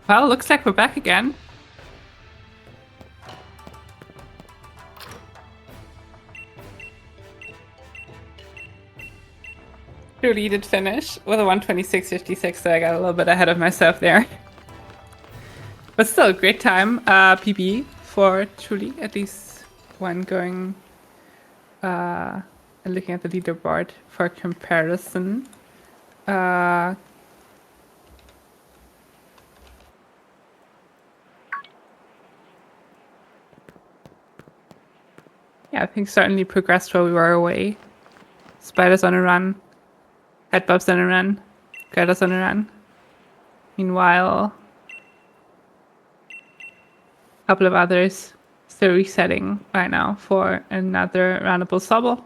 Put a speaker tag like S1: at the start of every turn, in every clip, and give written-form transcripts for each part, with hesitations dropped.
S1: Well, looks like we're back again. Truly did finish with a 126.56, so I got a little bit ahead of myself there. But still, great time. PB for Truly, at least when going and looking at the leaderboard for comparison. Yeah, I think certainly progressed while we were away. Spider's on a run. Headbob's on a run. Greta's on a run. Meanwhile, a couple of others still resetting right now for another roundable Sobble.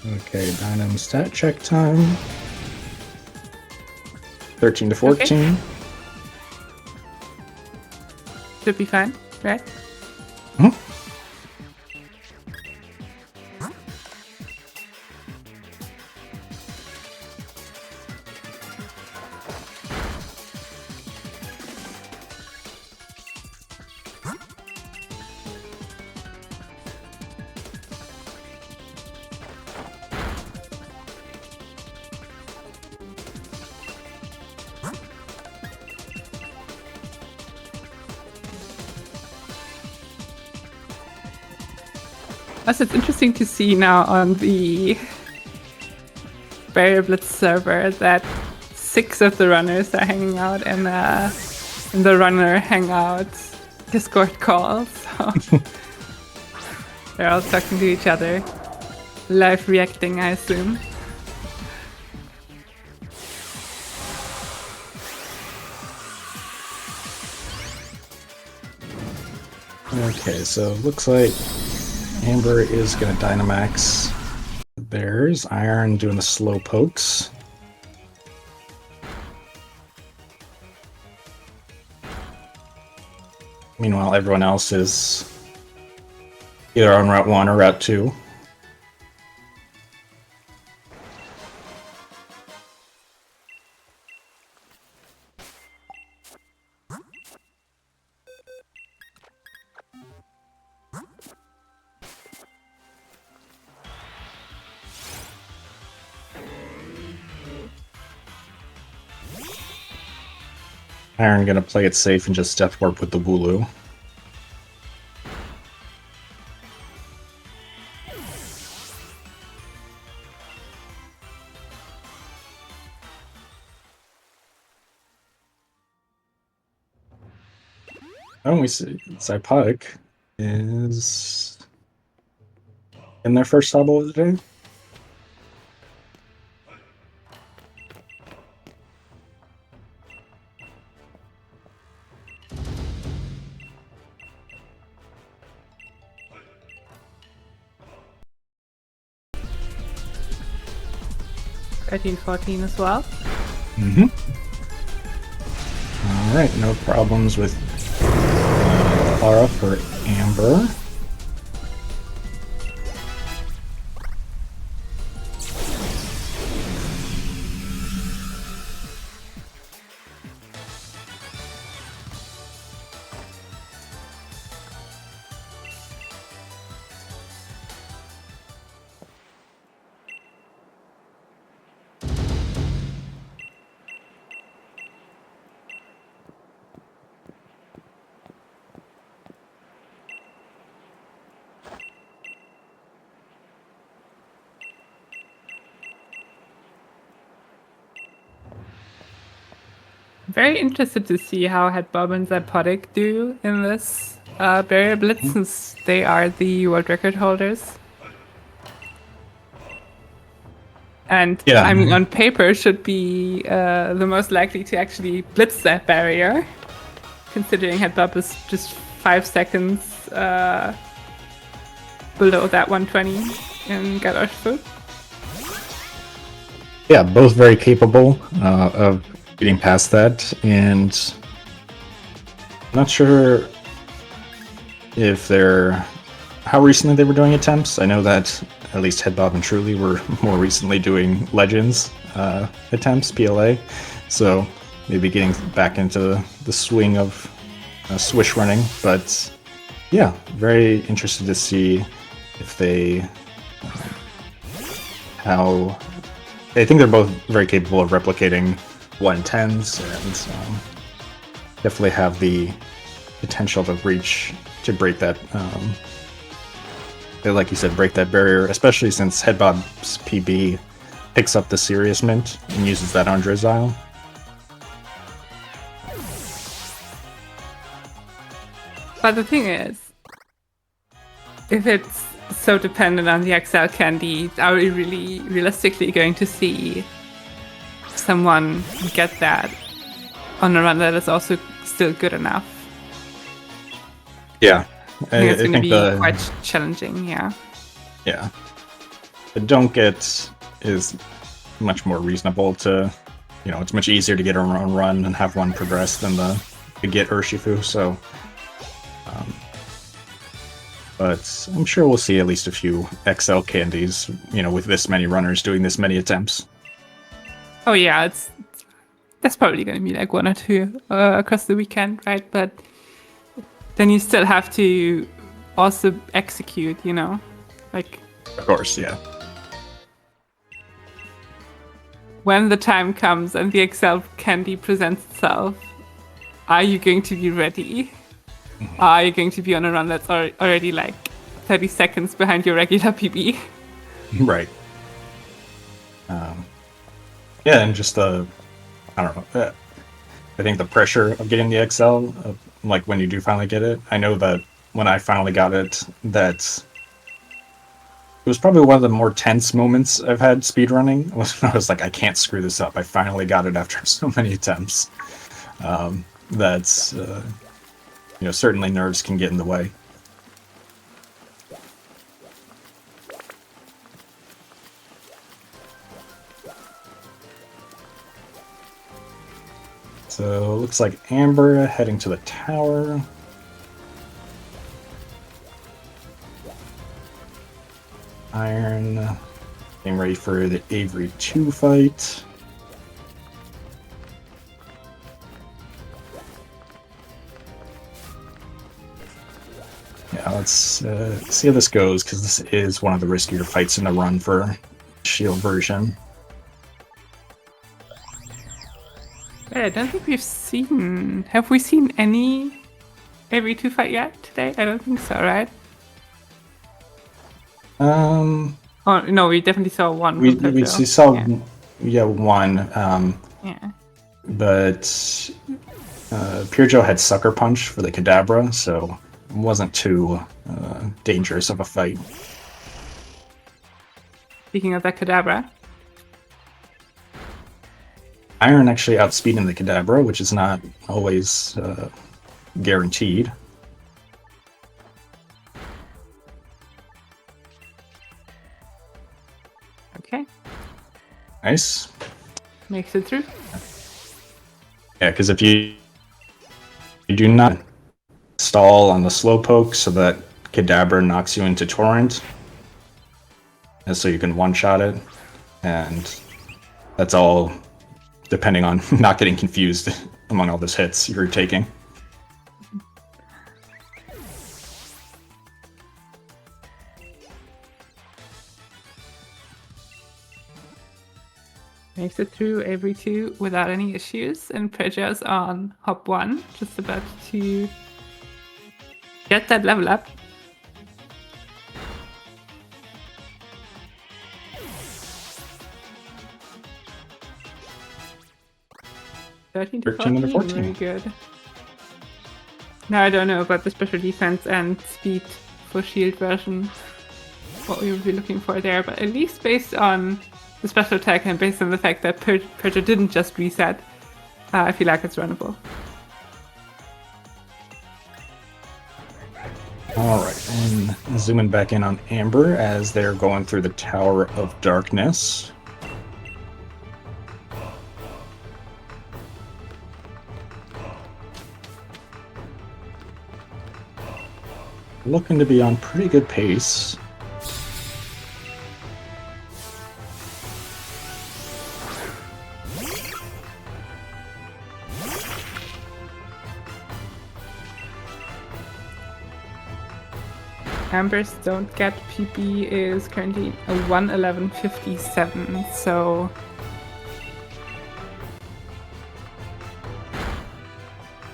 S2: Okay, Dynam stat check time. 13 to 14.
S1: Okay. Should be fine, right?
S2: Hmm?
S1: Plus, it's interesting to see now on the Barrier Blitz server that 6 of the runners are hanging out in the runner hangout Discord call. So they're all talking to each other, live reacting, I assume.
S2: Okay, so looks like Amber is going to Dynamax theirs. Iron doing the slow pokes. Meanwhile, everyone else is either on Route 1 or Route 2. Iron gonna play it safe and just Death Warp with the Wooloo. Oh, we see Zypodic is in their first Sobble of the day.
S1: Thirteen, 14 as well.
S2: Mm-hmm. Alright, no problems with Clara for Amber.
S1: Very interested to see how Headbob and Zypodic do in this Barrier Blitz, since they are the world record holders. And
S2: Yeah.
S1: I mean, on paper, should be the most likely to actually blitz that barrier, considering Headbutt is just 5 seconds below that 120 in Get Urshifu.
S2: Yeah, both very capable of getting past that, and I'm not sure if how recently they were doing attempts. I know that at least Headbob and Truly were more recently doing Legends attempts, PLA, so maybe getting back into the swing of swish running, but yeah, very interested to see if I think they're both very capable of replicating 110s and definitely have the potential to break that, like you said, break that barrier, especially since Headbob's PB picks up the Serious Mint and uses that on Drizzile.
S1: But the thing is, if it's so dependent on the XL candy, are we really realistically going to see someone get that on a run that is also still good enough?
S2: Yeah.
S1: I think it's going to be quite challenging, yeah.
S2: Yeah. The don't get is much more reasonable to, it's much easier to get a run and have one progress than the Get Urshifu, so... but I'm sure we'll see at least a few XL candies, with this many runners doing this many attempts.
S1: Oh yeah, that's probably going to be like 1 or 2 across the weekend, right? But then you still have to also execute, like...
S2: Of course, yeah.
S1: When the time comes and the XL candy presents itself, are you going to be ready? Are you going to be on a run that's already like 30 seconds behind your regular PB?
S2: Right. Yeah, and just I don't know. I think the pressure of getting the XL, like when you do finally get it, I know that when I finally got it, that it was probably one of the more tense moments I've had speedrunning. I was like, I can't screw this up. I finally got it after so many attempts. That's... certainly nerves can get in the way. So, looks like Amber heading to the tower. Iron getting ready for the Avery 2 fight. Yeah, let's see how this goes, because this is one of the riskier fights in the run for Shield version.
S1: I don't think we've seen... Have we seen any Avery 2 fight yet today? I don't think so, right? Oh, no, we definitely saw one.
S2: We saw,
S1: yeah,
S2: one.
S1: Yeah.
S2: But Purejo had Sucker Punch for the Kadabra, so it wasn't too dangerous of a fight.
S1: Speaking of that Kadabra,
S2: Iron actually outspeeding the Kadabra, which is not always guaranteed.
S1: okay,
S2: Nice.
S1: makes it through.
S2: Yeah, because if you do not stall on the Slowpoke so that Kadabra knocks you into Torrent, and so you can one-shot it, and that's all depending on not getting confused among all those hits you're taking.
S1: Makes it through every 2 without any issues, and Preja's on hop 1, just about to get that level up.
S2: to
S1: 13 to
S2: 14.
S1: Very good. Now I don't know about the special defense and speed for shield version, what we would be looking for there, but at least based on the special attack, and based on the fact that Persia didn't just reset, I feel like it's runnable.
S2: Alright, and zooming back in on Amber as they're going through the Tower of Darkness. Looking to be on pretty good pace.
S1: Amber's don't get PP is currently a 111.57, so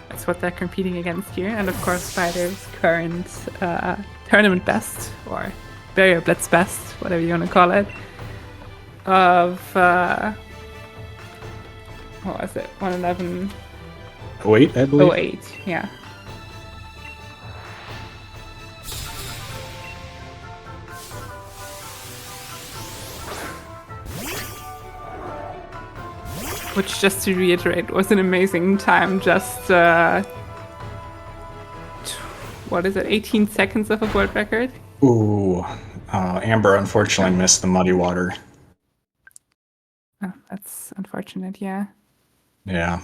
S1: that's what they're competing against here. And of course, Spider's current tournament best, or Barrier Blitz best, whatever you want to call it, of what was it? 111.
S2: 08, I believe.
S1: 08, yeah. Which, just to reiterate, was an amazing time. Just, what is it, 18 seconds of a world record?
S2: Ooh, Amber unfortunately missed the muddy water.
S1: Oh, that's unfortunate, yeah.
S2: Yeah.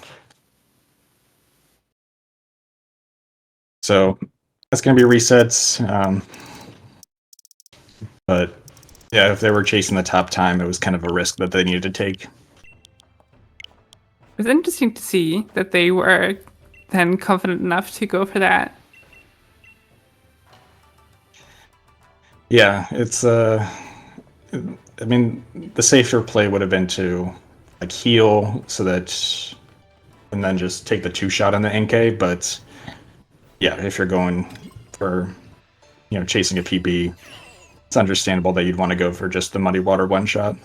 S2: So, that's going to be resets. But, yeah, if they were chasing the top time, it was kind of a risk that they needed to take.
S1: It was interesting to see that they were then confident enough to go for that.
S2: Yeah, it's I mean, the safer play would have been to like heal so that, and then just take the 2-shot on the NK. But yeah, if you're going for, chasing a PB, it's understandable that you'd want to go for just the muddy water 1-shot.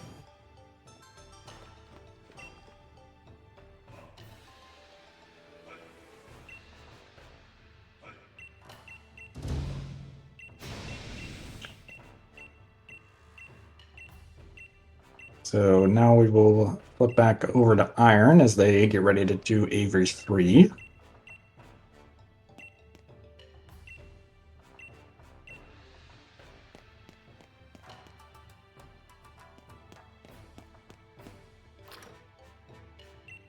S2: So now we will flip back over to Iron as they get ready to do Avery 3.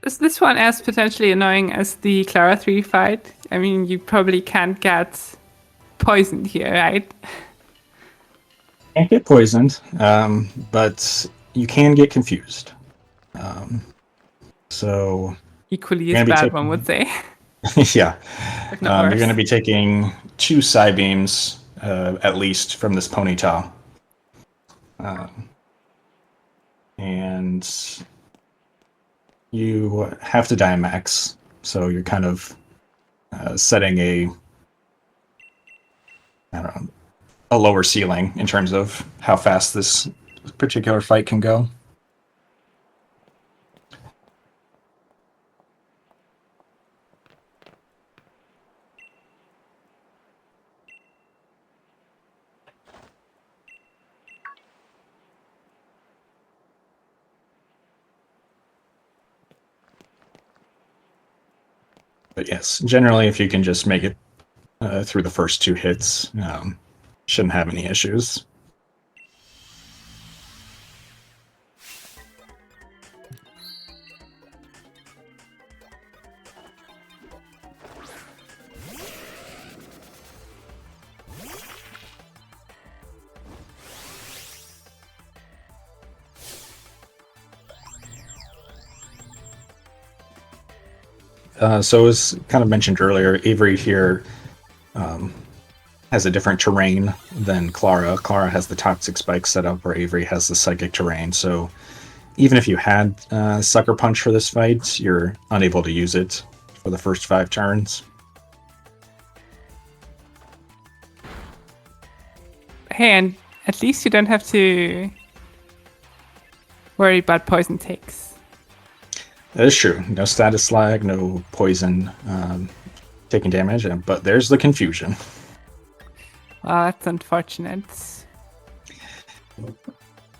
S1: Is this one as potentially annoying as the Clara 3 fight? I mean, you probably can't get poisoned here, right?
S2: Can't get poisoned, but you can get confused. So
S1: equally as bad, one would say.
S2: Yeah, you're going to be taking 2 Psybeams at least from this Ponyta, and you have to Dynamax, so you're kind of setting a lower ceiling in terms of how fast this particular fight can go. But yes, generally, if you can just make it through the first 2 hits, shouldn't have any issues. So as kind of mentioned earlier, Avery here has a different terrain than Clara. Clara has the Toxic Spike set up, where Avery has the Psychic terrain. So even if you had Sucker Punch for this fight, you're unable to use it for the first 5 turns.
S1: Hey, and at least you don't have to worry about poison takes.
S2: That is true. No status lag, no poison taking damage, but there's the confusion.
S1: Well, that's unfortunate.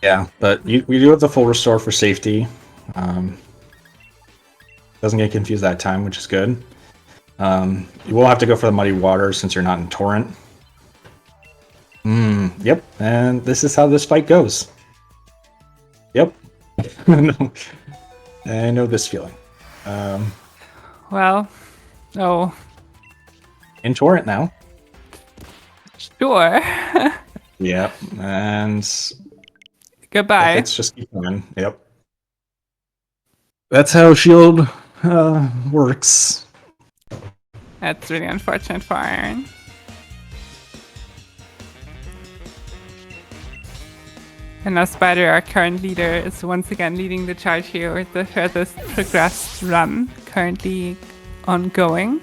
S2: Yeah, but we do have the full restore for safety. Doesn't get confused that time, which is good. You will have to go for the muddy water since you're not in torrent. Yep, and this is how this fight goes. Yep. No, I know this feeling.
S1: Well, oh,
S2: In torrent now.
S1: sure.
S2: Yep, and
S1: Goodbye.
S2: it's just keep going. Yep. That's how shield works.
S1: That's really unfortunate for Iron. And now Spider, our current leader, is once again leading the charge here with the furthest progressed run currently ongoing.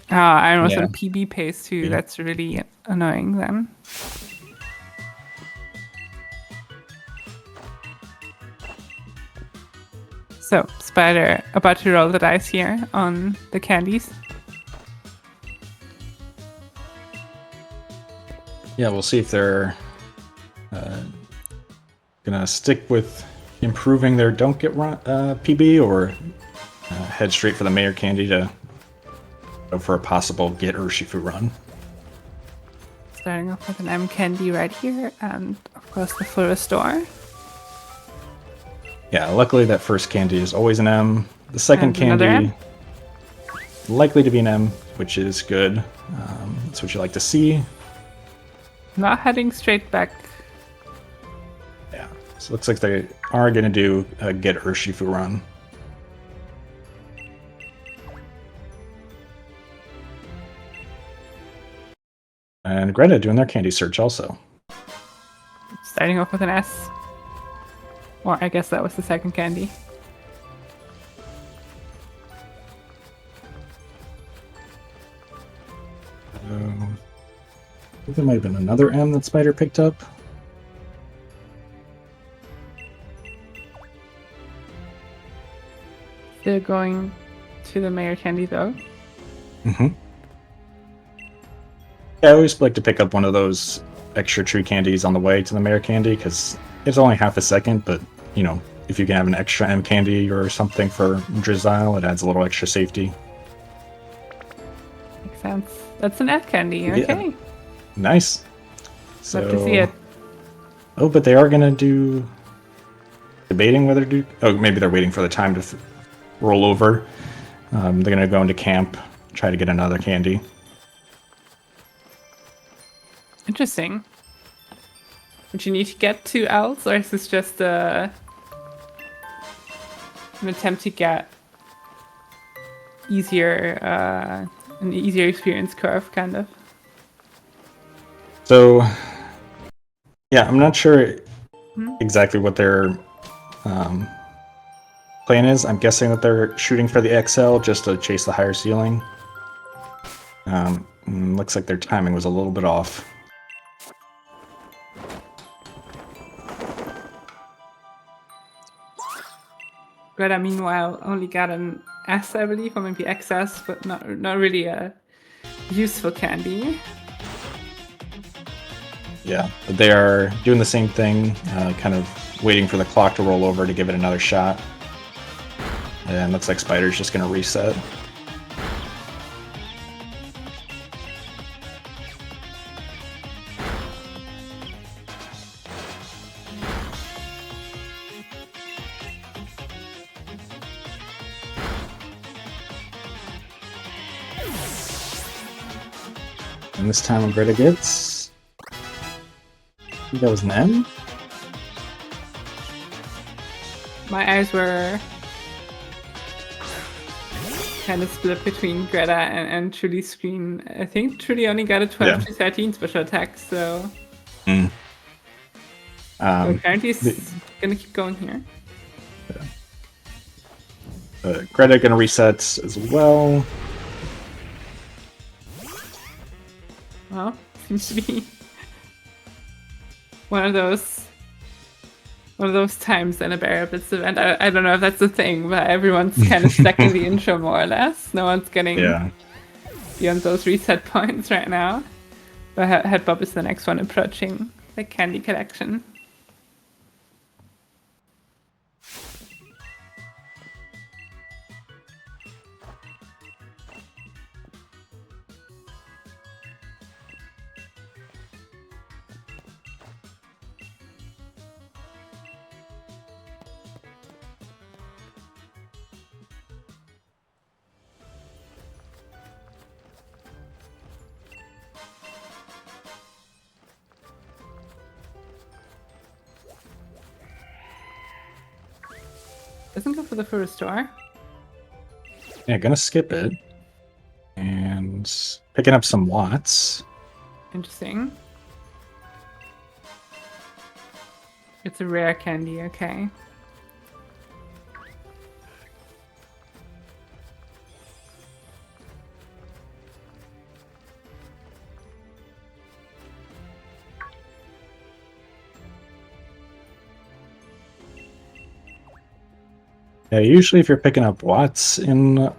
S1: Iron was
S2: Yeah.
S1: on PB pace too.
S2: Yeah.
S1: That's really annoying then. So, Spider about to roll the dice here on the candies.
S2: Yeah, we'll see if they're gonna stick with improving their don't get run PB or head straight for the mayor candy to go for a possible Get Urshifu run.
S1: Starting off with an M candy right here, and of course the full restore.
S2: Yeah, luckily that first candy is always an M. The second
S1: And another
S2: candy likely to be an M, which is good. That's what you like to see.
S1: Not heading straight back.
S2: Yeah, so it looks like they are going to do a Get Urshifu run. And Greta doing their candy search also.
S1: Starting off with an S. Or I guess that was the second candy.
S2: I think there might have been another M that Spider picked up.
S1: Still going to the mayor candy though.
S2: Mm-hmm. Yeah, I always like to pick up one of those extra tree candies on the way to the mayor candy because it's only half a second, but you know, if you can have an extra M candy or something for Drizzile, it adds a little extra safety.
S1: Makes sense. That's an F candy.
S2: Yeah.
S1: Okay.
S2: Nice. So,
S1: Love to see it.
S2: Oh, but they are gonna do debating whether to do. Oh, maybe they're waiting for the time to roll over. They're gonna go into camp, try to get another candy.
S1: Interesting. Would you need to get 2 Ls, or is this just an attempt to get easier, an easier experience curve, kind of?
S2: So, yeah, I'm not sure exactly what their plan is. I'm guessing that they're shooting for the XL just to chase the higher ceiling. Looks like their timing was a little bit off.
S1: Greta, meanwhile, only got an S, I believe, or maybe XS, but not really a useful candy.
S2: Yeah, but they are doing the same thing, kind of waiting for the clock to roll over to give it another shot. And looks like Spider's just going to reset. And this time when Greta gets... I think that was an M?
S1: My eyes were kind of split between Greta and Trudy's screen. I think Trudy only got a 12 to 13 special attack, so... So apparently he's gonna keep going here.
S2: Greta gonna reset as well.
S1: Well, seems to be one of those times in a Barrier Blitz event. I don't know if that's the thing, but everyone's kind of stuck in the intro more or less. No one's getting beyond those reset points right now. But Headbob is the next one approaching the candy collection. Doesn't go for the first door.
S2: Yeah, gonna skip it. And picking up some watts.
S1: Interesting. It's a rare candy, okay.
S2: Yeah, usually if you're picking up watts in a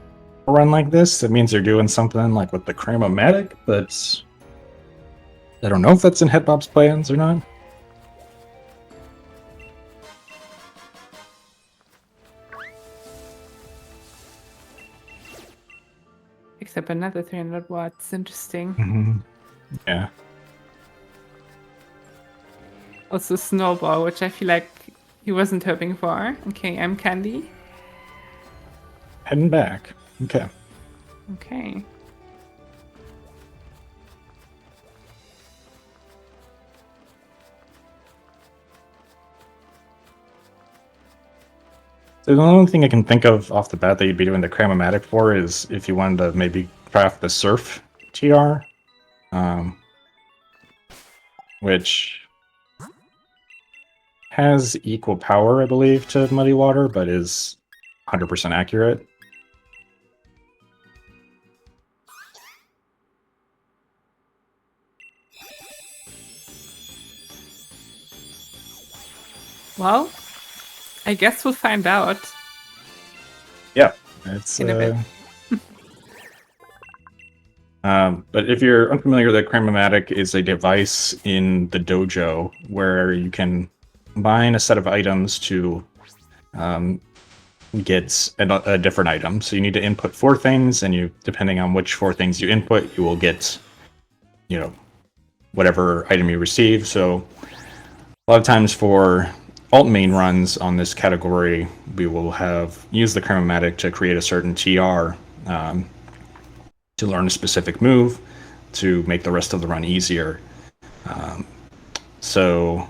S2: run like this, that means you're doing something like with the Cramomatic, but I don't know if that's in Headbob's plans or not.
S1: Except another 300 watts. Interesting.
S2: Yeah.
S1: Also Snowball, which I feel like he wasn't hoping for. Okay, I'm Candy.
S2: Heading back. Okay.
S1: Okay.
S2: So the only thing I can think of off the bat that you'd be doing the Cramomatic for is if you wanted to maybe craft the Surf TR, which has equal power, I believe, to Muddy Water, but is 100% accurate.
S1: Well, I guess we'll find out.
S2: Yeah, it's
S1: In a bit.
S2: But if you're unfamiliar, the Cramomatic is a device in the dojo where you can combine a set of items to get a different item. So you need to input 4 things, and you, depending on which 4 things you input, you will get, whatever item you receive. So a lot of times for alt main runs on this category, we will have used the Cramomatic to create a certain TR to learn a specific move to make the rest of the run easier. So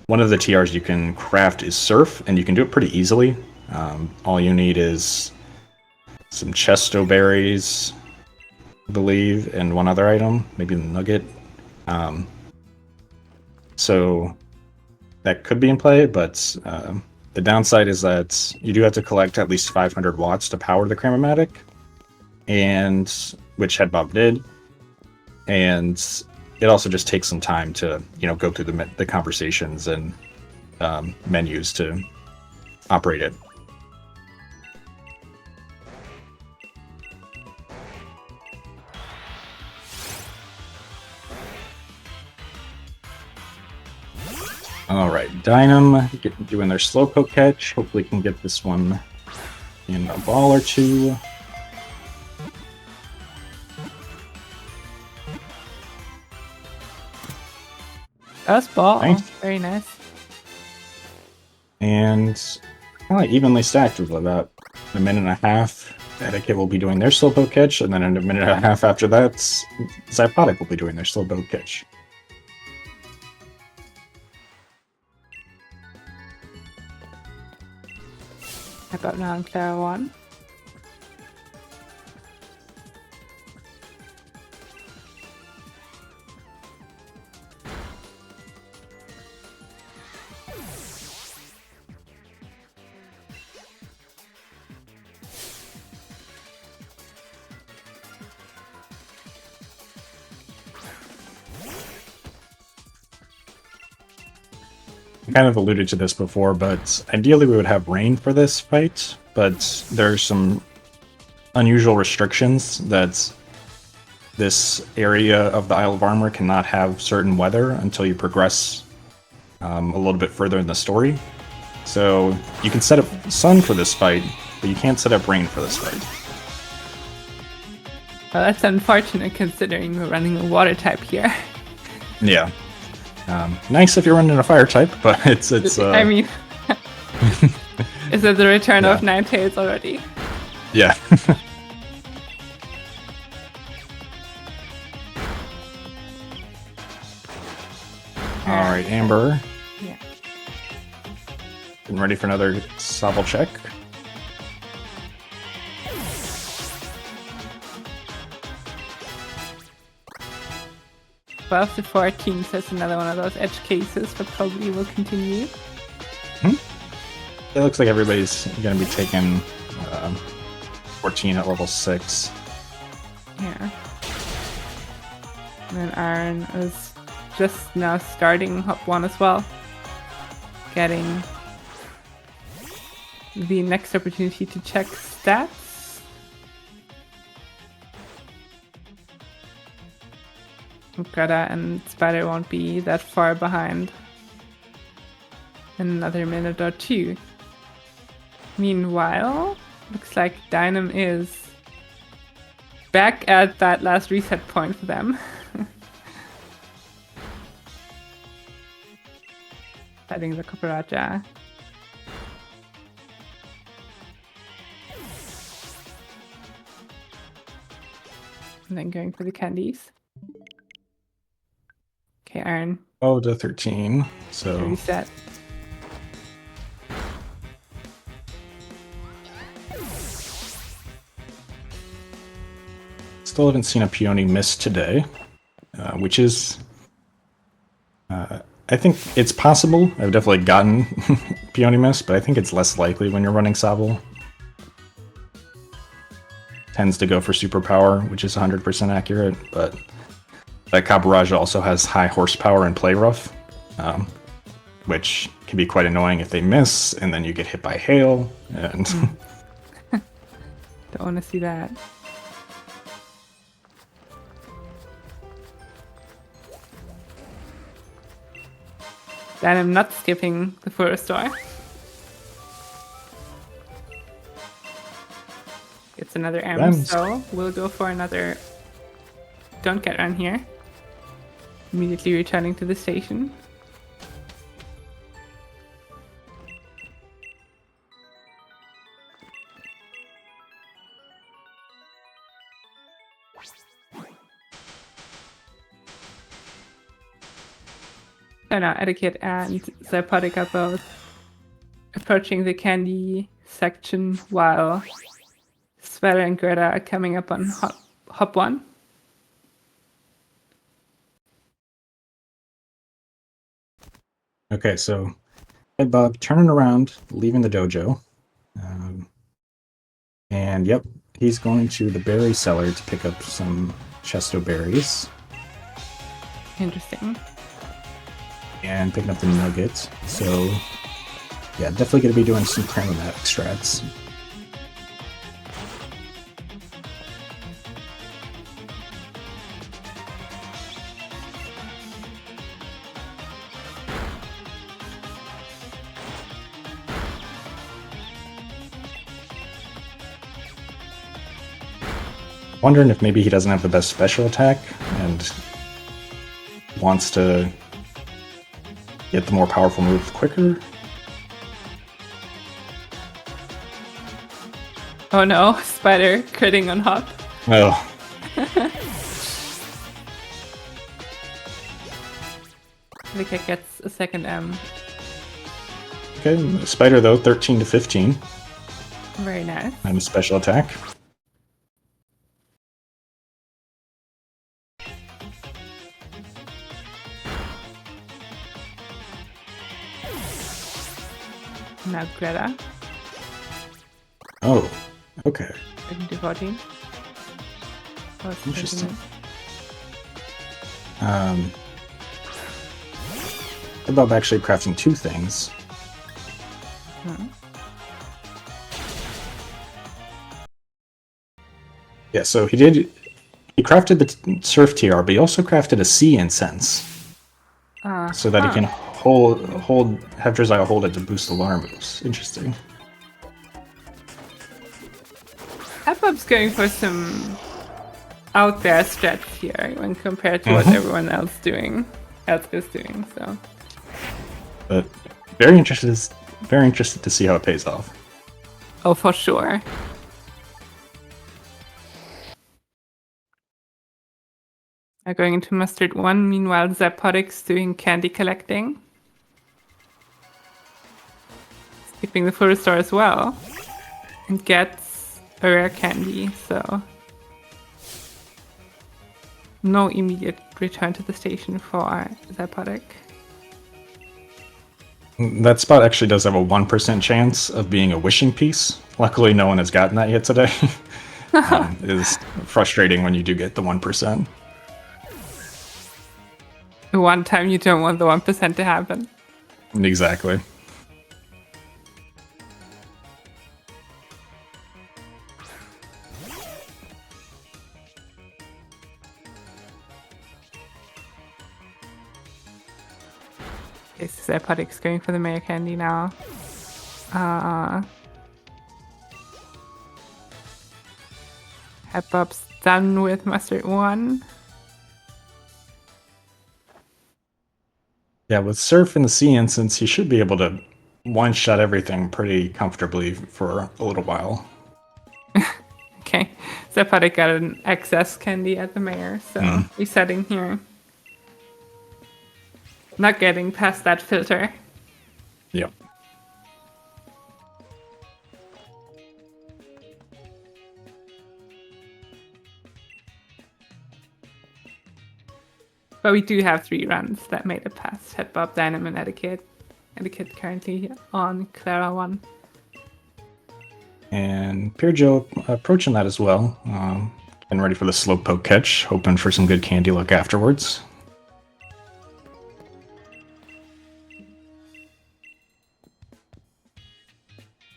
S2: one of the TRs you can craft is Surf, and you can do it pretty easily. All you need is some Chesto berries, I believe, and one other item, maybe the Nugget. So that could be in play, but the downside is that you do have to collect at least 500 watts to power the Cramomatic, and which Headbob did, and it also just takes some time to go through the conversations and menus to operate it. All right, Dynam doing their Slowpoke catch. Hopefully can get this one in a ball or two.
S1: Us ball.
S2: Nice.
S1: Very nice.
S2: And evenly stacked with about a minute and a half. Etiquette will be doing their Slowpoke catch, and then in a minute and a half after that, Zypotic will be doing their Slowpoke catch.
S1: How about now in Clara 1?
S2: I kind of alluded to this before, but ideally we would have rain for this fight, but there's some unusual restrictions that this area of the Isle of Armor cannot have certain weather until you progress a little bit further in the story. So you can set up sun for this fight, but you can't set up rain for this fight.
S1: Well, that's unfortunate considering we're running a water type here.
S2: Yeah. Nice if you're running a fire type, but it's
S1: I mean, is it the return of Ninetales already?
S2: Yeah. Alright, Amber.
S1: Yeah.
S2: Getting ready for another Sobble check.
S1: Twelve to 14, so it's another one of those edge cases, but probably will continue.
S2: It looks like everybody's going to be taking 14 at level 6.
S1: Yeah. And then Aaron is just now starting Hop 1 as well. Getting the next opportunity to check stats. Greta and Spider won't be that far behind in another minute or two. Meanwhile, looks like Dynam is back at that last reset point for them. Fighting the Koparaja. And then going for the candies. Okay, Aaron.
S2: Oh, to 13. So
S1: Reset.
S2: still haven't seen a Peony miss today, which is, I think it's possible. I've definitely gotten Peony miss, but I think it's less likely when you're running Sobble. Tends to go for superpower, which is 100% accurate, but that Kabaraja also has high horsepower and play rough, which can be quite annoying if they miss, and then you get hit by hail, and...
S1: Don't want to see that. Then I'm not skipping the first door. It's another M, so we'll go for another Don't Get Run here. Immediately returning to the station. So now Etiquette and Zypotic are both approaching the candy section while Sweater and Greta are coming up on hop 1.
S2: Okay, so Ed Bob turning around, leaving the dojo. And yep, he's going to the berry cellar to pick up some Chesto berries.
S1: Interesting.
S2: And picking up the nugget. So yeah, definitely going to be doing some Cramomatic strats. Wondering if maybe he doesn't have the best special attack and wants to get the more powerful move quicker.
S1: Oh no, Spider critting on Hop.
S2: Oh.
S1: Etiquette gets a second M.
S2: Okay, Spider though, 13 to 15.
S1: Very nice.
S2: And a special attack.
S1: Now Greta.
S2: Oh, okay.
S1: 13 to 14. Oh,
S2: Interesting. About actually crafting two things.
S1: Hmm.
S2: Yeah, so he did He crafted the Surf TR, but he also crafted a Sea Incense. So that he can have Drizzile hold it to boost alarm moves. Interesting.
S1: Hepbob's going for some out there strats here when compared to what everyone else is doing. So,
S2: but very interested to see how it pays off.
S1: Oh, for sure. Are going into Mustard 1, meanwhile Zapodic's doing candy collecting. Skipping the full restore as well. And gets a rare candy, so no immediate return to the station for Zapodic.
S2: That spot actually does have a 1% chance of being a wishing piece. Luckily, no one has gotten that yet today. It is frustrating when you do get the 1%.
S1: The one time you don't want the 1% to happen.
S2: Exactly.
S1: Okay, so Zapodic's going for the Mayor Candy now. Hepbob's done with Mustard 1.
S2: Yeah, with Surf and the Sea Instance, he should be able to one-shot everything pretty comfortably for a little while.
S1: Okay, Zapodic got an excess candy at the Mayor, so resetting here. Not getting past that filter.
S2: Yep.
S1: But we do have 3 runs that made it past Hepbob, Dynam, and Etiquette. Etiquette currently on Clara 1.
S2: And Peerjo approaching that as well. Getting ready for the Slowpoke catch, hoping for some good candy luck afterwards.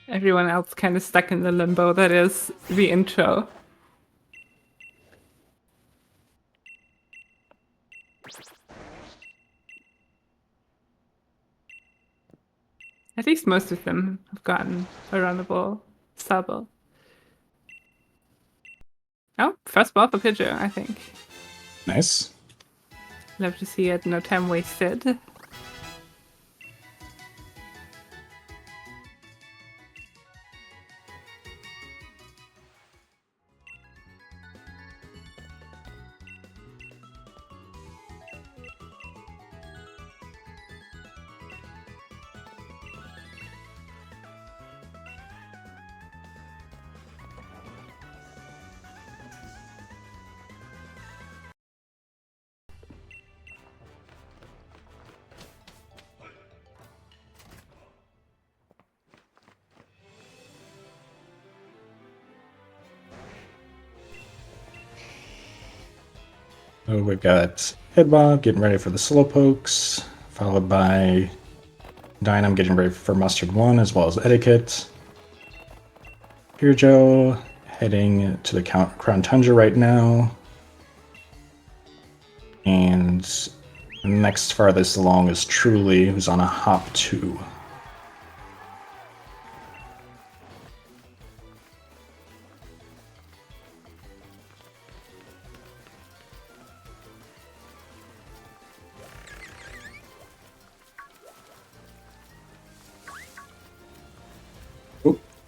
S1: Everyone else kind of stuck in the limbo that is the intro. At least most of them have gotten a runnable Subble. Oh, first ball for Pidgeot, I think.
S2: Nice.
S1: Love to see it, no time wasted.
S2: So we've got Headbob getting ready for the Slowpokes, followed by Dynam getting ready for Mustard 1 as well as Etiquette. Peerjo heading to the Crown Tundra right now. And next farthest along is Truly, who's on a Hop 2.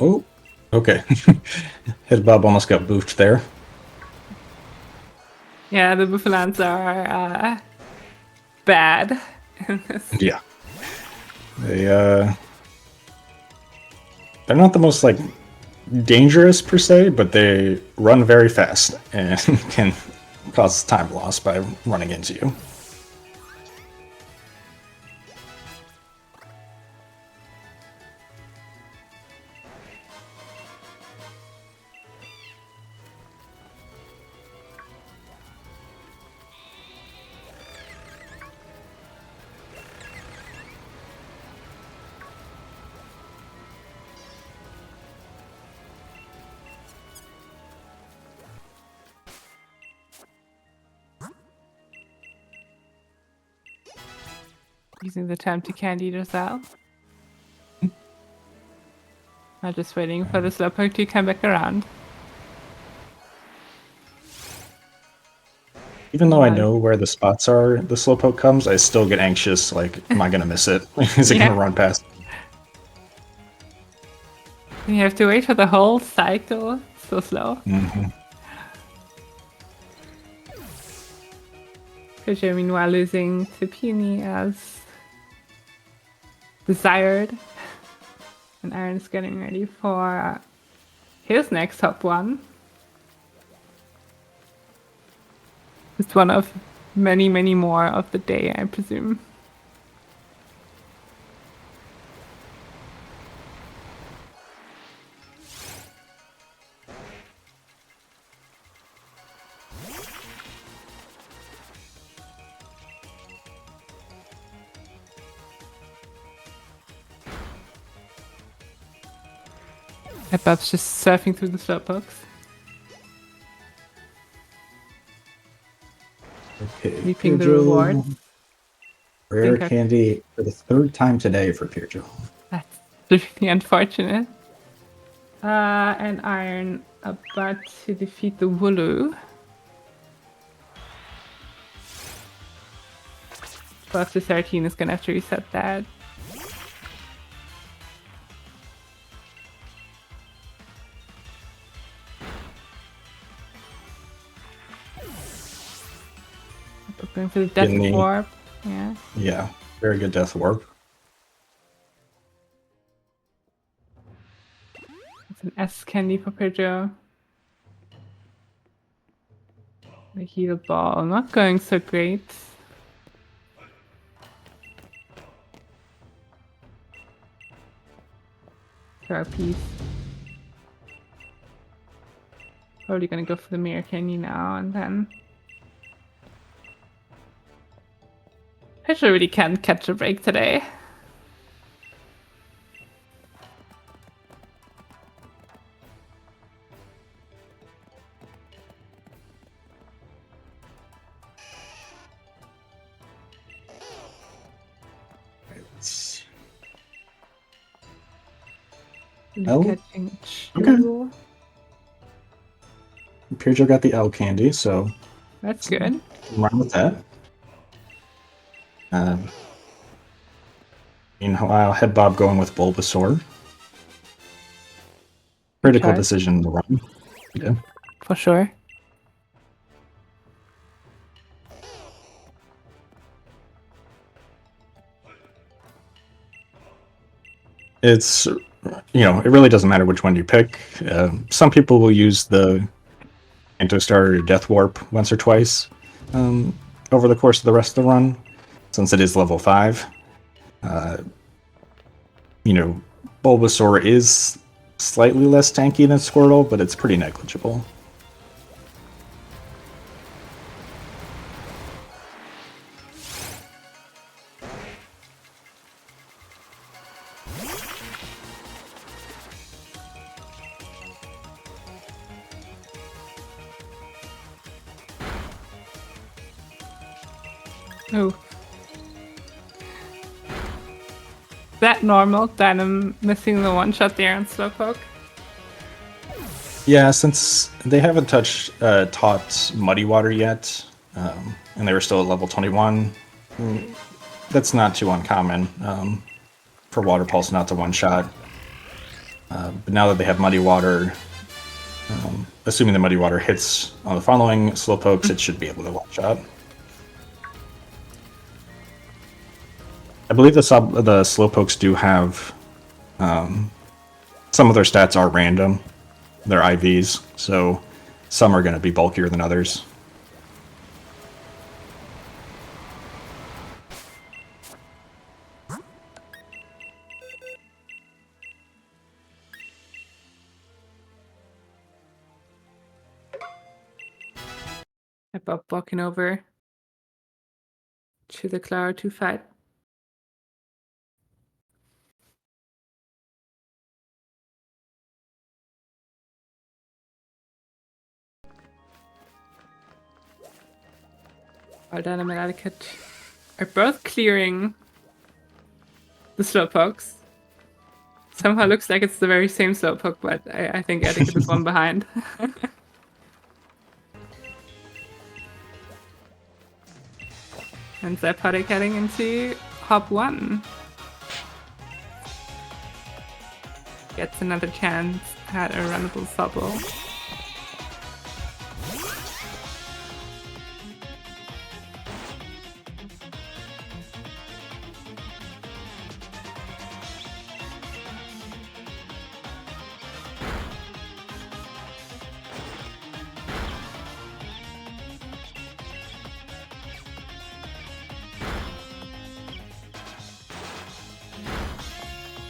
S2: Oh, okay. Headbob almost got boofed there.
S1: Yeah, the Buffalans are bad.
S2: Yeah. They're not the most, like, dangerous per se, but they run very fast and can cause time loss by running into you.
S1: Using the time to candy yourself. I'm just waiting for the Slowpoke to come back around.
S2: Even though I know where the spots are, the Slowpoke comes, I still get anxious. Like, am I gonna miss it? Is it
S1: Yeah.
S2: gonna run past?
S1: And you have to wait for the whole cycle. So slow. Fisher, meanwhile, losing to Peony as desired. And Iron's getting ready for his next top one. It's one of many, many more of the day, I presume. Bub's just surfing through the slowpokes.
S2: Okay,
S1: Reaping the reward.
S2: Rare candy for the third time today for Peerjo.
S1: That's really unfortunate. And Iron about to defeat the Wooloo. 12 to 13 is gonna have to reset that. Going for the Death Orb. Yeah.
S2: Yeah, very good Death Orb.
S1: It's an S candy for Pedro. The heal ball not going so great. Piece. Probably gonna go for the mirror candy now and then. Pedro really can't catch a break today.
S2: L?
S1: Catching
S2: Okay. Peerjo got the L candy, so
S1: that's good.
S2: Run with that. Meanwhile, Head Bob going with Bulbasaur. Critical decision to run. Yeah.
S1: For sure.
S2: It's, it really doesn't matter which one you pick. Some people will use the Anto Starter or Death Warp once or twice over the course of the rest of the run, since it is level 5. Bulbasaur is slightly less tanky than Squirtle, but it's pretty negligible.
S1: Oh. That normal that I'm missing the one shot there on Slowpoke?
S2: Yeah, since they haven't taught Muddy Water yet, and they were still at level 21, that's not too uncommon for Water Pulse not to one-shot. But now that they have Muddy Water, assuming the Muddy Water hits on the following Slowpokes, it should be able to one-shot. I believe the Slowpokes do have... some of their stats are random. They're IVs, so some are going to be bulkier than others.
S1: Bob walking over to the Clara to fight. Aldana and Malekith are both clearing the Slowpokes. Somehow looks like it's the very same Slowpoke, but I think Etiquette is one behind. And Zapodic heading into Hop 1. Gets another chance at a runnable Sobble.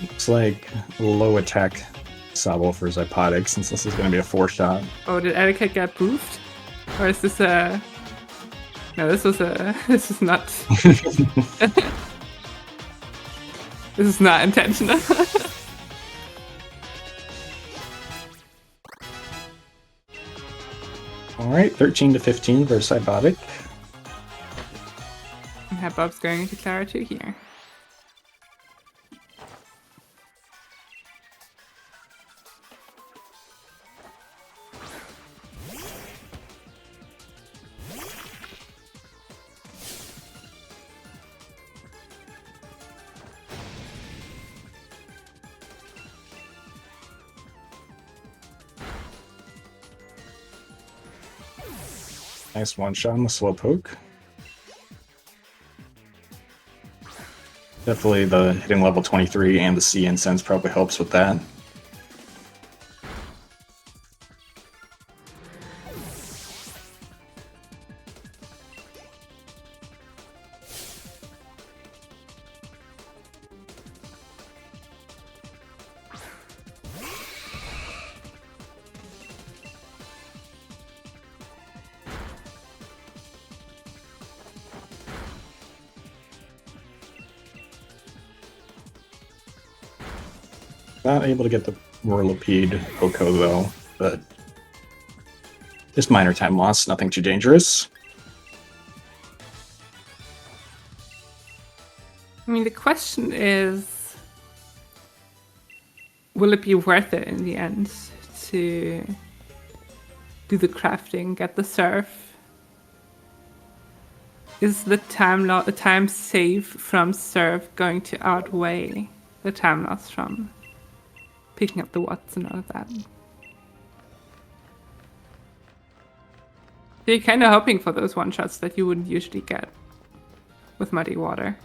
S2: Looks like low attack Sobble for Zapodic, since this is going to be a 4-shot.
S1: Oh, did Etiquette get boofed? Or is this a... No, this was a... This is not... This is not intentional.
S2: Alright, 13 to 15 versus Zapodic.
S1: And Bob's going into Clara 2 here.
S2: Nice one-shot on the Slowpoke. Definitely the hitting level 23 and the Sea Incense probably helps with that. Not able to get the Whirlipede Oko though, but just minor time loss, nothing too dangerous.
S1: I mean, the question is, will it be worth it in the end to do the crafting, get the surf? Is the time save from surf going to outweigh the time loss from picking up the watts and all of that? So you're kind of hoping for those one-shots that you wouldn't usually get with Muddy Water.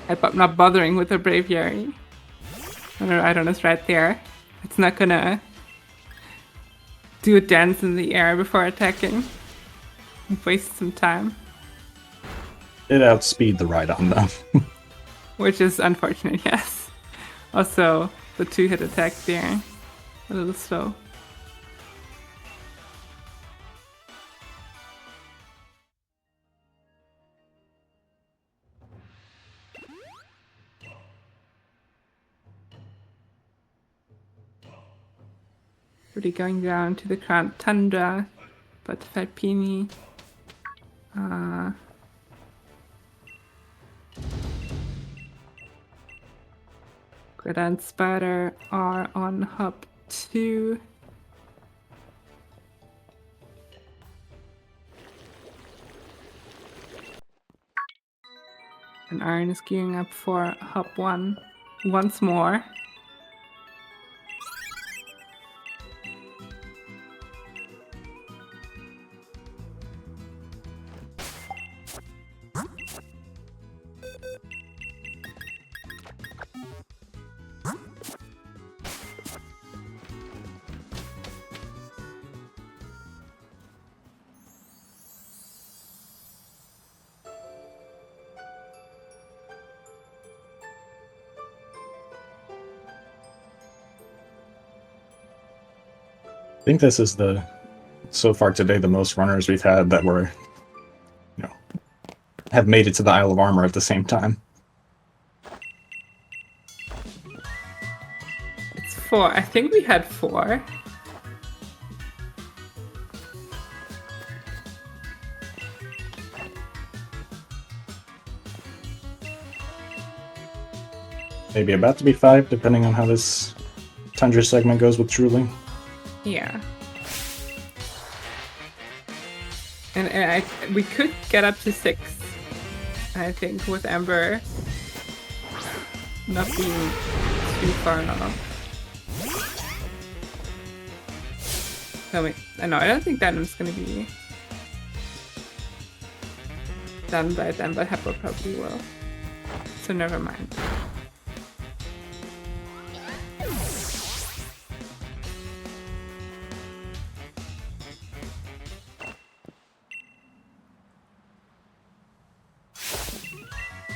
S1: I'm not bothering with the Braviary. Rhydon is right there. It's not gonna do a dance in the air before attacking. Waste some time.
S2: It outspeed the Rhydon though.
S1: Which is unfortunate, yes. Also, the 2-hit attack there. A little slow. Really going down to the Crown Tundra, but Falpini. Greta and Spider are on Hub 2. And Iron is gearing up for Hub 1 once more.
S2: I think this is so far today, the most runners we've had that were, have made it to the Isle of Armor at the same time.
S1: It's 4 4. I think we had 4.
S2: Maybe about to be 5, depending on how this Tundra segment goes with Truly.
S1: Yeah. And we could get up to 6, I think, with Ember not being too far off. So wait, no, I don't think Denim's gonna be done by then, but Heppo probably will. So never mind.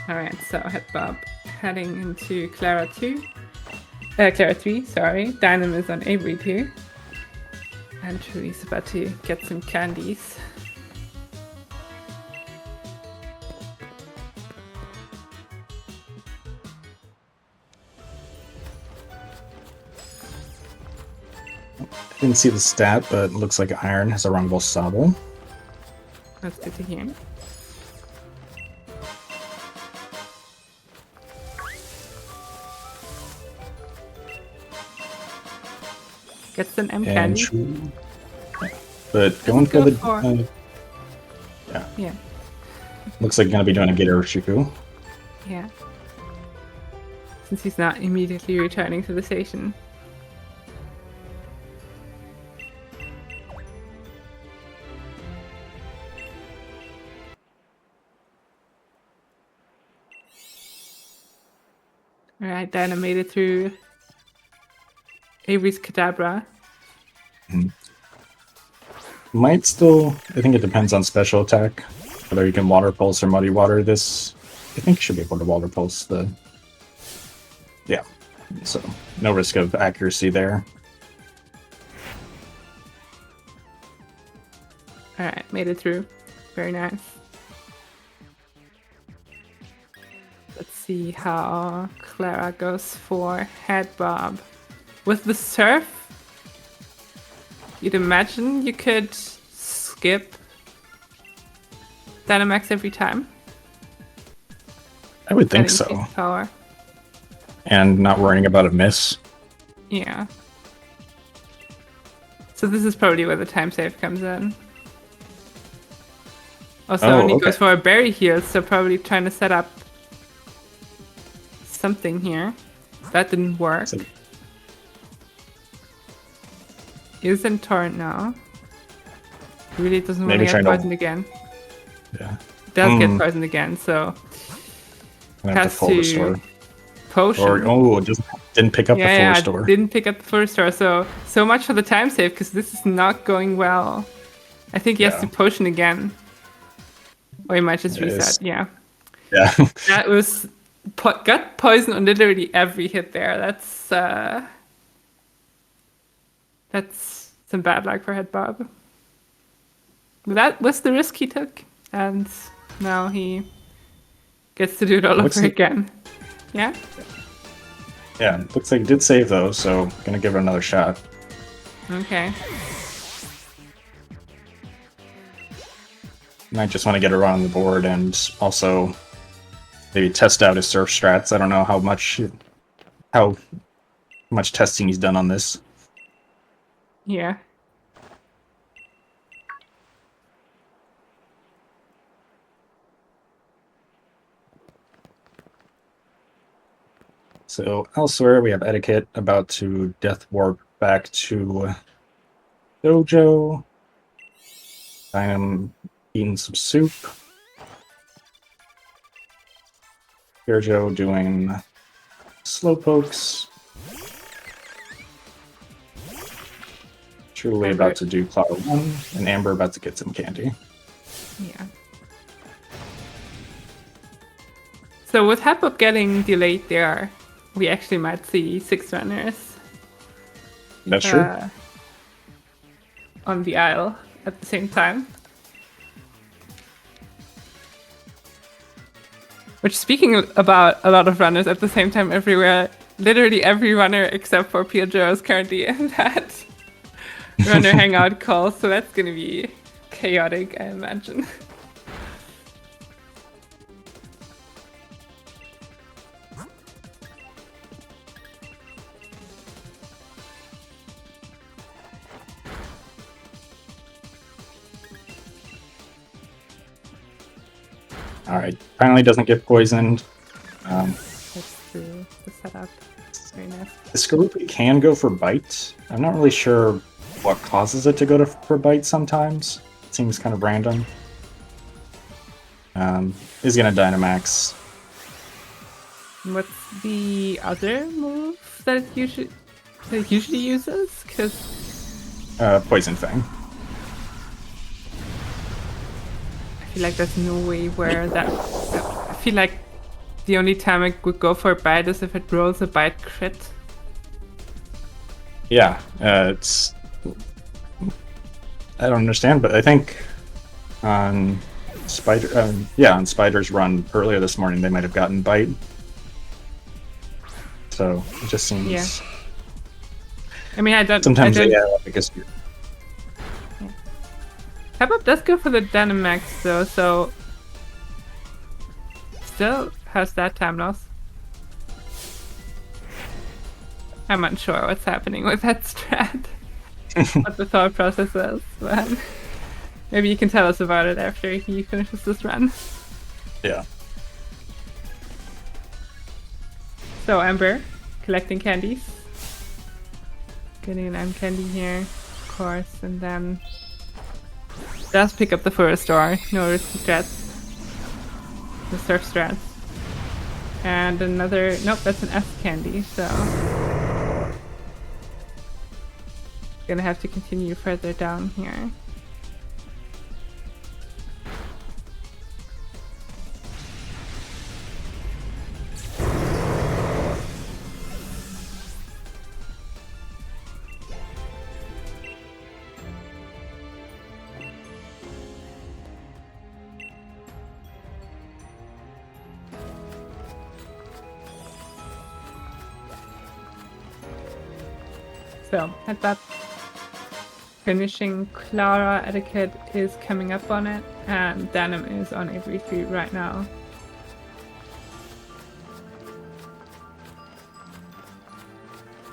S1: Alright, so Headbob heading into Clara 2. Clara 3, sorry. Dynam is on Avery 2. And Truly's about to get some candies.
S2: Didn't see the stat, but it looks like Iron has a Rumble Sobble.
S1: That's good to hear. Gets an M candy.
S2: But going for the...
S1: yeah.
S2: Looks like gonna be doing a Get Urshifu.
S1: Yeah. Since he's not immediately returning to the station. Alright, Dinah made it through Avery's Kadabra.
S2: Might still... I think it depends on special attack. Whether you can Water Pulse or Muddy Water this... I think you should be able to Water Pulse the... Yeah. So, no risk of accuracy there.
S1: Alright, made it through. Very nice. Let's see how Clara goes for Headbob. With the Surf, you'd imagine you could skip Dynamax every time.
S2: I would think so.
S1: Power.
S2: And not worrying about a miss.
S1: Yeah. So this is probably where the time save comes in. Also, only goes for a berry heal, so probably trying to set up something here. That didn't work. Is in torrent now. Really doesn't want to get poisoned again.
S2: Yeah.
S1: Does get poisoned again, so has to potion.
S2: Or just didn't pick up the full restore.
S1: Didn't pick up the full restore. So much for the time save, because this is not going well. I think he has to potion again, or he might just reset. Yeah. That was got poison on literally every hit there. That's some bad luck for Headbob. But that was the risk he took, and now he gets to do it all over again. Yeah?
S2: Yeah, looks like it did save though, so gonna give it another shot.
S1: Okay.
S2: Might just want to get a run on the board and also maybe test out his surf strats. I don't know how much testing he's done on this.
S1: Yeah.
S2: So elsewhere, we have Etiquette about to Death Warp back to Dojo. I'm eating some soup. Dojo doing Slowpokes. Truly about to do Cloud 1, and Amber about to get some candy.
S1: Yeah. So with Headbob getting delayed there, we actually might see 6 runners.
S2: That's true.
S1: On the aisle at the same time. Which, speaking about a lot of runners at the same time everywhere, literally every runner except for Pietro is currently in that runner hangout call, so that's gonna be chaotic, I imagine.
S2: Alright, finally doesn't get poisoned.
S1: That's the setup. Very nice.
S2: The Skorupi can go for bite. I'm not really sure what causes it to go for bite sometimes. It seems kind of random. Is gonna Dynamax.
S1: What's the other move that it usually uses? Because
S2: Poison Fang.
S1: I feel like there's no way where that. I feel like the only time it would go for a bite is if it rolls a bite crit.
S2: Yeah, it's. I don't understand, but I think on on Spider's run earlier this morning, they might have gotten bite. So it just seems.
S1: Yeah. I mean, I don't.
S2: Sometimes
S1: I don't,
S2: I guess.
S1: Pep-Up does go for the Dynamax though, so still has that time loss. I'm unsure what's happening with that strat. What the thought process is, but maybe you can tell us about it after he finishes this run.
S2: Yeah.
S1: So Amber, collecting candies. Getting an M candy here, of course, and then does pick up the Forest Door, no risky strats. The Surf strats. And another, nope, that's an S candy, so gonna have to continue further down here. So, at that, finishing Clara Etiquette is coming up on it, and Denim is on every 3 right now.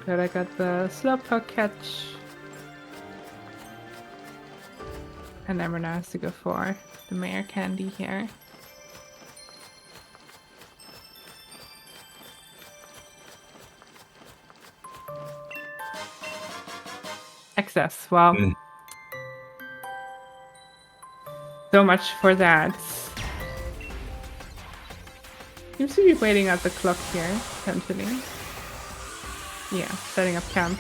S1: But I got the Slowpoke catch. And Ember now has to go for the Mayor Candy here. Excess, wow. So much for that. Seems to be waiting at the clock here, potentially. Yeah, setting up camp.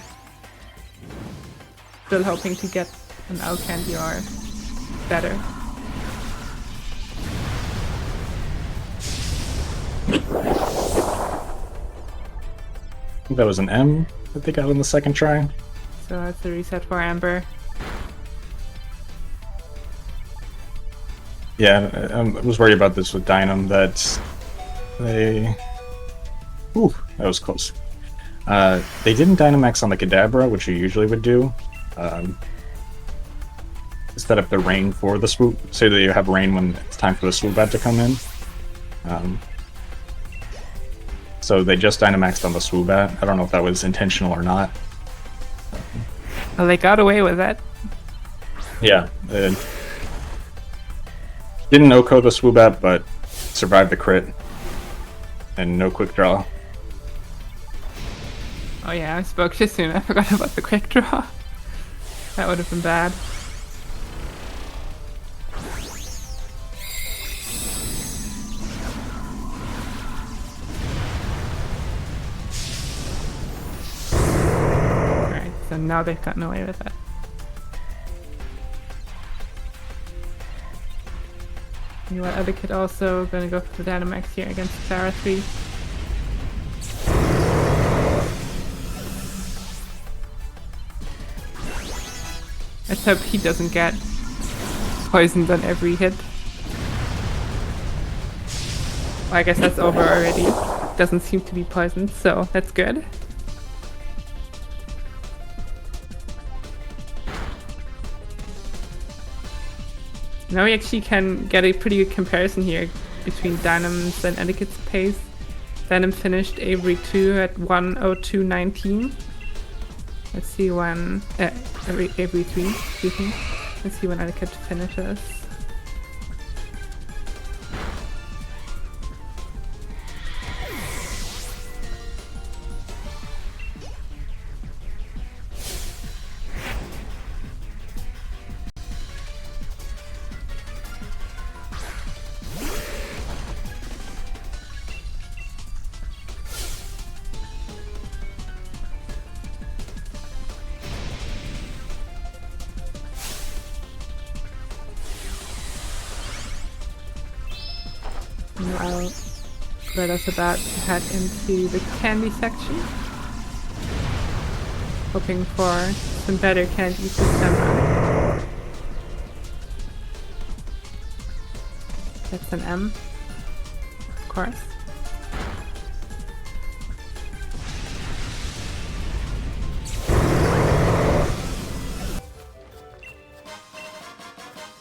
S1: Still hoping to get an L candy or better.
S2: I think that was an M that they got in the second try.
S1: So that's the reset for Amber.
S2: Yeah, I was worried about this with Dynam, that they... Ooh, that was close. They didn't Dynamax on the Kadabra, which you usually would do. Set up the rain for the swoop, so that you have rain when it's time for the swoop bat to come in. So they just Dynamaxed on the swoop bat. I don't know if that was intentional or not.
S1: Well, they got away with it.
S2: Yeah. Didn't OHKO the Swoobat, but survived the crit. And no quick draw.
S1: Oh yeah, I spoke too soon. I forgot about the quick draw. That would have been bad. Alright, so now they've gotten away with it. You know what, other kid also gonna go for the Dynamax here against Clara 3. Let's hope he doesn't get poisoned on every hit. Well, I guess that's over already. doesn't seem to be poisoned, so that's good. Now we actually can get a pretty good comparison here between Dynam's and Etiquette's pace. Dynam finished every 2 at 1:02.19. Let's see when every 3, excuse me. Let's see when Etiquette finishes. Now Greta's about to head into the candy section, hoping for some better candies this time around. That's an M, of course.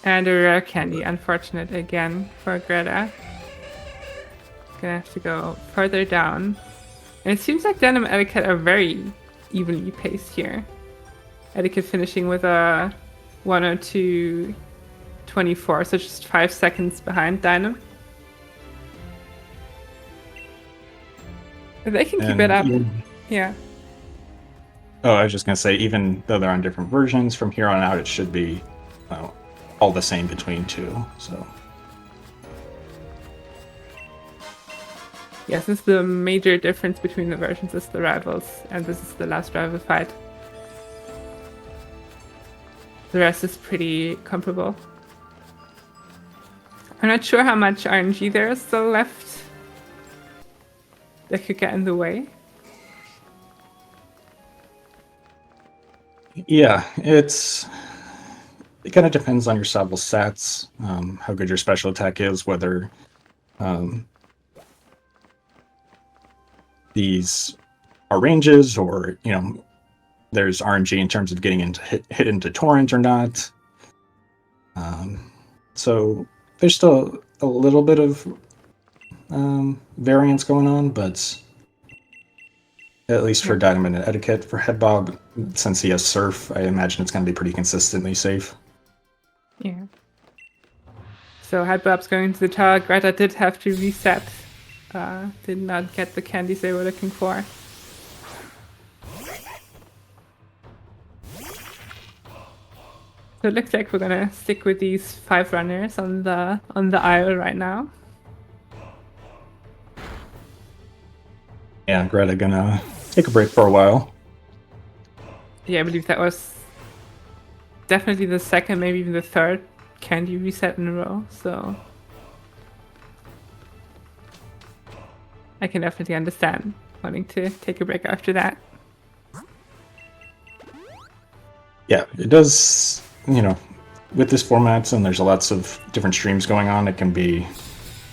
S1: And a rare candy, unfortunate again for Greta. Gonna have to go further down. And it seems like Denim and Etiquette are very evenly paced here. Etiquette finishing with a 1:02.24, so just 5 seconds behind Dynam. If they can keep it up, yeah.
S2: Oh, I was just gonna say, even though they're on different versions, from here on out it should be all the same between two. So.
S1: Yes, this is the major difference between the versions is the rivals, and this is the last rival fight. The rest is pretty comparable. I'm not sure how much RNG there is still left that could get in the way.
S2: Yeah, it kind of depends on your Sabble stats, how good your special attack is, whether these are ranges, or there's RNG in terms of getting into hit into torrent or not. So there's still a little bit of variance going on, but at least for Dynamite and Etiquette, for Headbob, since he has Surf, I imagine it's going to be pretty consistently safe.
S1: Yeah. So Headbob's going to the tower. Greta did have to reset. Did not get the candies they were looking for. So it looks like we're gonna stick with these 5 runners on the aisle right now.
S2: Yeah, Greta gonna take a break for a while.
S1: Yeah, I believe that was definitely the second, maybe even the third candy reset in a row, so I can definitely understand wanting to take a break after that.
S2: Yeah, it does, with this format, and there's lots of different streams going on, it can be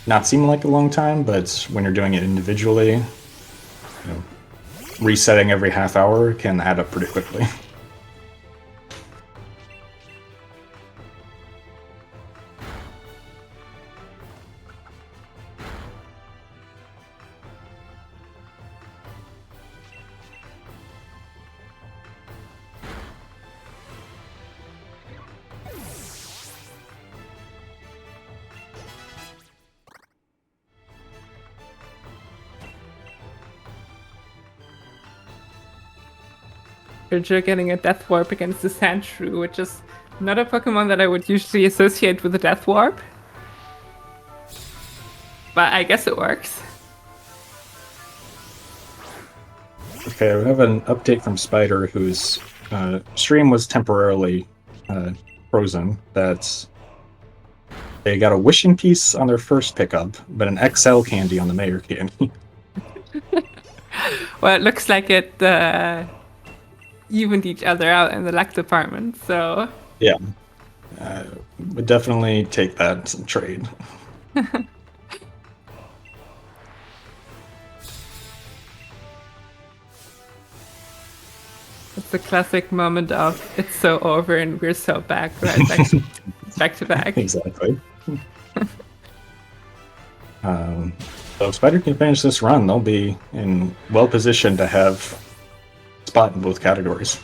S2: not seem like a long time, but when you're doing it individually, resetting every half hour can add up pretty quickly.
S1: You're getting a Death Warp against the Sandshrew, which is not a Pokemon that I would usually associate with a Death Warp. But I guess it works.
S2: Okay, we have an update from Spider, whose stream was temporarily frozen. That they got a wishing piece on their first pickup, but an XL candy on the Mayor candy.
S1: Well, it looks like it evened each other out in the luck department, so...
S2: Yeah. Would definitely take that trade.
S1: It's the classic moment of it's so over and we're so back, right? Back to back.
S2: Exactly. So if Spider can finish this run, they'll be in well positioned to have a spot in both categories.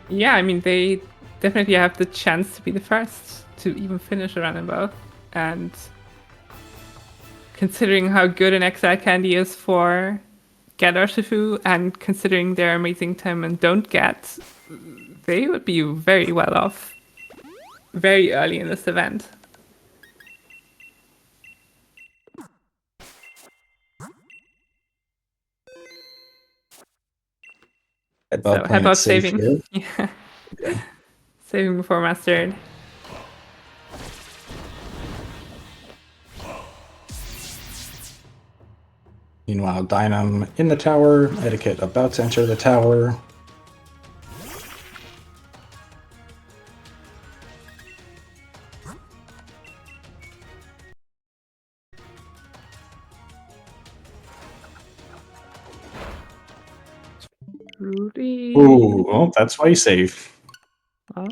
S1: Yeah, I mean, they definitely have the chance to be the first to even finish a run in both. And considering how good an Exile Candy is for Get Urshifu, and considering their amazing time and don't get, they would be very well off very early in this event. So how about saving? Yeah. Saving before mustard.
S2: Meanwhile, Dynam in the tower, Etiquette about to enter the tower.
S1: Rudy.
S2: Ooh, well, that's why you save.
S1: Well,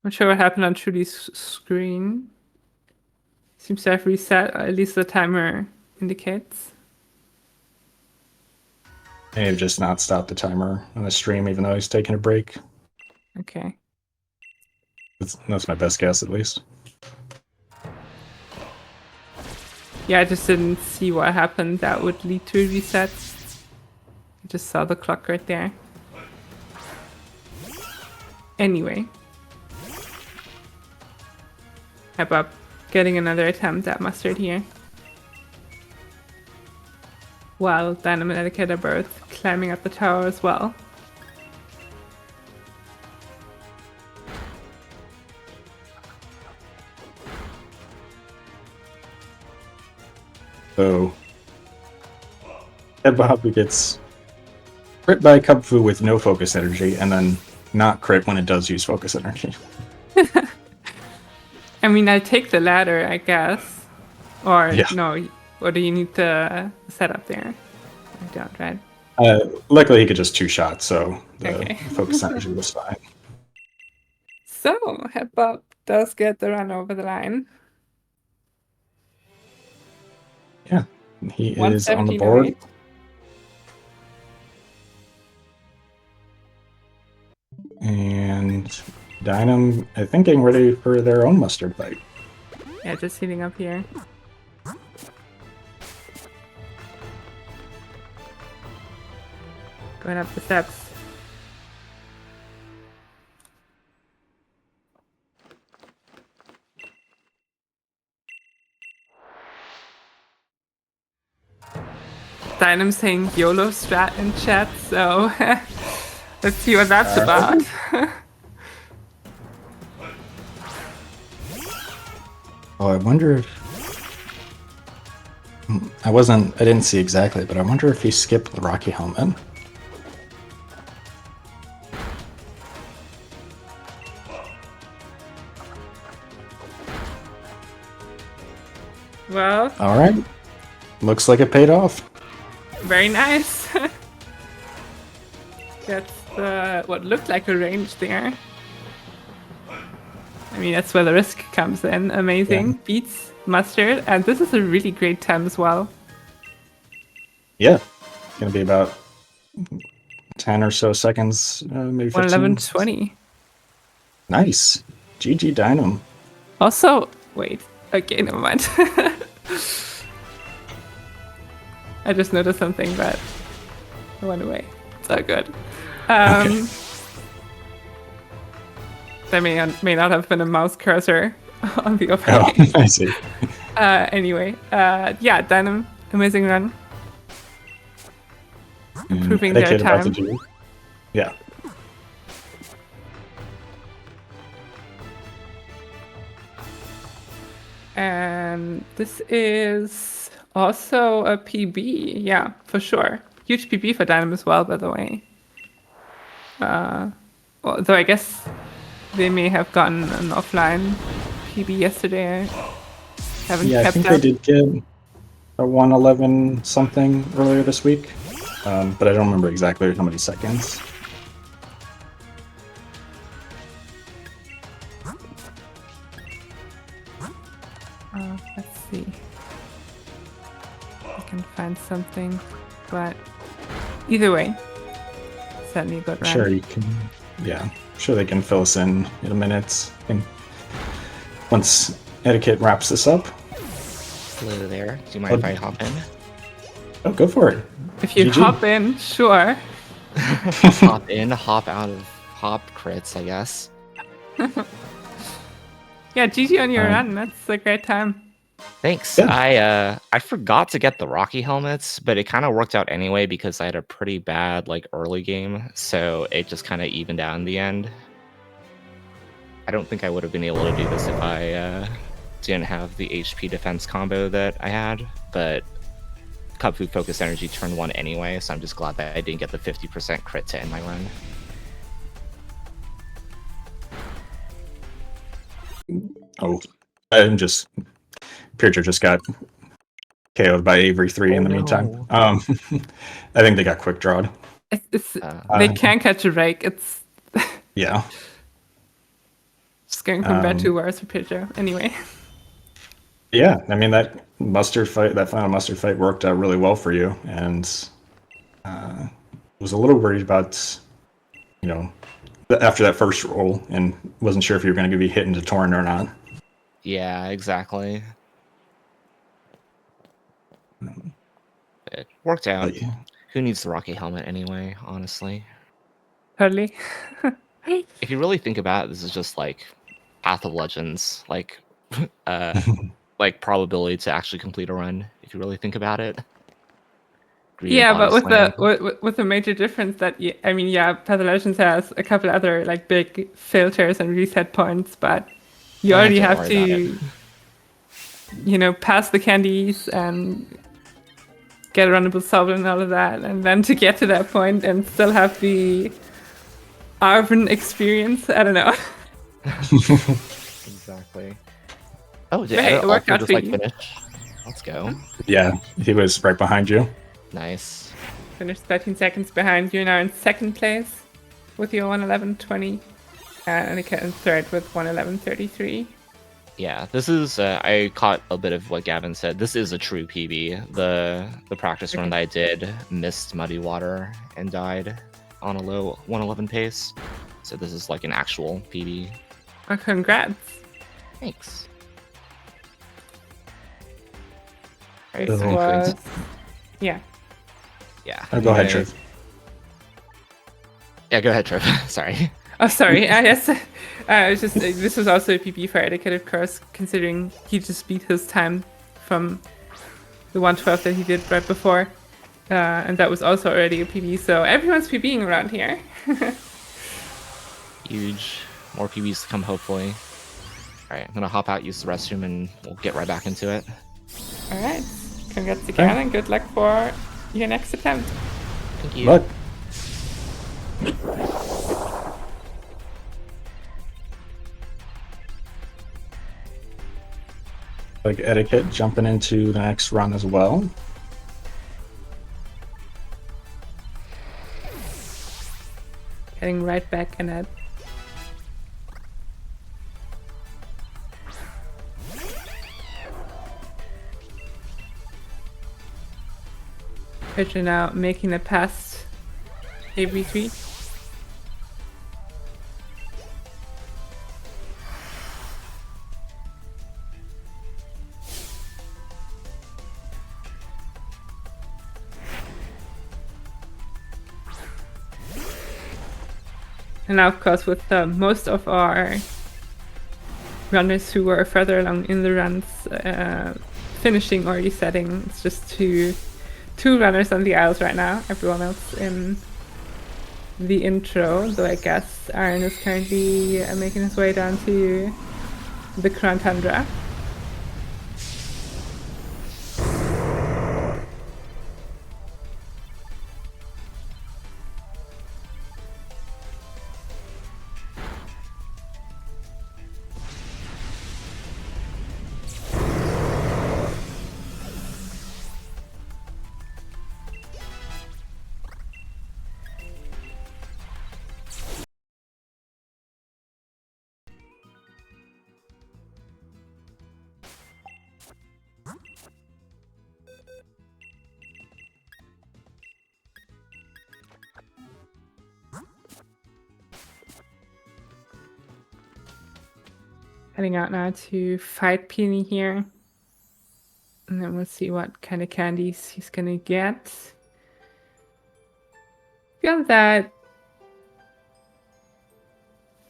S1: not sure what happened on Trudy's screen. Seems to have reset, at least the timer indicates.
S2: May have just not stopped the timer on the stream, even though he's taking a break.
S1: Okay.
S2: That's my best guess, at least.
S1: Yeah, I just didn't see what happened that would lead to a reset. I just saw the clock right there. Anyway. How about getting another attempt at mustard here? While Dynam and Etiquette are both climbing up the tower as well.
S2: So, Ed Bob gets crit by Kubfu with no focus energy, and then not crit when it does use focus energy.
S1: I mean, I take the ladder, I guess. Or
S2: Yeah.
S1: no, or do you need the setup there? I don't, right?
S2: Luckily, he could just two shots, so the
S1: Okay.
S2: focus energy was fine.
S1: So, Hepbop does get the run over the line.
S2: Yeah, he is on the board. And Dynam, I think, getting ready for their own mustard fight.
S1: Yeah, just heating up here. Going up the steps. Dynam saying YOLO strat in chat, so let's see what that's about.
S2: Oh, I wonder if... I didn't see exactly, but I wonder if he skipped the Rocky Helmet.
S1: Well,
S2: All right. Looks like it paid off.
S1: very nice. Gets what looked like a range there. I mean, that's where the risk comes in. Amazing.
S2: Yeah.
S1: Beats mustard, and this is a really great time as well.
S2: Yeah. It's going to be about 10 or so seconds, maybe 15.
S1: 111.20.
S2: Nice. GG Dynam.
S1: Also, wait. Okay, never mind. I just noticed something, but it went away. It's all good.
S2: Okay.
S1: There may not have been a mouse cursor on the
S2: Oh,
S1: overlay.
S2: I see.
S1: Anyway, yeah, Dynam, amazing run. Improving their
S2: Etiquette about to
S1: time.
S2: do. Yeah.
S1: And this is also a PB, yeah, for sure. Huge PB for Dynam as well, by the way. Though I guess they may have gotten an offline PB yesterday. I haven't
S2: Yeah, I
S1: kept
S2: think
S1: up.
S2: they did get a 111 something earlier this week. but I don't remember exactly how many seconds.
S1: Let's see. I can find something, but either way, certainly a good run.
S2: Sure, you can. Yeah, sure they can fill us in a minute. And once etiquette wraps this up.
S3: Hello there. Do you mind if I hop in?
S2: Oh, go for it.
S1: If you
S2: GG.
S1: hop in, sure.
S3: Hop in, hop out of hop crits, I guess.
S1: Yeah, GG on your run. That's a great time.
S3: Thanks.
S2: Yeah.
S3: I forgot to get the Rocky helmets, but it kind of worked out anyway because I had a pretty bad like early game, so it just kind of evened out in the end. I don't think I would have been able to do this if I didn't have the HP defense combo that I had, but Cup Food Focus Energy turn 1 anyway, so I'm just glad that I didn't get the 50% crit to end my run.
S2: Oh, I'm just. Pietro just got KO'd by Avery 3 in the meantime. I think they got quick drawed.
S1: They can't catch a break. It's
S2: Yeah.
S1: just going from bad to worse for Pietro. Anyway.
S2: Yeah, I mean that final mustard fight worked out really well for you, and was a little worried about, after that first roll, and wasn't sure if you were going to be hit into Torrent or not.
S3: Yeah, exactly. It worked out.
S2: Yeah.
S3: Who needs the Rocky helmet anyway, honestly?
S1: Totally.
S3: If you really think about it, this is just like Path of Legends, like like probability to actually complete a run, if you really think about it.
S1: Yeah, but with the major difference that Path of Legends has a couple other like big filters and reset points, but you already have to pass the candies and get a runnable Sobble and all of that, and then to get to that point and still have the Arven experience. I don't know.
S3: Exactly. Oh, did
S1: it worked out for you.
S3: Finish? Let's go.
S2: Yeah, he was right behind you.
S3: Nice.
S1: Finished 13 seconds behind. You're now in second place with your 1:11:20, and I can third with 1:11:33.
S3: Yeah, this is. I caught a bit of what Gavin said. This is a true PB. The practice run that I did missed Muddy Water and died on a low 1:11 pace. So this is like an actual PB.
S1: Oh, congrats!
S3: Thanks.
S1: Race was... Yeah.
S3: Yeah.
S2: Go ahead, Trev.
S3: Yeah, go ahead, Trev. Sorry.
S1: Oh, sorry. Yes. This was also a PB for Etiquette, of course, considering he just beat his time from the 1:12 that he did right before. And that was also already a PB, so everyone's PBing around here.
S3: Huge. More PBs to come, hopefully. Alright, I'm gonna hop out, use the restroom, and we'll get right back into it.
S1: Alright. Congrats again, and good luck for your next attempt.
S3: Thank you.
S2: Luck. Like Etiquette jumping into the next run as well.
S1: Heading right back in it. Picture now making it past AB3. And now, of course, with most of our runners who were further along in the runs finishing or resetting, it's just two runners on the aisles right now. Everyone else in the intro, though I guess Aaron is currently making his way down to the Crown Tundra. Heading out now to fight Peony here. And then we'll see what kind of candies he's gonna get. Feel that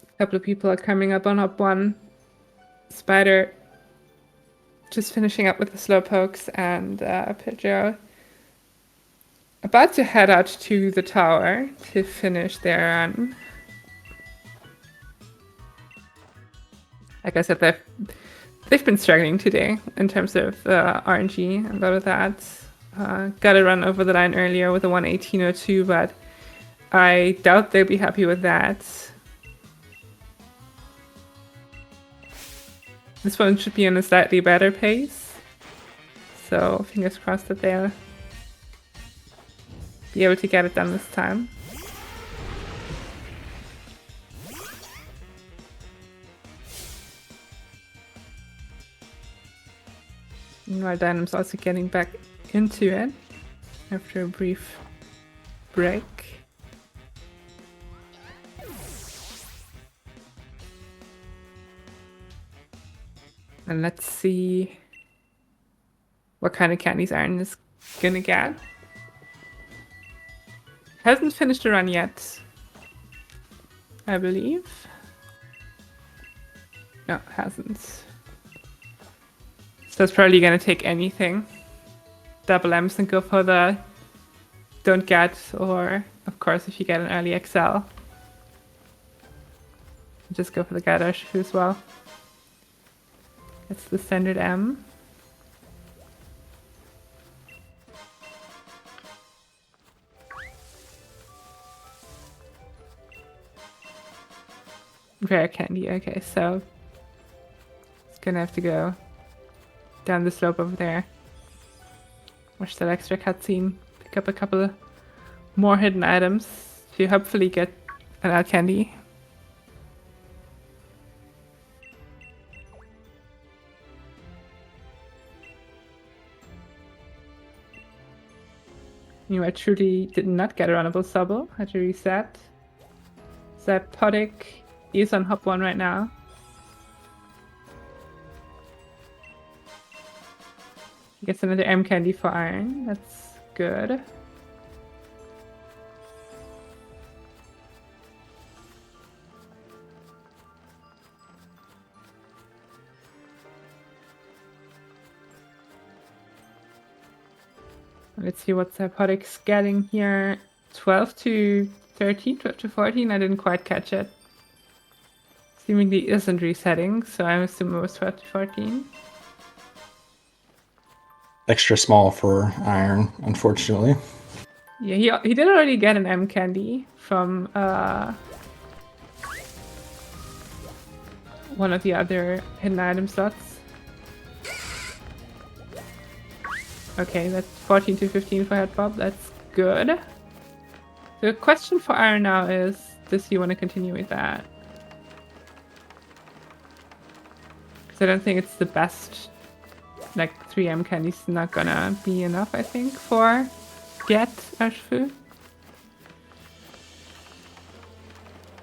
S1: a couple of people are coming up on Hop 1. Spider just finishing up with the Slowpokes, and Pidgeot about to head out to the tower to finish their run. Like I said, they've been struggling today in terms of RNG. A lot of that. Got a run over the line earlier with a 118.02, but I doubt they'll be happy with that. This one should be on a slightly better pace, so fingers crossed that they'll be able to get it done this time. Meanwhile, Dynam's also getting back into it after a brief break. And let's see what kind of candies Iron is gonna get. Hasn't finished the run yet, I believe. No, hasn't. So it's probably gonna take anything. Double M's and go for the don't get, or of course if you get an early XL, just go for the Get Urshifu as well. It's the standard M. Rare candy, okay, so it's gonna have to go down the slope over there. Watch that extra cutscene, pick up a couple more hidden items to hopefully get an out candy. I truly did not get a runnable Sobble. Had to reset. Zapodic is on Hop 1 right now. Gets another M candy for Iron. That's good. Let's see what Zapodic's getting here. 12 to 13, 12 to 14. I didn't quite catch it. Seemingly isn't resetting, so I'm assuming it was 12 to 14.
S2: Extra small for Iron, unfortunately.
S1: Yeah, he did already get an M candy from one of the other hidden item slots. Okay, that's 14 to 15 for Head Bob. That's good. The question for Iron now is, does he want to continue with that? Because I don't think it's the best. Like 3M candy's not gonna be enough, I think, for Get Urshifu.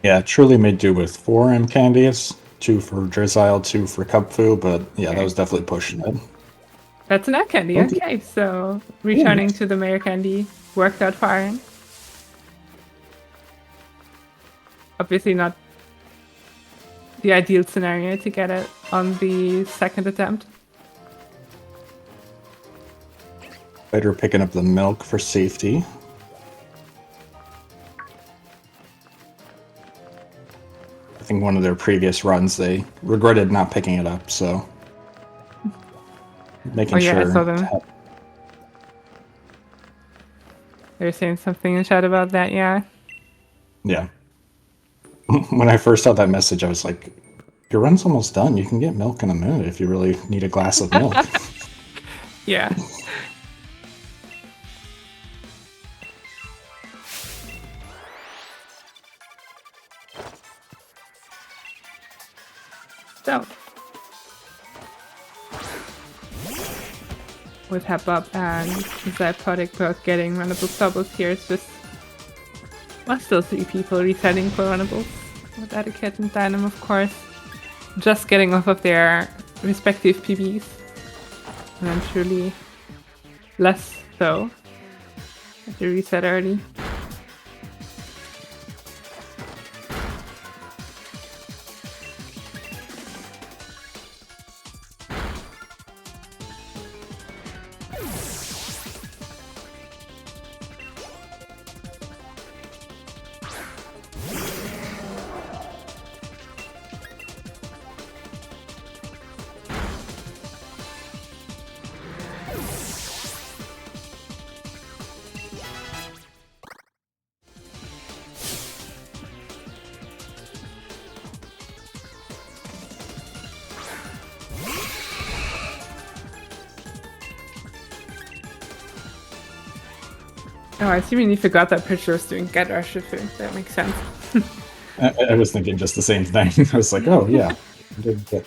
S2: Yeah, truly may do with 4 M candies. 2 for Drizzile, 2 for Cubfu, but yeah, that was definitely pushing it.
S1: That's an egg candy, okay, so returning to the Mayor candy worked out for Iron. Obviously not the ideal scenario to get it on the second attempt.
S2: Spider picking up the milk for safety. I think one of their previous runs, they regretted not picking it up, so making sure.
S1: I saw them. They were saying something in chat about that, yeah.
S2: Yeah. When I first saw that message, I was like, your run's almost done. You can get milk in a minute if you really need a glass of milk.
S1: Yeah. So, with Hepbop and Zapodic both getting runnable Sobbles here, it's just, well, still 3 people resetting for runnables. With Etiquette and Dynam, of course. just getting off of their respective PBs. And then truly less so. Have to reset early. Oh, I seemingly forgot that Pitcher was doing Get Urshifu. That makes sense.
S2: I was thinking just the same thing. I was like, oh yeah. I did get...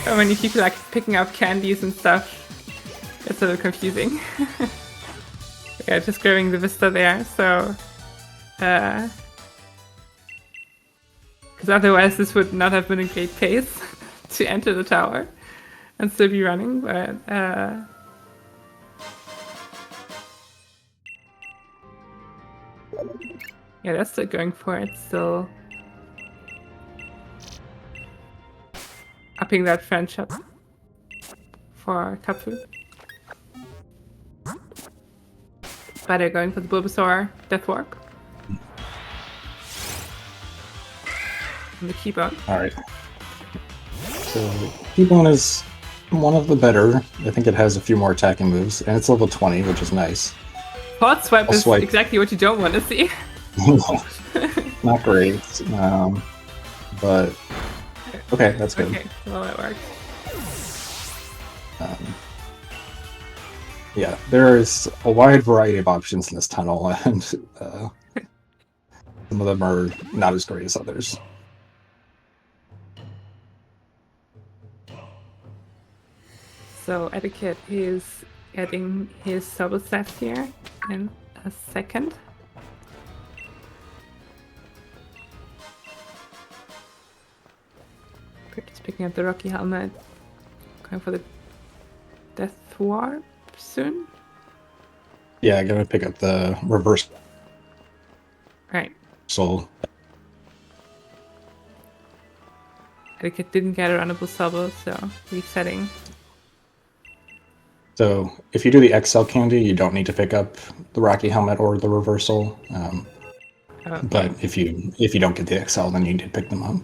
S1: So many people like picking up candies and stuff. It's a little confusing. Yeah, just grabbing the Vista there, so... Because otherwise this would not have been a great pace to enter the tower and still be running, but... Yeah, they're still going for it, still upping that friendship for Kapu. But they're going for the Bulbasaur Deathwarp. And the Keyblade.
S2: Alright. So, Keyblade is one of the better. I think it has a few more attacking moves, and it's level 20, which is nice.
S1: Hot Swipe is
S2: Swipe.
S1: exactly what you don't want to see.
S2: Not great, but okay, that's good.
S1: Okay, well that works.
S2: Yeah, there's a wide variety of options in this tunnel, and some of them are not as great as others.
S1: So Etiquette is getting his double stats here in a second. Just picking up the Rocky Helmet. Going for the Death Warp soon.
S2: Yeah, I'm gonna pick up the reverse
S1: Right.
S2: soul.
S1: Etiquette didn't get a runnable Sobble, so resetting.
S2: So if you do the XL candy, you don't need to pick up the Rocky Helmet or the reversal.
S1: Okay.
S2: But if you don't get the XL, then you need to pick them up.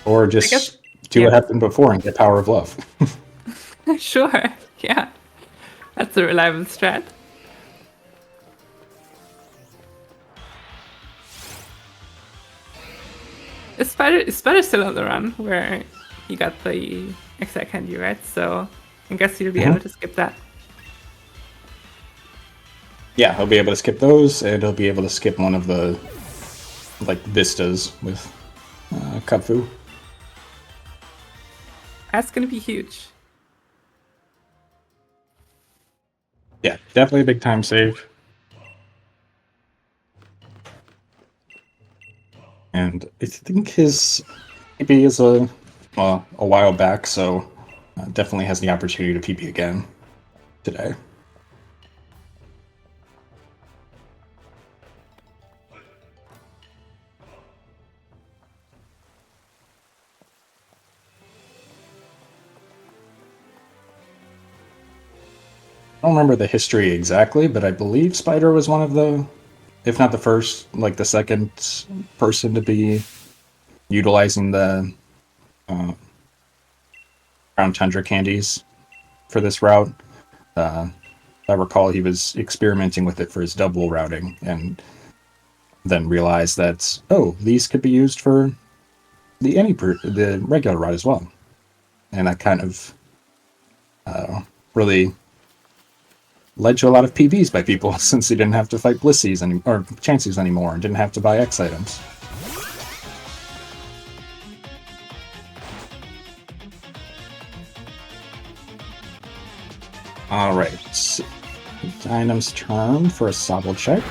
S2: Or just do what happened before and get Power of Love.
S1: Sure, yeah. That's a reliable strat. Is Spider still on the run, where he got the exact candy, right? So I guess he'll be able to skip that.
S2: Yeah, he'll be able to skip those, and he'll be able to skip one of the vistas with Kupfu.
S1: That's gonna be huge.
S2: Yeah, definitely a big time save. And I think his PP is a while back, so definitely has the opportunity to PP again today. I don't remember the history exactly, but I believe Spider was one of the, if not the first, the second person to be utilizing the Crown Tundra candies for this route. I recall he was experimenting with it for his double routing, and then realized that, oh, these could be used for the regular route as well. And that kind of really led to a lot of PBs by people, since he didn't have to fight Blissies or Chanseys anymore, and didn't have to buy X items. Alright, Dynam's turn for a Sobble check.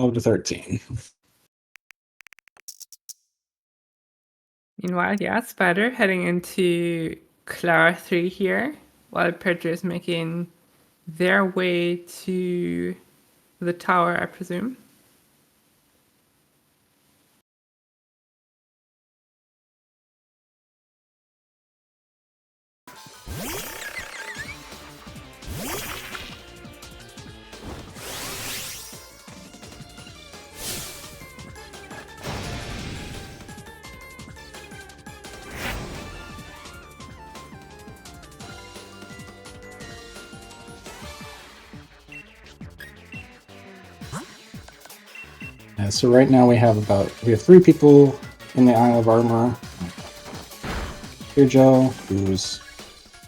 S2: 12 to 13.
S1: Meanwhile, yeah, Spider heading into Clara 3 here, while Pedro is making their way to the tower, I presume.
S2: So right now we have 3 people in the Isle of Armor. Joe, who's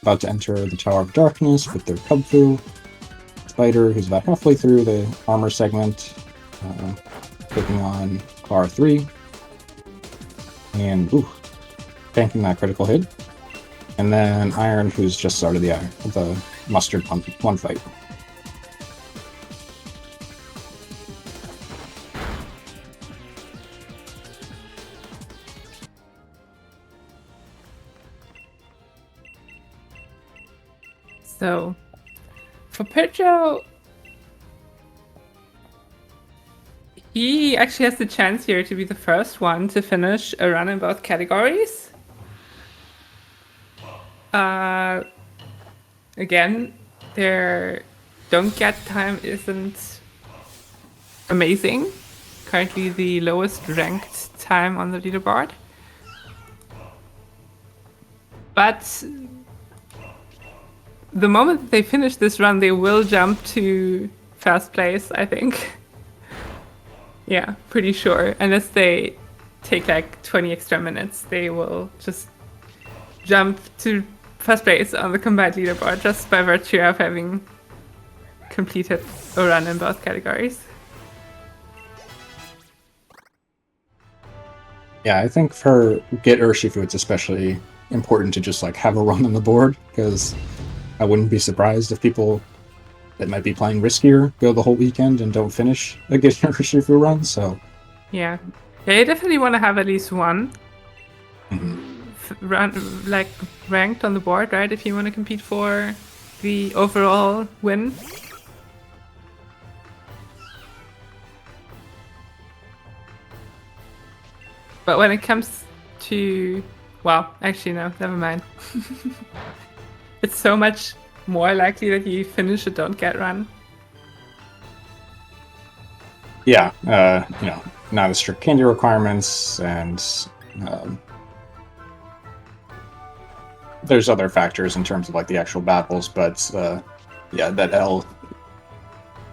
S2: about to enter the Tower of Darkness with their Cubfu. Spider, who's about halfway through the armor segment, taking on Clara 3. And, tanking that critical hit. And then Iron, who's just started the Mustard one fight.
S1: So, for Pedro, he actually has the chance here to be the first one to finish a run in both categories. Again, their don't get time isn't amazing. Currently the lowest ranked time on the leaderboard. But the moment they finish this run, they will jump to first place, I think. Yeah, pretty sure. Unless they take like 20 extra minutes, they will just jump to first place on the combined leaderboard just by virtue of having completed a run in both categories.
S2: Yeah, I think for Get Urshifu, it's especially important to just like have a run on the board, because I wouldn't be surprised if people that might be playing riskier go the whole weekend and don't finish a Get Urshifu run. So
S1: yeah, you definitely want to have at least one run like ranked on the board, right? If you want to compete for the overall win. But when it comes to, well, actually no, never mind. It's so much more likely that you finish a don't get run.
S2: yeah, not as strict candy requirements, and there's other factors in terms of like the actual battles, but yeah,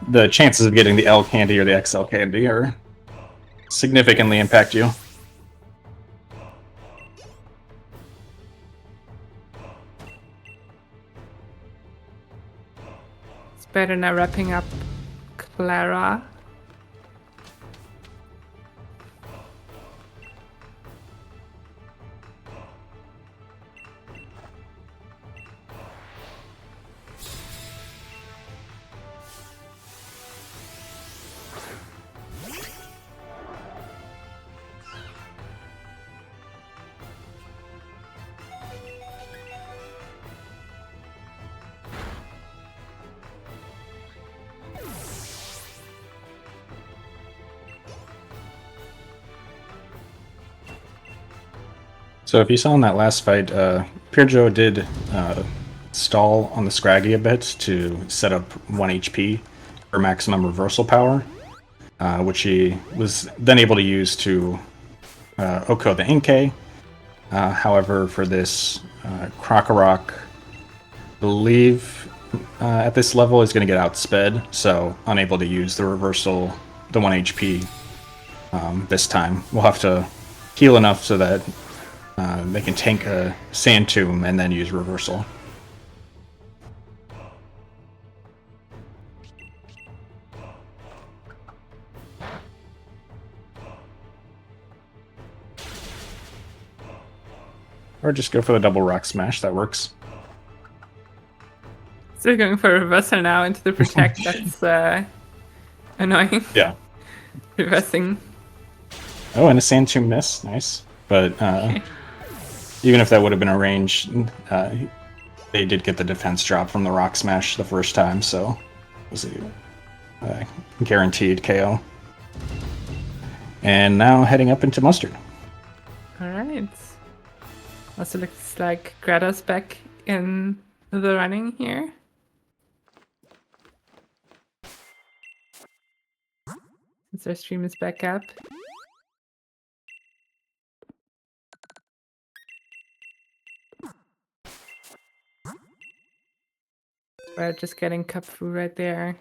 S2: the chances of getting the L candy or the XL candy are significantly impact you.
S1: It's better now wrapping up Clara.
S2: So if you saw in that last fight, Pirjo did stall on the Scraggy a bit to set up 1 HP for maximum reversal power, which he was then able to use to Oko the Inkay. However, for this Krokorok, I believe at this level is going to get outsped, so unable to use the reversal, the 1 HP this time. We'll have to heal enough so that they can tank a Sand Tomb and then use reversal. Or just go for the double rock smash, that works.
S1: Still going for a reversal now into the protect, that's annoying.
S2: Yeah.
S1: Reversing.
S2: Oh, and a Sand Tomb miss. Nice. But even if that would have been a range, they did get the defense drop from the Rock Smash the first time, so it was a guaranteed KO. And now heading up into Mustard.
S1: Alright. Also looks like Greta's back in the running here. Since our stream is back up. We're just getting cup through right there.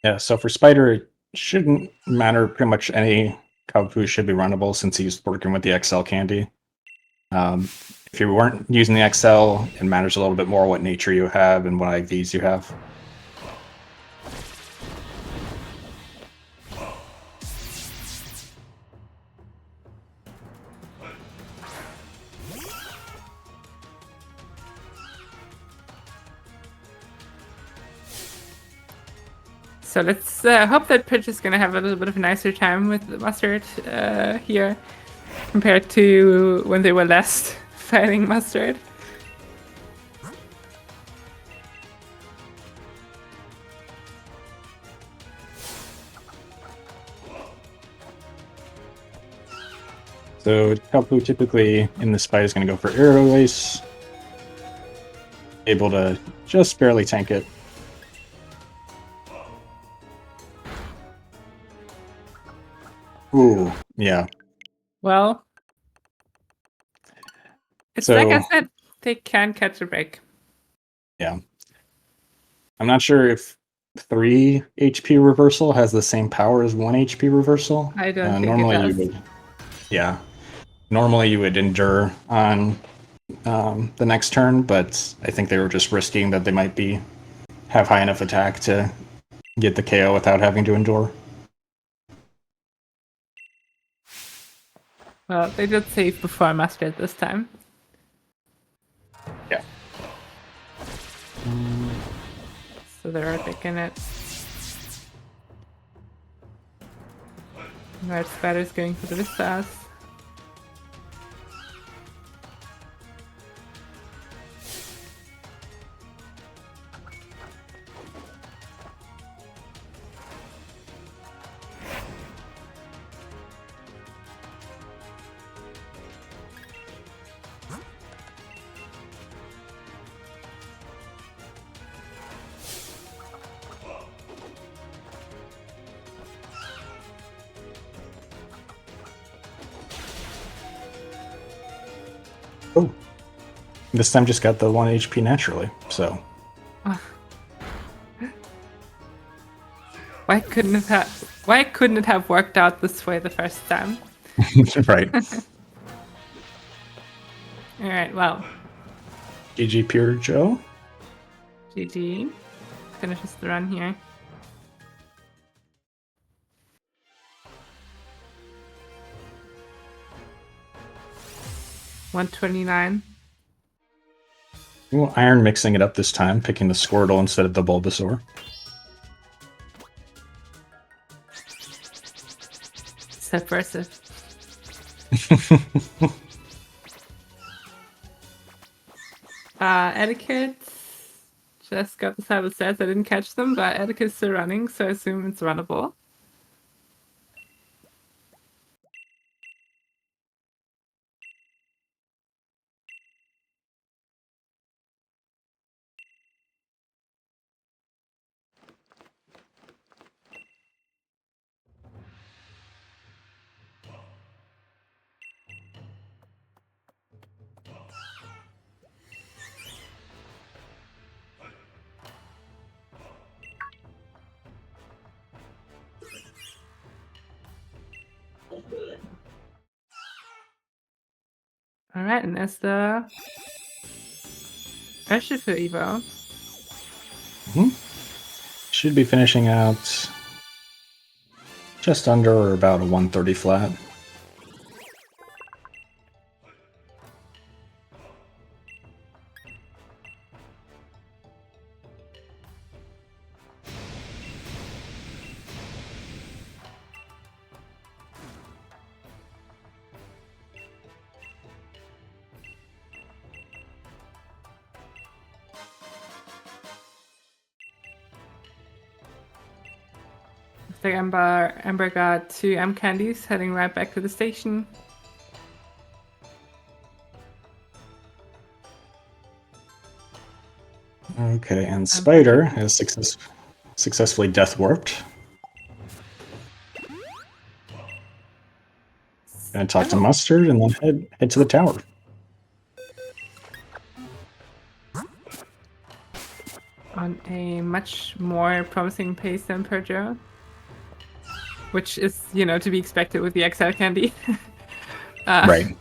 S2: Yeah, so for Spider, it shouldn't matter pretty much any Kabu should be runnable since he's working with the XL candy. If you weren't using the XL, it matters a little bit more what nature you have and what IVs you have.
S1: So let's hope that Pitch is going to have a little bit of a nicer time with the Mustard here compared to when they were last fighting Mustard.
S2: So Kapu typically in this fight is going to go for Aerial Ace. Able to just barely tank it. Ooh, yeah.
S1: Well, it's
S2: So-
S1: like I said, they can catch a break.
S2: Yeah. I'm not sure if 3 HP reversal has the same power as 1 HP reversal.
S1: I don't think
S2: normally
S1: it does.
S2: you would. Yeah. Normally you would endure on the next turn, but I think they were just risking that they might have high enough attack to get the KO without having to endure.
S1: Well, they did save before Mustard this time.
S2: Yeah.
S1: So they're taking it. Right, Spider's going for the Vistas.
S2: Oh. This time just got the 1 HP naturally, so.
S1: Why couldn't it have worked out this way the first time?
S2: Right.
S1: Alright, well,
S2: GG Pure Joe.
S1: GG finishes the run here. $129.
S2: Ooh, Iron mixing it up this time, picking the Squirtle instead of the Bulbasaur.
S1: Subversive. Etiquette just got the cyber stats. I didn't catch them, but Etiquette's still running, so I assume it's runnable. Alright, and that's the Urshifu Evo.
S2: Should be finishing out just under or about a 130 flat.
S1: The Ember got 2 M candies, heading right back to the station.
S2: Okay, and Spider has successfully death warped. Gonna talk to Mustard and then head to the tower.
S1: On a much more promising pace than Perjo, which is, to be expected with the XL candy.
S2: Right.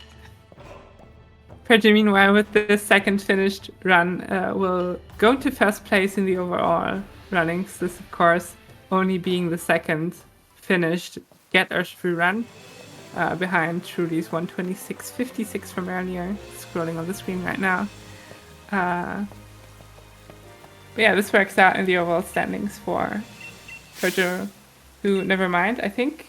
S1: Perjo, meanwhile, with the second finished run, will go to first place in the overall runnings. This, of course, only being the second finished Get Urshifu run, behind Trudy's 126.56 from earlier, scrolling on the screen right now. But yeah, this works out in the overall standings for Perjo, who, never mind, I think.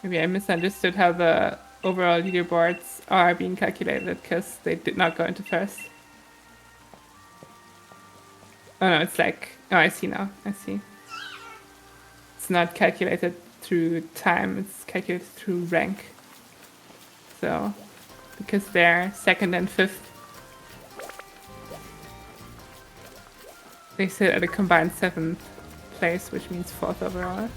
S1: Maybe I misunderstood how the overall leaderboards are being calculated, because they did not go into first. Oh no, it's like, oh, I see now, I see. It's not calculated through time, it's calculated through rank. So, because they're second and fifth, they sit at a combined 7th place, which means 4th overall.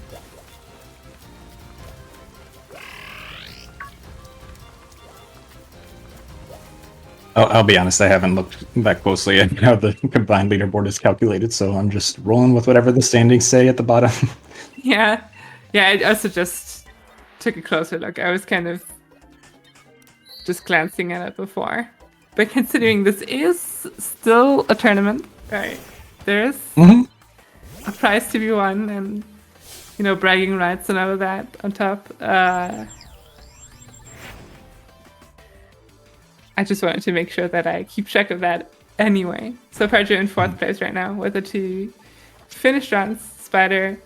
S2: I'll be honest, I haven't looked that closely at how the combined leaderboard is calculated, so I'm just rolling with whatever the standings say at the bottom.
S1: Yeah, I also just took a closer look. I was kind of just glancing at it before. But considering this is still a tournament, right? There's a prize to be won and, bragging rights and all of that on top. I just wanted to make sure that I keep track of that anyway. So Perjo in 4th place right now with the 2 finished runs. Spider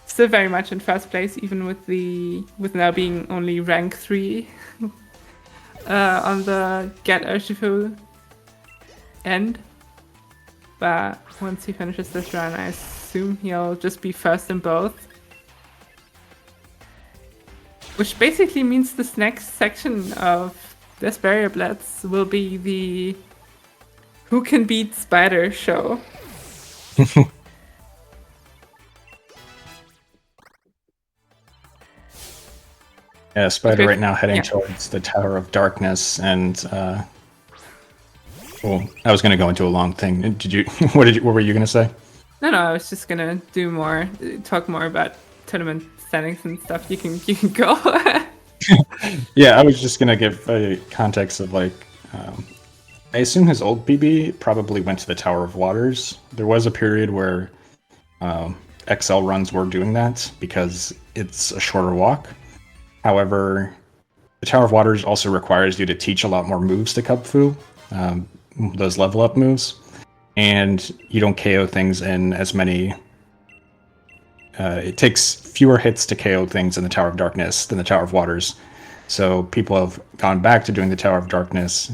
S1: still very much in 1st place, even with now being only rank 3 on the Get Urshifu end. But once he finishes this run, I assume he'll just be first in both. Which basically means this next section of this Barrier Blitz will be the Who Can Beat Spider show.
S2: Yeah, Spider right now heading towards the Tower of Darkness, and well, I was going to go into a long thing. What were you going to say?
S1: No, I was just gonna talk more about tournament standings and stuff. You can go.
S2: Yeah, I was just going to give a context of I assume his old PB probably went to the Tower of Waters. There was a period where XL runs were doing that because it's a shorter walk. However, the Tower of Waters also requires you to teach a lot more moves to Kubfu, those level up moves, and you don't KO things in as many. It takes fewer hits to KO things in the Tower of Darkness than the Tower of Waters. So people have gone back to doing the Tower of Darkness.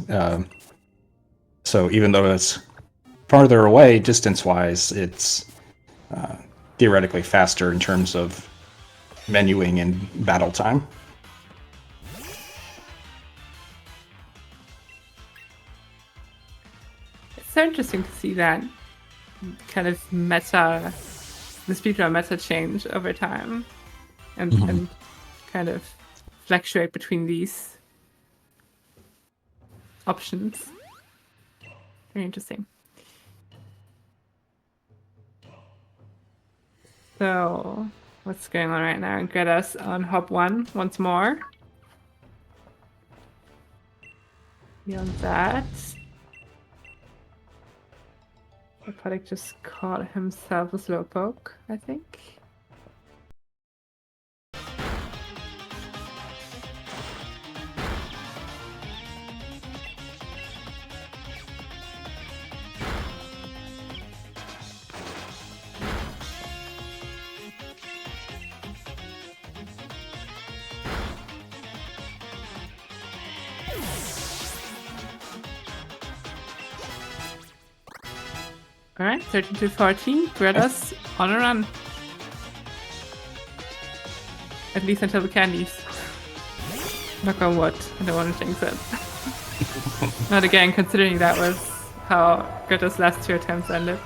S2: So even though it's farther away distance-wise, it's theoretically faster in terms of menuing and battle time.
S1: It's so interesting to see that kind of the speedrun meta change over time and kind of fluctuate between these options. Very interesting. So, what's going on right now? Get us on hop 1 once more. Beyond that, the product just called himself a slowpoke, I think. Alright, 13-14. Greta's on a run. At least until the candies. Knock on wood. I don't want to jinx it. Not again, considering that was how Greta's last 2 attempts ended.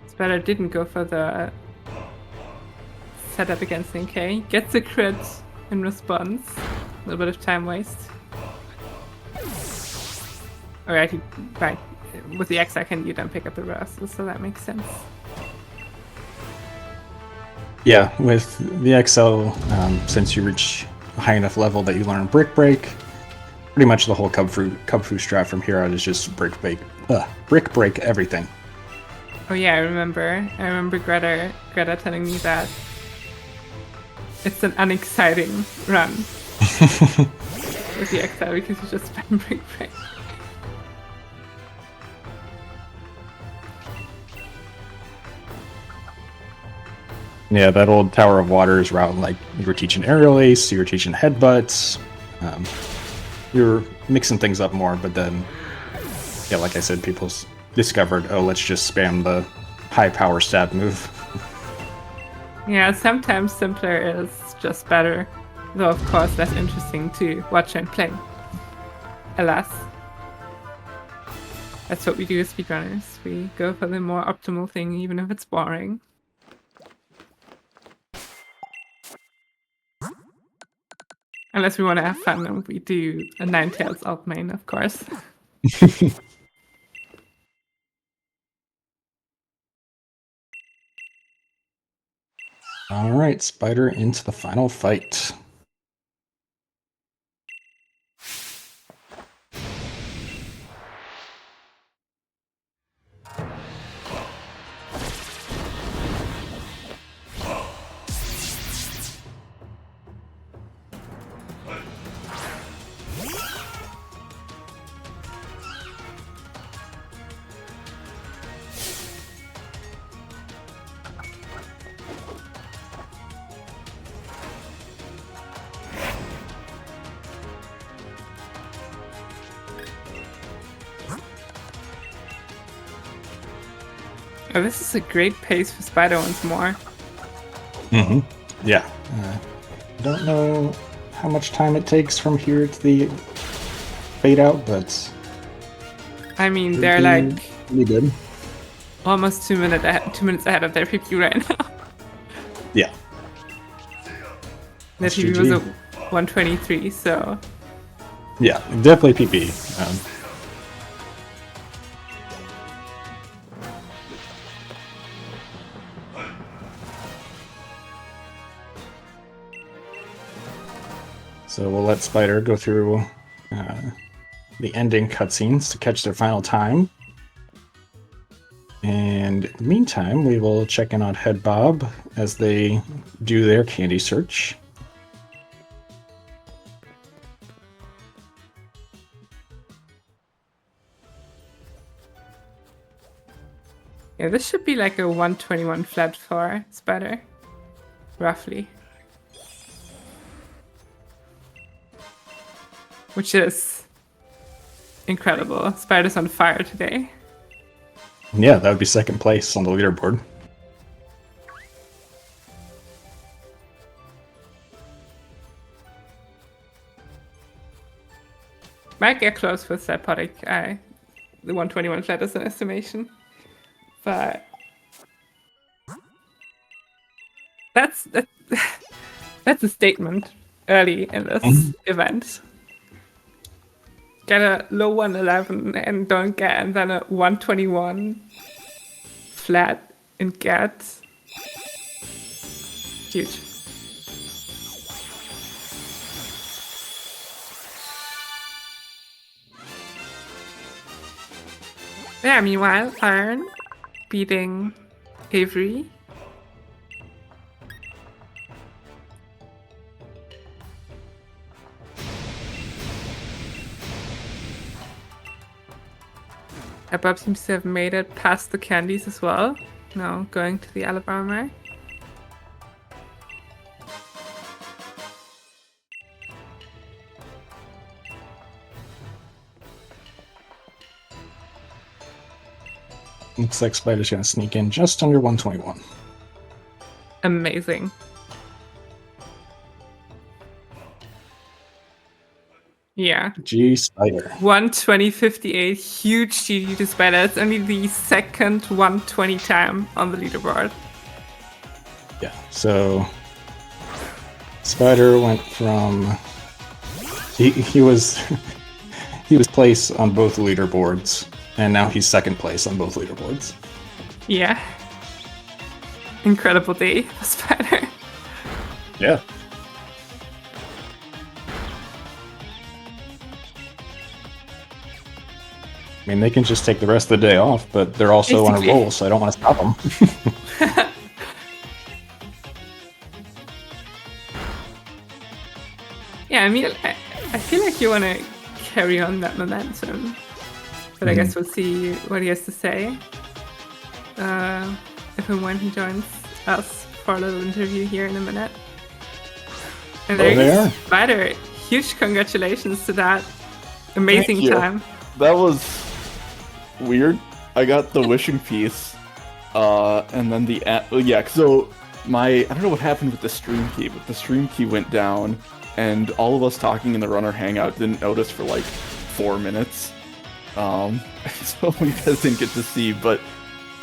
S1: Spider didn't go for the setup against NK. Gets a crit in response. A little bit of time waste. Alright, right. With the X icon you don't pick up the reversal, so that makes sense.
S2: Yeah, with the XL, since you reach a high enough level that you learn Brick Break, pretty much the whole Kung Fu strat from here out is just Brick Break everything.
S1: Oh yeah, I remember Greta telling me that it's an unexciting run with the XL because you just spam Brick Break.
S2: Yeah, that old Tower of Waters route, like you were teaching aerial ace, you were teaching headbutts, you were mixing things up more, but then, yeah, like I said, people discovered, oh, let's just spam the high power stab move.
S1: Yeah, sometimes simpler is just better, though of course less interesting to watch and play. Alas. That's what we do as speedrunners. We go for the more optimal thing, even if it's boring. Unless we want to have fun and we do a Ninetales alt main, of course.
S2: All right, Spider into the final fight.
S1: Oh, this is a great pace for Spider once more.
S2: Yeah. I don't know how much time it takes from here to the fade out, but
S1: I mean, they're like
S2: really good.
S1: almost 2 minutes ahead of their PPU right now.
S2: Yeah.
S1: Their PPU was a 123, so
S2: yeah, definitely PP. So we'll let Spider go through the ending cutscenes to catch their final time. And in the meantime, we will check in on Head Bob as they do their candy search.
S1: yeah, this should be like a 121 flat for Spider, roughly. Which is incredible. Spider's on fire today.
S2: Yeah, that would be second place on the leaderboard.
S1: Might get close with Psychotic. The 121 flat is an estimation. But that's a statement early in this event. Get a low 111 and don't get, and then a 121 flat and get. Huge. Yeah, meanwhile, Iron beating Avery. Bob seems to have made it past the candies as well. Now going to the Alabama.
S2: Looks like Spider's gonna sneak in just under 121.
S1: Amazing. Yeah.
S2: G Spider.
S1: 1:20.58, huge GG to Spider. It's only the second 1:20 time on the leaderboard.
S2: Yeah, so Spider went from he was he was place on both leaderboards, and now he's second place on both leaderboards.
S1: Yeah. Incredible day for Spider.
S2: Yeah. I mean, they can just take the rest of the day off, but they're also on a
S1: Basically.
S2: roll, so I don't want to stop them.
S1: Yeah, I mean, I feel like you want to carry on that momentum. But I guess we'll see what he has to say. If and when he joins us for a little interview here in a minute. And there
S2: they
S1: he
S2: are.
S1: is, Spider. Huge congratulations to that amazing
S4: Thank you.
S1: time.
S4: That was weird. I got the wishing piece, and then the yeah. So I don't know what happened with the stream key, but the stream key went down, and all of us talking in the runner hangout didn't notice for like 4 minutes. So we guys didn't get to see. But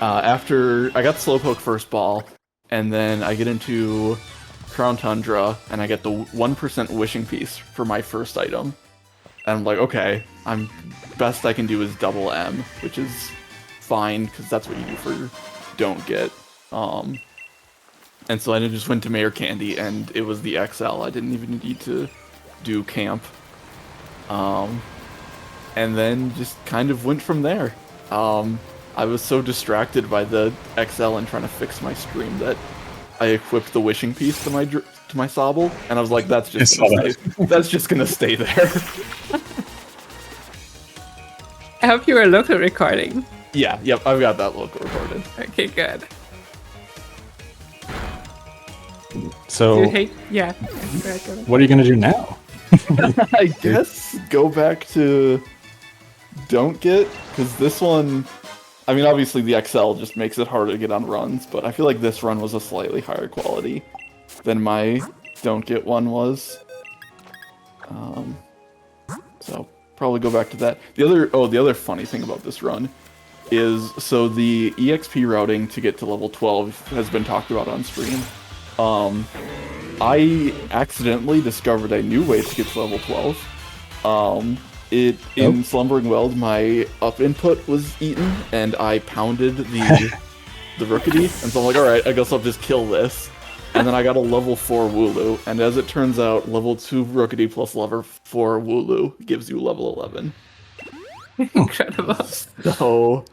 S4: after I got Slowpoke first ball, and then I get into Crown Tundra, and I get the 1% wishing piece for my first item. And I'm like, okay, best I can do is double M, which is fine, because that's what you do for don't get. And so I just went to Mayor Candy, and it was the XL. I didn't even need to do camp. And then just kind of went from there. I was so distracted by the XL and trying to fix my stream that I equipped the wishing piece to my Sobble, and I was like, that's just gonna stay there.
S1: I hope you were local recording.
S4: Yeah, yep, I've got that local recorded.
S1: Okay, good.
S2: So,
S1: You hate, yeah. Go ahead.
S2: what are you going to do now?
S4: I guess go back to don't get, because this one, I mean, obviously the XL just makes it harder to get on runs, but I feel like this run was a slightly higher quality than my don't get one was. So probably go back to that. The other funny thing about this run is, so the EXP routing to get to level 12 has been talked about on stream. I accidentally discovered a new way to get to level 12. In Slumbering Weld, my up input was eaten, and I pounded the Rookity, and so I'm like, alright, I guess I'll just kill this. And then I got a level 4 Wooloo, and as it turns out, level 2 Rookity plus level 4 Wooloo gives you level 11.
S1: Incredible.
S4: So,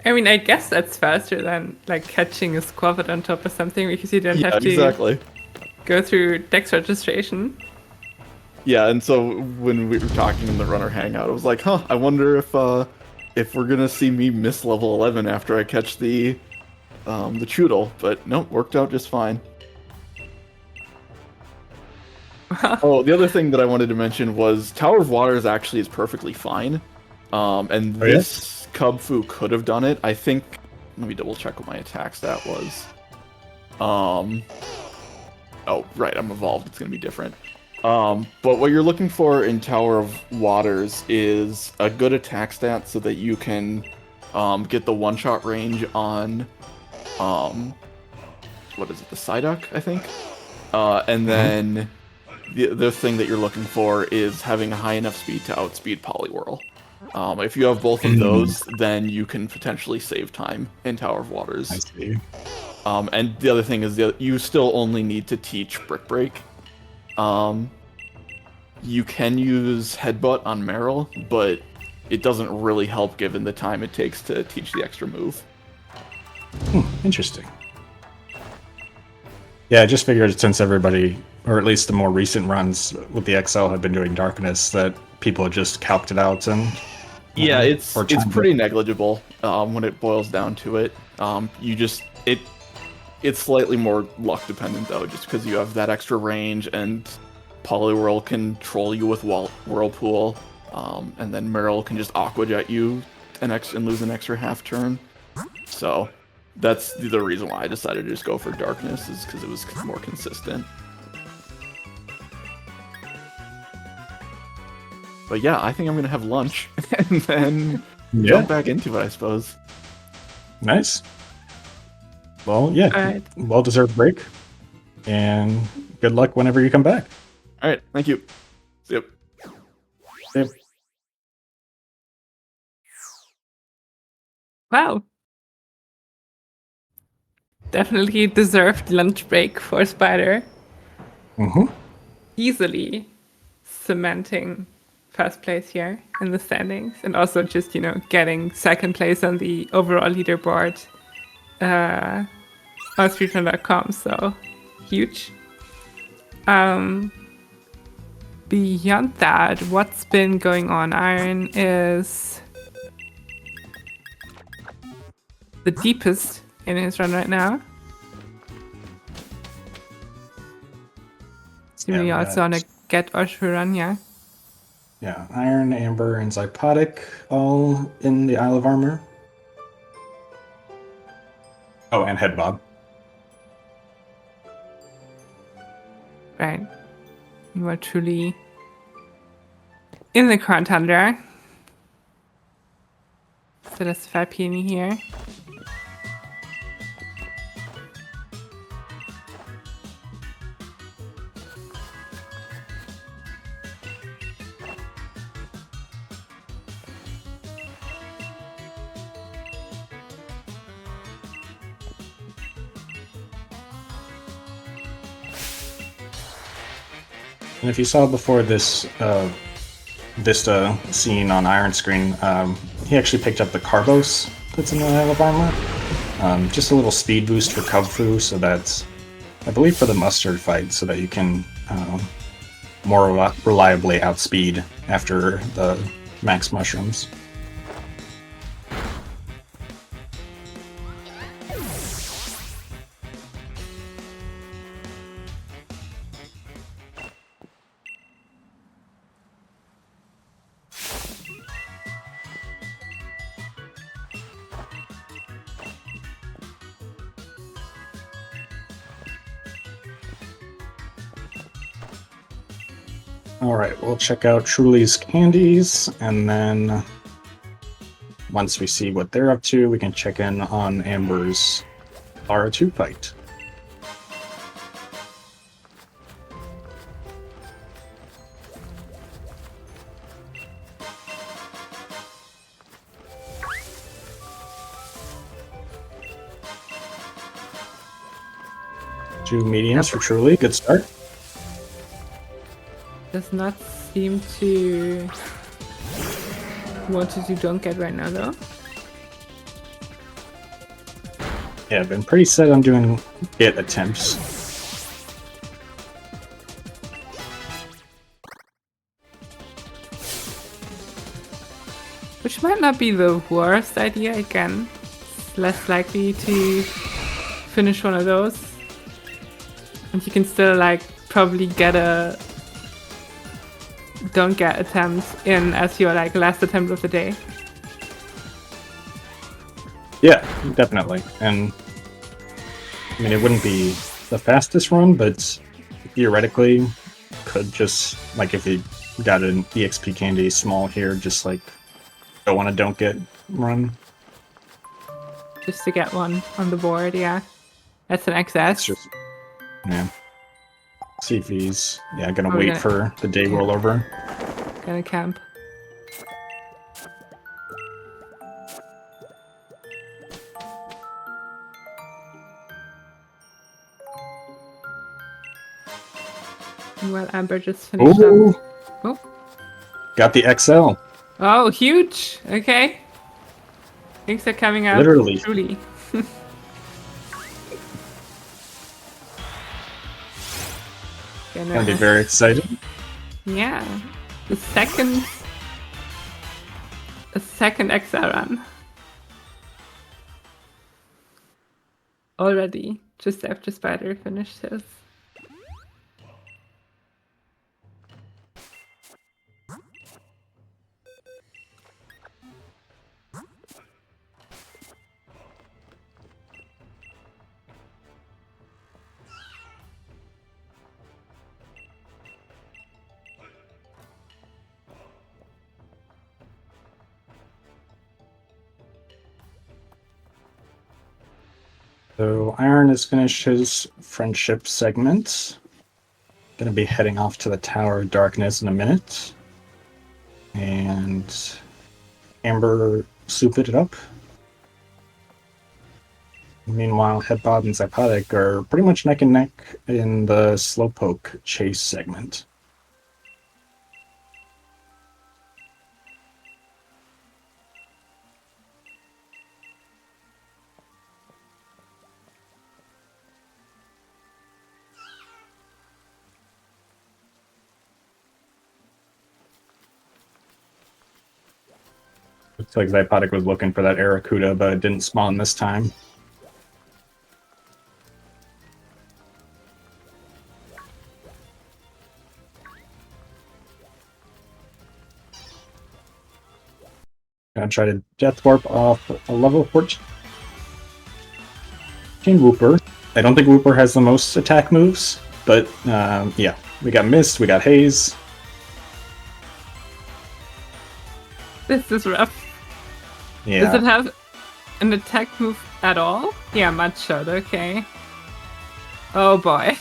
S1: I mean, I guess that's faster than like catching a squad on top of something, because you don't
S4: yeah,
S1: have to
S4: exactly.
S1: go through Dex registration.
S4: Yeah, and so when we were talking in the runner hangout, I was like, huh, I wonder if we're gonna see me miss level 11 after I catch the Choodle, but nope, worked out just fine. Oh, the other thing that I wanted to mention was Tower of Waters actually is perfectly fine. And this Cubfu could have done it. I think, let me double check what my attack stat was. Oh, right, I'm evolved, it's gonna be different. But what you're looking for in Tower of Waters is a good attack stat so that you can get the one-shot range on, what is it, the Psyduck, I think? And then the thing that you're looking for is having a high enough speed to outspeed Poliwhirl. If you have both of those, then you can potentially save time in Tower of Waters.
S2: I see.
S4: And the other thing is you still only need to teach Brick Break. You can use Headbutt on Meryl, but it doesn't really help given the time it takes to teach the extra move.
S2: Interesting. Yeah, I just figured since everybody, or at least the more recent runs with the XL have been doing Darkness, that people had just calced it out and...
S4: Yeah, it's
S2: or timed
S4: pretty
S2: it.
S4: negligible when it boils down to it. It's slightly more luck dependent though, just because you have that extra range and Poliwhirl can troll you with Whirlpool, and then Meryl can just Aqua Jet you and lose an extra half turn. So that's the reason why I decided to just go for darkness, is because it was more consistent. But yeah, I think I'm gonna have lunch and then jump back into it, I suppose.
S2: Nice. Well, yeah,
S1: Alright.
S2: well-deserved break, and good luck whenever you come back.
S4: All right, thank you. Yep.
S2: Yep.
S1: Wow. Definitely deserved lunch break for Spider.
S2: Mm-hmm.
S1: Easily cementing first place here in the standings, and also just, getting second place on the overall leaderboard on Speedrun.com. So huge. Beyond that, what's been going on? Iron is the deepest in his run right now. Seemingly
S2: Yeah,
S1: also on a Get Urshifu run, yeah.
S2: Yeah, Iron, Amber, and Zypotic all in the Isle of Armor. Oh, and Head Bob.
S1: Right. You are truly in the Crown Tundra. So that's 5 peony here.
S2: And if you saw before this Vista scene on Iron Screen, he actually picked up the Carbos that's in the Isle of Armor. Just a little speed boost for Cubfu, so that's, I believe, for the Mustard fight, so that you can more reliably outspeed after the max mushrooms. Alright, we'll check out Truly's candies, and then once we see what they're up to, we can check in on Amber's R2 fight. Two mediums for Truly, good start.
S1: Does not seem to want to do don't get right now, though.
S2: Yeah, I've been pretty set on doing get attempts.
S1: Which might not be the worst idea, again. It's less likely to finish one of those. And you can still, probably get a don't get attempt in as your, last attempt of the day.
S2: Yeah, definitely. And I mean, it wouldn't be the fastest run, but theoretically could just, if you got an EXP candy small here, just go on a don't get run.
S1: Just to get one on the board, yeah. That's an excess.
S2: It's just, yeah. See if he's, gonna
S1: Oh,
S2: wait for the day rollover.
S1: Gonna camp. Well, Amber just finished
S2: Ooh,
S1: up. Oh.
S2: got the XL.
S1: Oh, huge! Okay. Things are coming out.
S2: Literally.
S1: Truly.
S2: Gonna be very excited.
S1: Yeah. A second XL run. Already, just after Spider finished his.
S2: So Iron has finished his friendship segment. Gonna be heading off to the Tower of Darkness in a minute. And Amber souped it up. Meanwhile, Headbob and Zypotic are pretty much neck and neck in the Slowpoke chase segment. Looks like Zypotic was looking for that Aracuda, but it didn't spawn this time. Gonna try to Death Warp off a level 14 Wooper. I don't think Wooper has the most attack moves, but yeah. We got Mist, we got Haze.
S1: This is rough.
S2: Yeah.
S1: Does it have an attack move at all? Yeah, Mudshot, okay. Oh boy.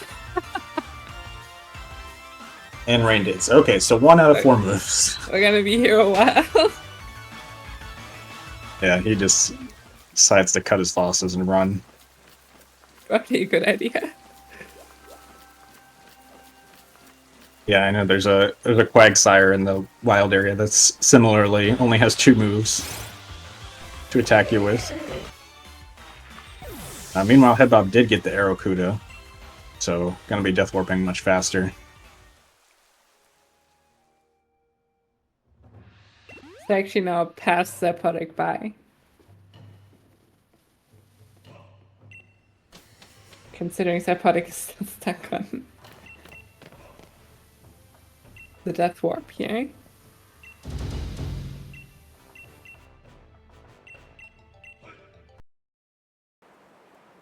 S2: And Rain Dates. Okay, so 1 out of 4 moves.
S1: We're gonna be here a while.
S2: Yeah, he just decides to cut his losses and run.
S1: Okay, good idea.
S2: Yeah, I know there's a Quagsire in the wild area that's similarly only has 2 moves to attack you with. Meanwhile, Headbob did get the Aracuda, so gonna be Death Warping much faster.
S1: It's actually now past Zypotic by. Considering Zypotic is still stuck on the Death Warp here.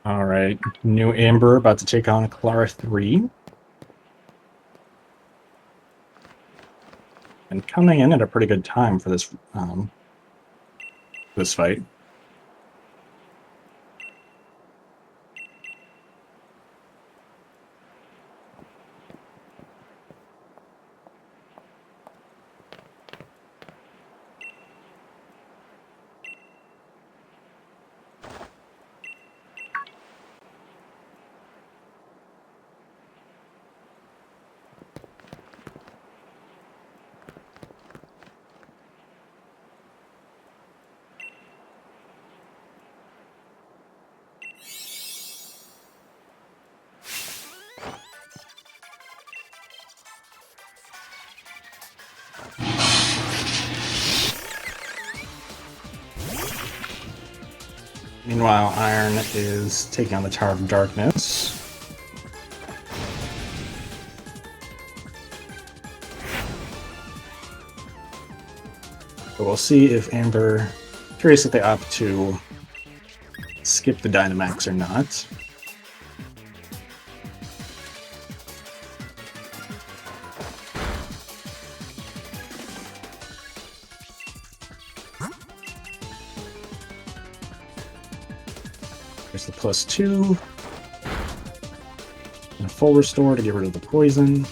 S2: Alright, new Amber about to take on Clara 3. And coming in at a pretty good time for this this fight. Meanwhile, Iron is taking on the Tower of Darkness. But we'll see if Amber... Curious if they opt to skip the Dynamax or not. There's the +2. And a full restore to get rid of the poison.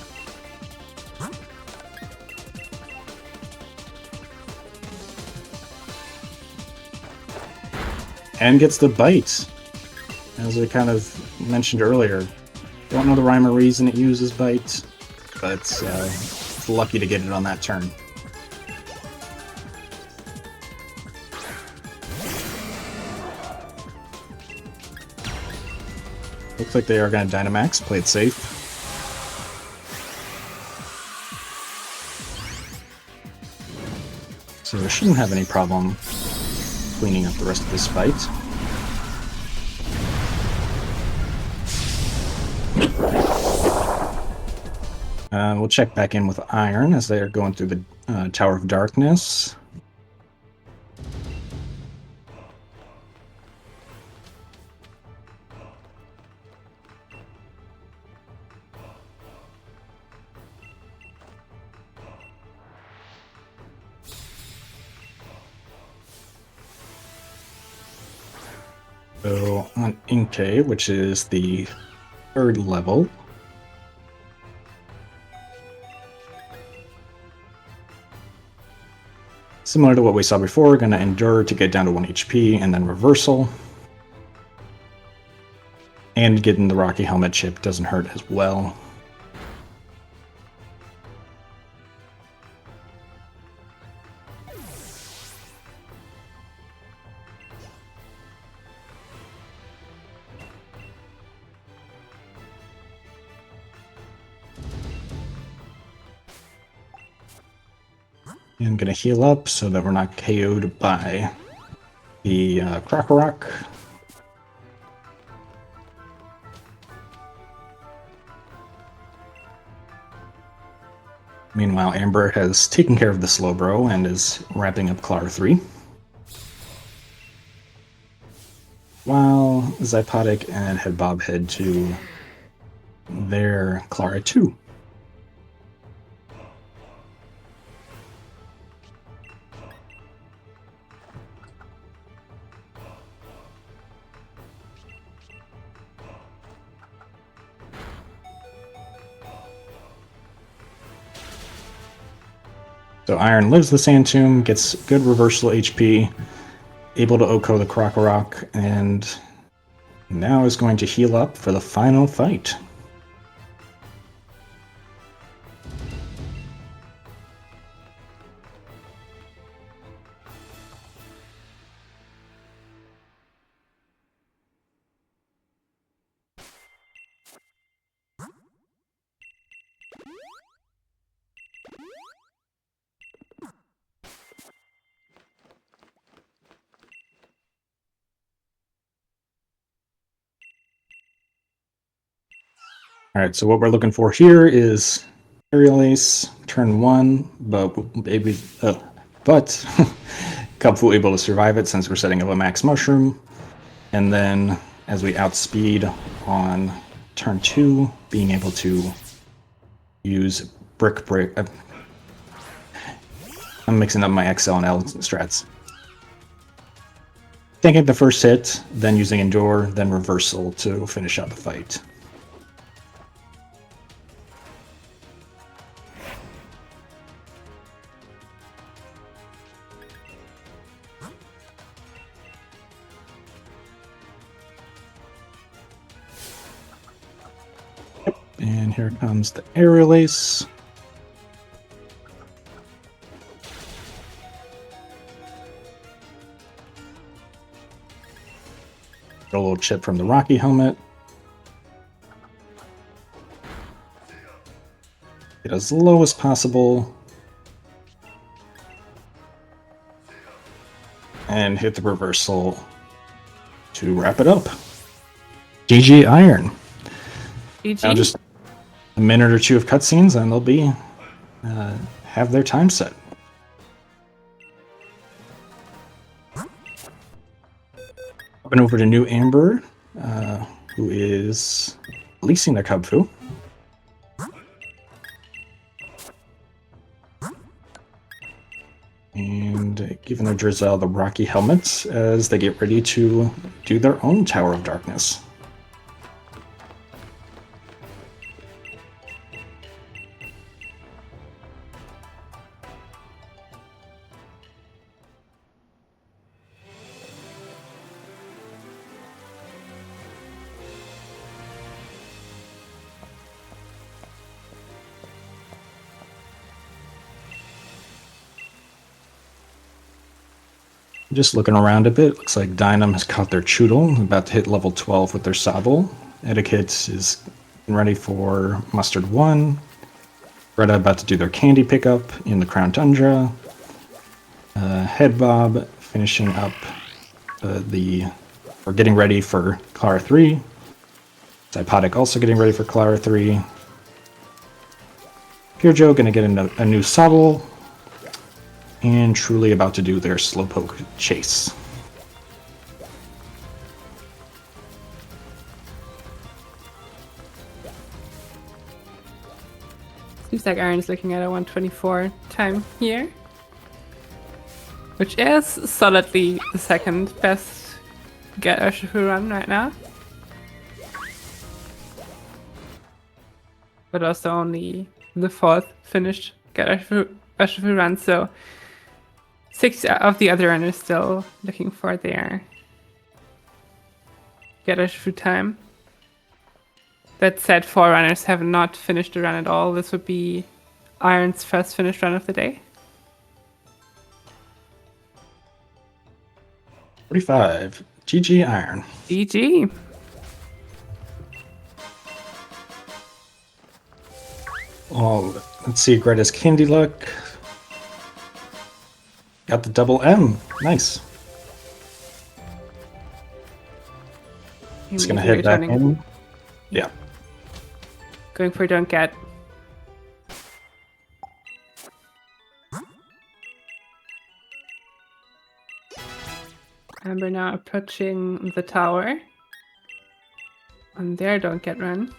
S2: And gets the bite. As I kind of mentioned earlier. Don't know the rhyme or reason it uses bite, but it's lucky to get it on that turn. Looks like they are going to Dynamax, play it safe. So they shouldn't have any problem cleaning up the rest of this fight. We'll check back in with Iron as they are going through the Tower of Darkness. So on Inkay, which is the 3rd level, similar to what we saw before, we're going to endure to get down to 1 HP and then reversal. And getting the Rocky Helmet chip doesn't hurt as well. I'm going to heal up so that we're not KO'd by the Krokorok. Meanwhile, Amber has taken care of the Slowbro and is wrapping up Clara 3. While Zypotic and Headbob head to their Clara 2. So Iron lives the Sand Tomb, gets good reversal HP, able to OHKO the Krokorok, and now is going to heal up for the final fight. Alright, so what we're looking for here is Aerial Ace, turn 1, but Cubfu able to survive it since we're setting up a Max Mushroom. And then, as we outspeed on turn 2, being able to use Brick. I'm mixing up my XL and L strats. Taking the first hit, then using Endure, then Reversal to finish out the fight. And here comes the Aerial Ace. Get a little chip from the Rocky Helmet. Get as low as possible. And hit the reversal to wrap it up. GG Iron.
S1: GG.
S2: Now just a minute or two of cutscenes and they'll be have their time set. Hopping over to New Amber, who is releasing the Cubfu. And giving their Drizzle the Rocky Helmets as they get ready to do their own Tower of Darkness. Just looking around a bit, looks like Dynam has caught their Choodle, about to hit level 12 with their Sobble. Etiquette is ready for Mustard 1. Greta about to do their candy pickup in the Crown Tundra. Headbob finishing up or getting ready for Clara 3. Zypotic also getting ready for Clara 3. Purejo gonna get a new Sobble. And Truly about to do their Slowpoke chase.
S1: Seems like Iron's looking at a 124 time here, which is solidly the second best Get Urshifu run right now. But also only the 4th finished Get Urshifu run, so 6 of the other runners still looking for their Get Urshifu time. That said, 4 runners have not finished the run at all. This would be Iron's first finished run of the day.
S2: 45. GG Iron.
S1: GG.
S2: Oh, let's see. Greta's Candy Luck. Got the double M. Nice. Just gonna head back in. Yeah.
S1: Going for don't get. And we're now approaching the tower. On there, don't get run.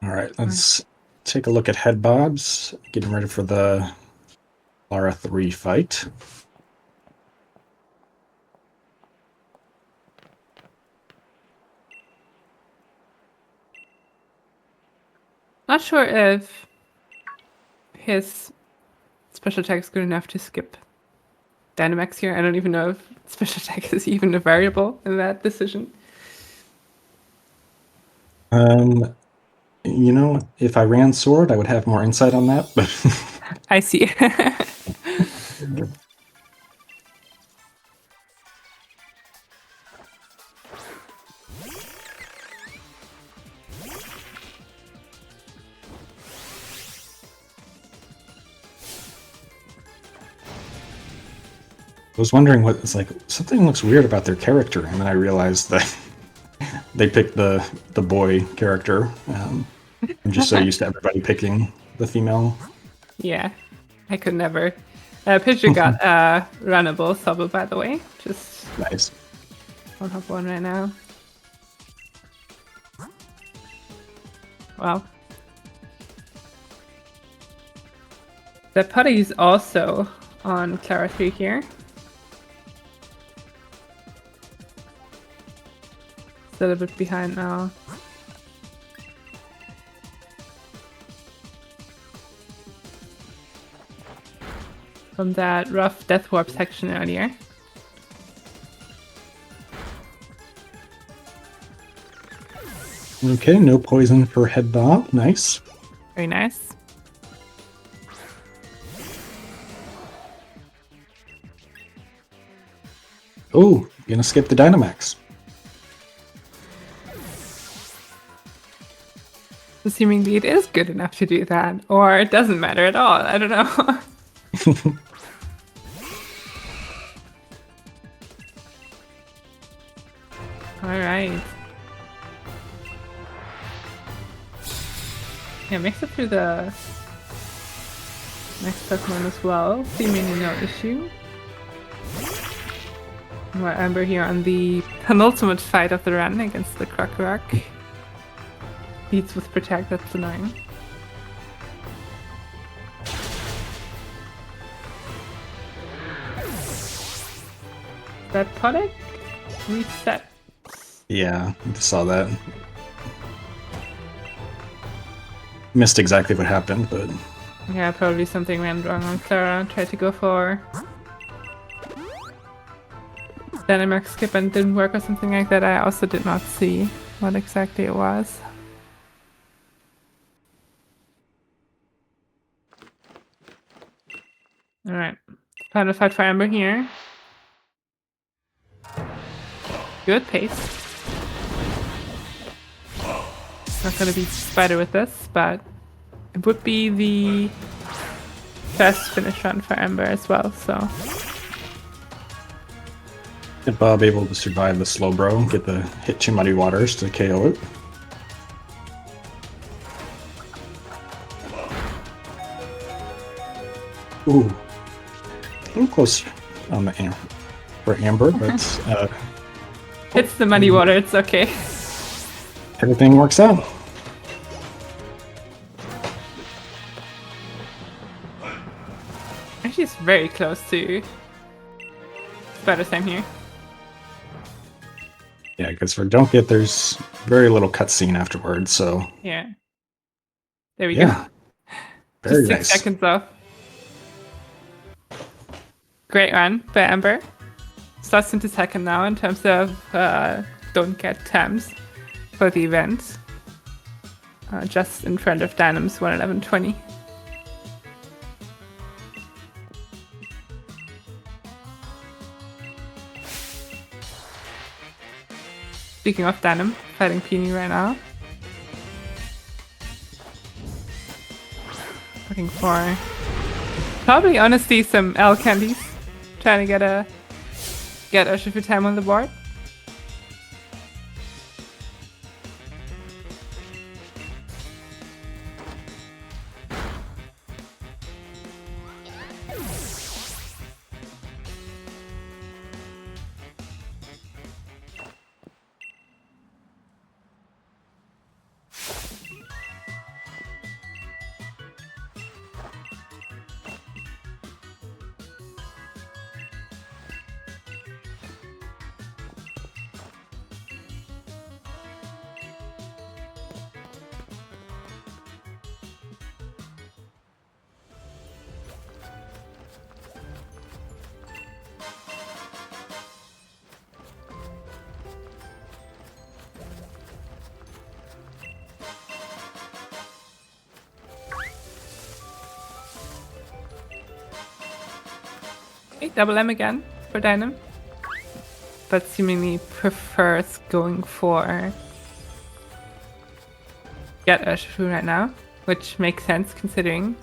S2: All right, let's take a look at head bobs. Getting ready for the Lara 3 fight.
S1: Not sure if his special attack is good enough to skip Dynamax here. I don't even know if special attack is even a variable in that decision.
S2: You know, if I ran Sword, I would have more insight on that, but
S1: I see.
S2: I was wondering what it's like. Something looks weird about their character, and then I realized that they picked the boy character. I'm just so used to everybody picking the female.
S1: Yeah, I could never. Pidgey got runnable Sobble, by the way. Just
S2: Nice.
S1: don't have one right now. Wow. The putty is also on Clara 3 here. It's a little bit behind now. From that rough Death Warp section earlier.
S2: Okay, no poison for head bob. Nice.
S1: Very nice.
S2: Oh, gonna skip the Dynamax.
S1: Assumingly it is good enough to do that, or it doesn't matter at all. I don't know. Alright. Yeah, makes it through the next Pokemon as well. Seemingly no issue. More Amber here on the penultimate fight of the run against the Krokorok. Beats with Protect, that's annoying. That Poddick reset.
S2: Yeah, I saw that. Missed exactly what happened, but
S1: Yeah, probably something went wrong on Clara. Tried to go for Dynamax skip and didn't work or something like that. I also did not see what exactly it was. Alright. Final fight for Amber here. Good pace. Not gonna beat Spider with this, but it would be the first finish run for Amber as well, so.
S2: If Bob able to survive the slow bro, get the hit to Muddy Waters to KO it. Ooh. A little close on the for Amber, but
S1: Hits the muddy water, it's okay.
S2: everything works out.
S1: Actually, it's very close to Spider Sam here.
S2: Yeah, because for Don't Get, there's very little cutscene afterwards, so
S1: Yeah. There we
S2: yeah.
S1: go.
S2: Very
S1: Just 6
S2: nice.
S1: seconds off. Great run by Amber. Starts into second now in terms of Don't Get Tams for the event. Just in front of Dynam's 111.20. Speaking of Dynam, fighting Peony right now. Looking for probably honestly some L candies. Trying to get Urshifu time on the board. Okay, double M again for Dynam. But seemingly prefers going for Get Urshifu right now, which makes sense considering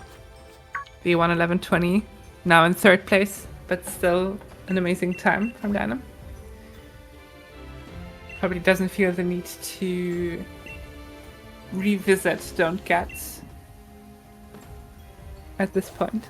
S1: the 111.20 now in third place, but still an amazing time from Dynam. Probably doesn't feel the need to revisit Don't Get at this point.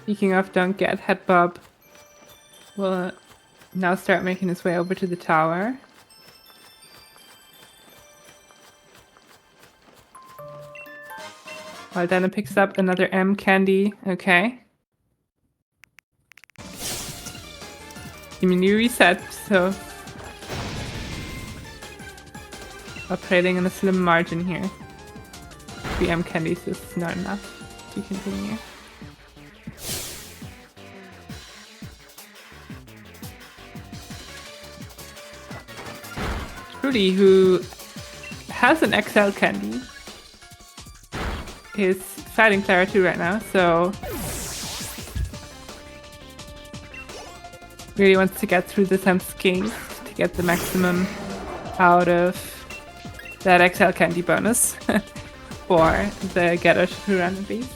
S1: Speaking of Don't Get, Head Bob will now start making his way over to the tower. While Dana picks up another M candy. Okay. Give me new reset, so operating on a slim margin here. 3 M candies is not enough to continue. Rudy, who has an XL candy, is fighting Clara 2 right now, so really wants to get through this unscathed to get the maximum out of that XL candy bonus for the Get Urshifu run at least.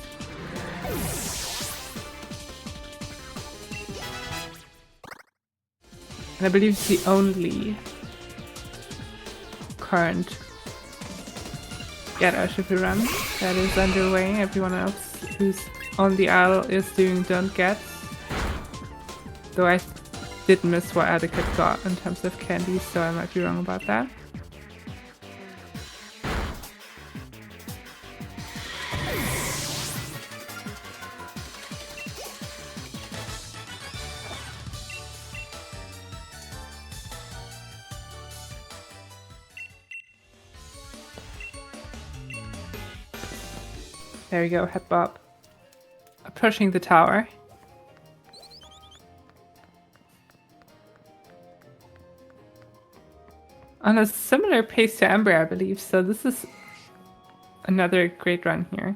S1: And I believe it's the only current Get Urshifu run that is underway. Everyone else who's on the isle is doing Don't Get. Though I did miss what Etiquette got in terms of candies, so I might be wrong about that. There we go, Head Bob. Approaching the tower. On a similar pace to Ember, I believe, so this is another great run here.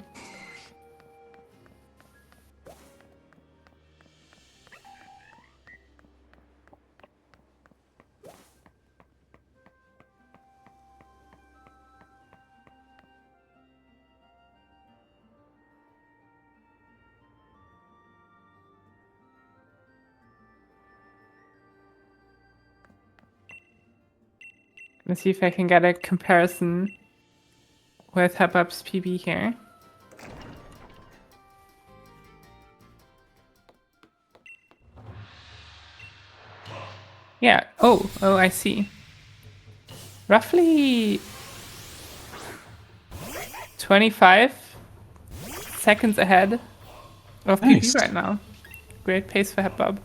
S1: Let's see if I can get a comparison with Hubub's PB here. Yeah. Oh, I see. Roughly 25 seconds ahead of
S2: Nice.
S1: PB right now. Great pace for Hubub.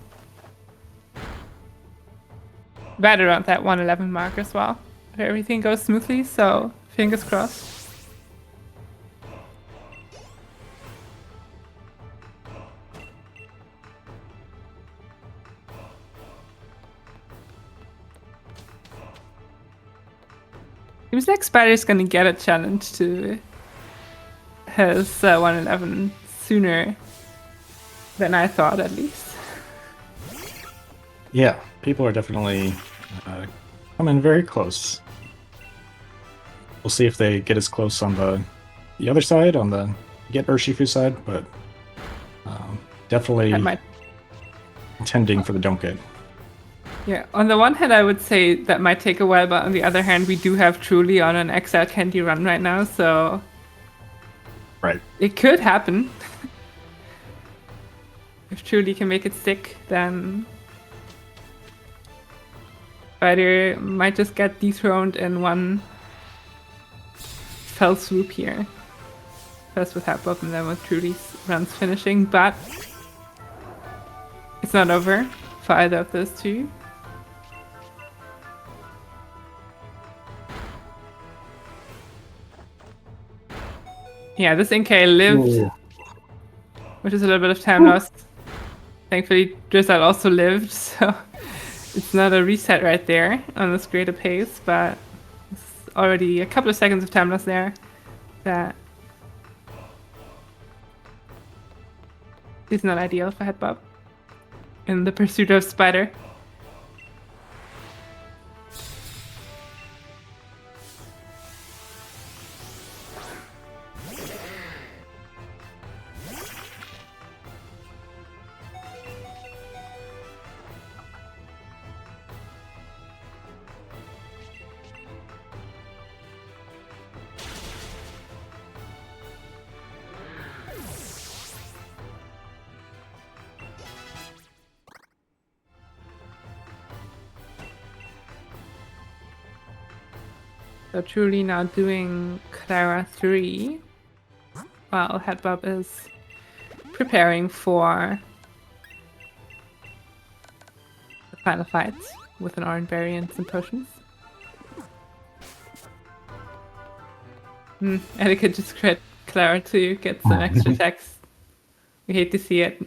S1: Right around that 111 mark as well. If everything goes smoothly, so fingers crossed. Seems like Spider's gonna get a challenge to his 111 sooner than I thought, at least.
S2: Yeah, people are definitely coming very close. We'll see if they get as close on the other side, on the Get Urshifu side, but definitely intending for the don't get.
S1: Yeah, on the one hand, I would say that might take a while, but on the other hand, we do have Truly on an Exile Candy run right now, so
S2: Right.
S1: it could happen. If Truly can make it stick, then Spider might just get dethroned in one fell swoop here. First with Hubub and then with Truly's runs finishing, but it's not over for either of those two. Yeah, this NK lived,
S2: Ooh.
S1: which is a little bit of time lost. Thankfully, Drizzle also lived, so it's not a reset right there on this greater pace, but it's already a couple of seconds of time lost there that is not ideal for Hubub in the pursuit of Spider. So Truly now doing Clara 3, while Hubub is preparing for the final fight with an Orange Berry and some potions. And it could just crit Clara to get some extra attacks. We hate to see it.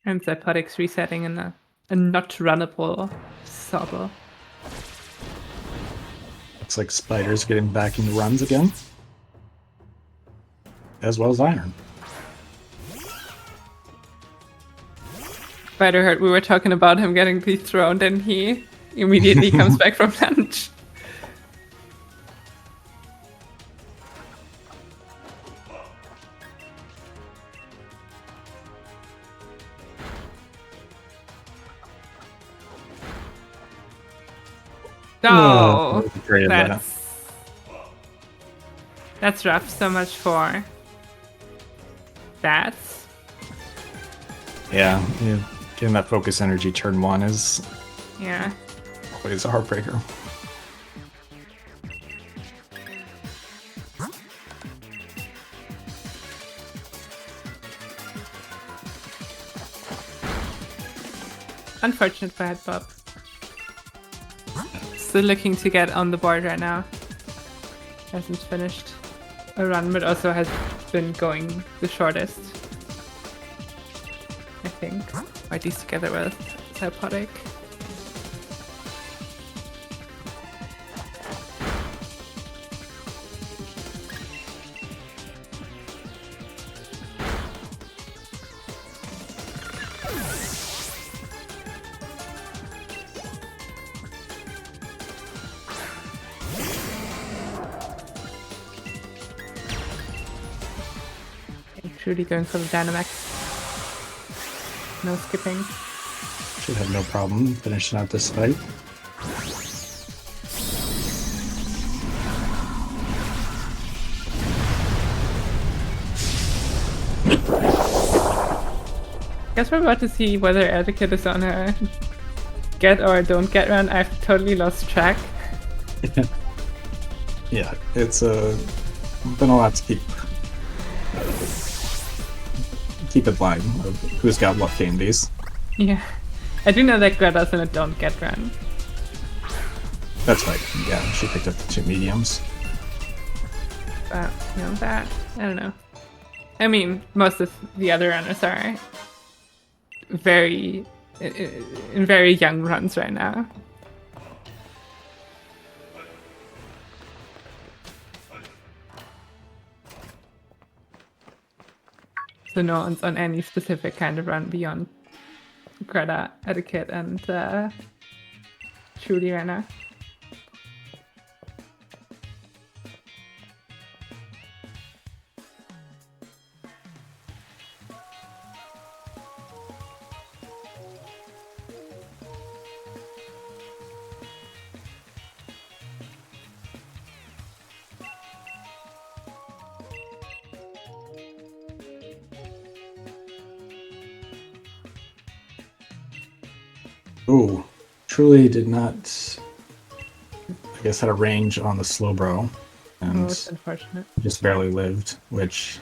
S1: And Zypotics resetting in a not runnable Sobble.
S2: Looks like Spider's getting back into runs again. As well as Iron.
S1: Spider heard we were talking about him getting dethroned and he immediately comes back from lunch. No,
S2: Afraid of that.
S1: that's rough. So much for that.
S2: Yeah, getting that focus energy turn 1 is
S1: Yeah.
S2: always a heartbreaker.
S1: Unfortunate for Hubub. Still looking to get on the board right now. Hasn't finished a run, but also has been going the shortest. I think. Or at least together with Zypotic. Truly going for the Dynamax. No skipping.
S2: should have no problem finishing out this fight.
S1: Guess we're about to see whether Etiquette is on a get or don't get run. I've totally lost track.
S2: Yeah, it's been a lot to keep in mind of who's got what candies.
S1: Yeah. I do know that Greta's in a don't get run.
S2: That's right. Yeah, she picked up the 2 mediums.
S1: But beyond that, I don't know. I mean, most of the other runners are very in very young runs right now. So no one's on any specific kind of run beyond Greta, Etiquette, and Trudy right now.
S2: Ooh, truly did not. I guess had a range on the Slowbro, and
S1: It's unfortunate.
S2: just barely lived, which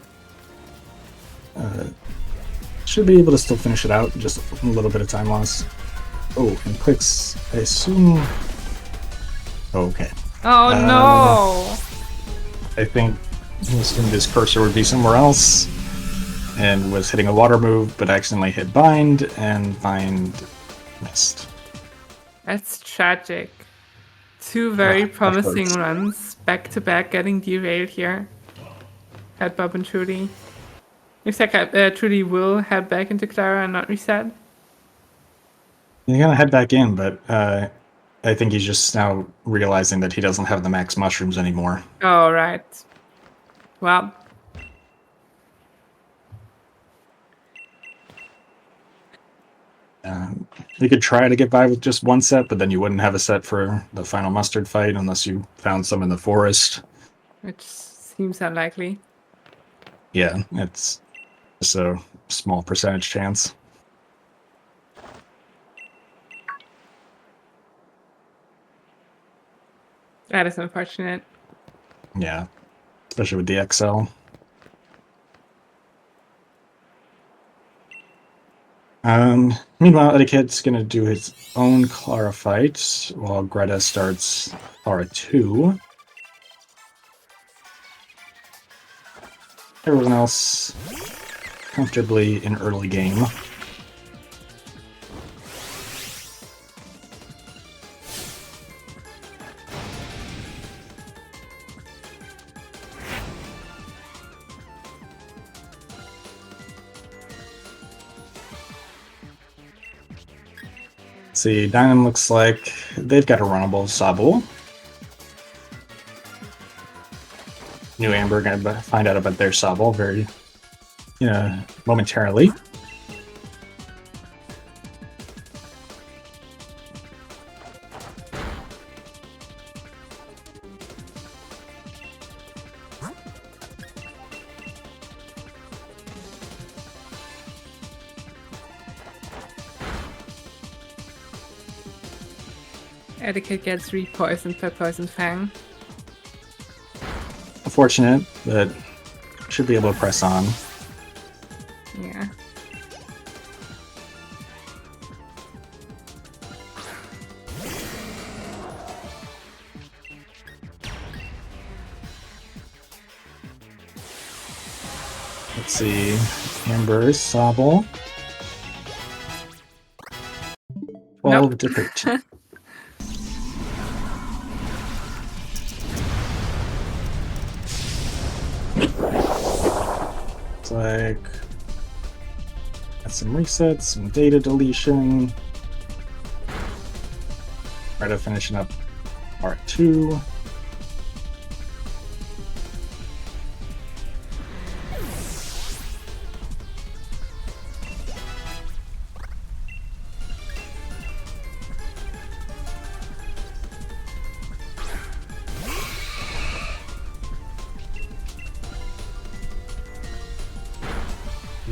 S2: should be able to still finish it out. Just a little bit of time loss. Oh, and clicks. I assume. Oh, okay.
S1: Oh no!
S2: I think he assumed his cursor would be somewhere else, and was hitting a water move, but accidentally hit bind, and bind missed.
S1: That's tragic. 2 very
S2: That
S1: promising
S2: hurts.
S1: runs back to back getting derailed here. At Bob and Trudy. Looks like Trudy will head back into Clara and not reset.
S2: He's gonna head back in, but I think he's just now realizing that he doesn't have the max mushrooms anymore.
S1: Oh, right. Well,
S2: You could try to get by with just 1 set, but then you wouldn't have a set for the final mustard fight unless you found some in the forest.
S1: which seems unlikely.
S2: Yeah, it's just a small percentage chance.
S1: That is unfortunate.
S2: Yeah, especially with the XL. Meanwhile, Etiquette's gonna do his own Clara fight while Greta starts Clara 2. Everyone else comfortably in early game. See, Diamond looks like they've got a runnable Sabu. New Amber gonna find out about their Sabu very, momentarily.
S1: Etiquette gets re-poisoned by Poison Fang.
S2: Unfortunate, but should be able to press on.
S1: Yeah.
S2: Let's see, Amber's Sabu. 12
S1: Nope.
S2: to 13. Looks like got some resets, some data deletion. Try to finishing up part 2.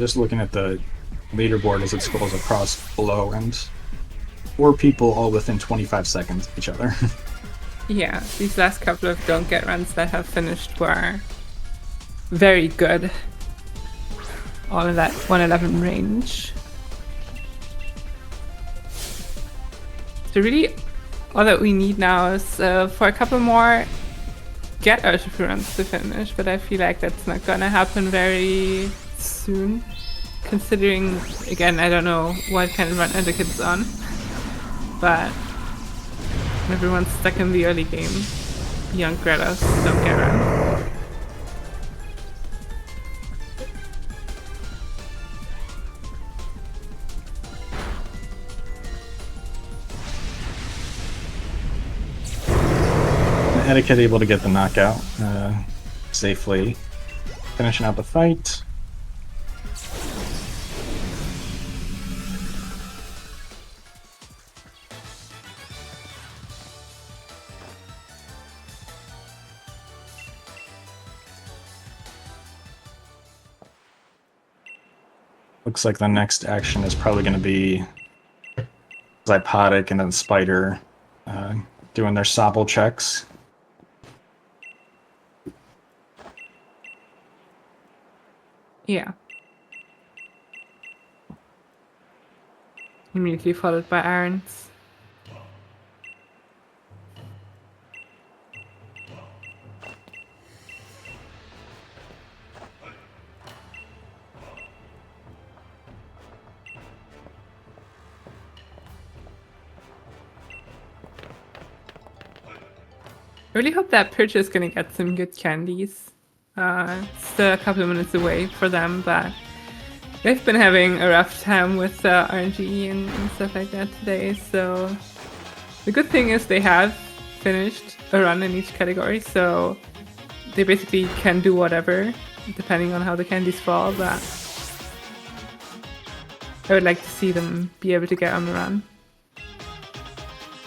S2: Just looking at the leaderboard as it scrolls across below, and 4 people all within 25 seconds of each other.
S1: Yeah, these last couple of don't get runs that have finished were very good. All in that 111 range. So really, all that we need now is for a couple more Get Urshifu runs to finish, but I feel like that's not gonna happen very soon. Considering, again, I don't know what kind of run etiquette's on, but everyone's stuck in the early game. Young Gretas don't get run.
S2: Etiquette able to get the knockout safely, finishing out the fight. Looks like the next action is probably going to be Zypodic and then Spider doing their Sobble checks.
S1: Yeah. Immediately followed by Aaron's. I really hope that Perch is gonna get some good candies. Still a couple of minutes away for them, but they've been having a rough time with RNG and stuff like that today. So the good thing is they have finished a run in each category, so they basically can do whatever depending on how the candies fall. But I would like to see them be able to get on the run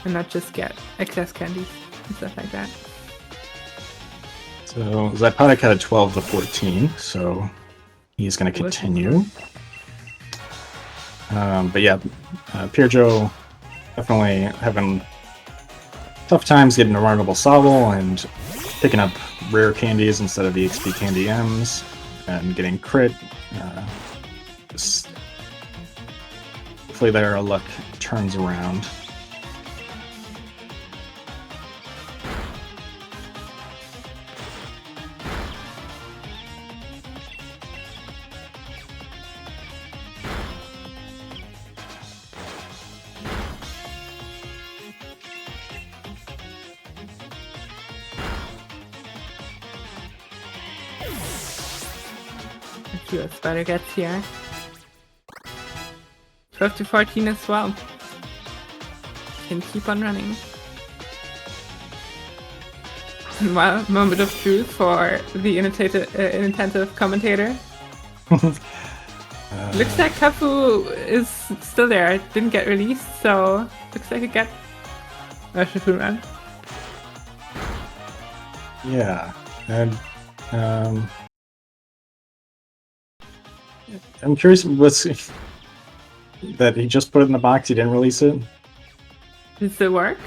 S1: and not just get excess candies and stuff like that.
S2: So Zypodic had a 12 to 14, so he's going to continue. But yeah, Pierjo definitely having tough times getting a runnable Sobble and picking up rare candies instead of the XP Candy M's and getting crit. Hopefully their luck turns around.
S1: Let's see what Spider gets here. 12 to 14 as well. Can keep on running. Well, moment of truth for the inattentive commentator. Looks like Kafu is still there. It didn't get released, so looks like a Get Urshifu run.
S2: Yeah, and I'm curious what's that he just put it in the box. He didn't release it.
S1: Does it work?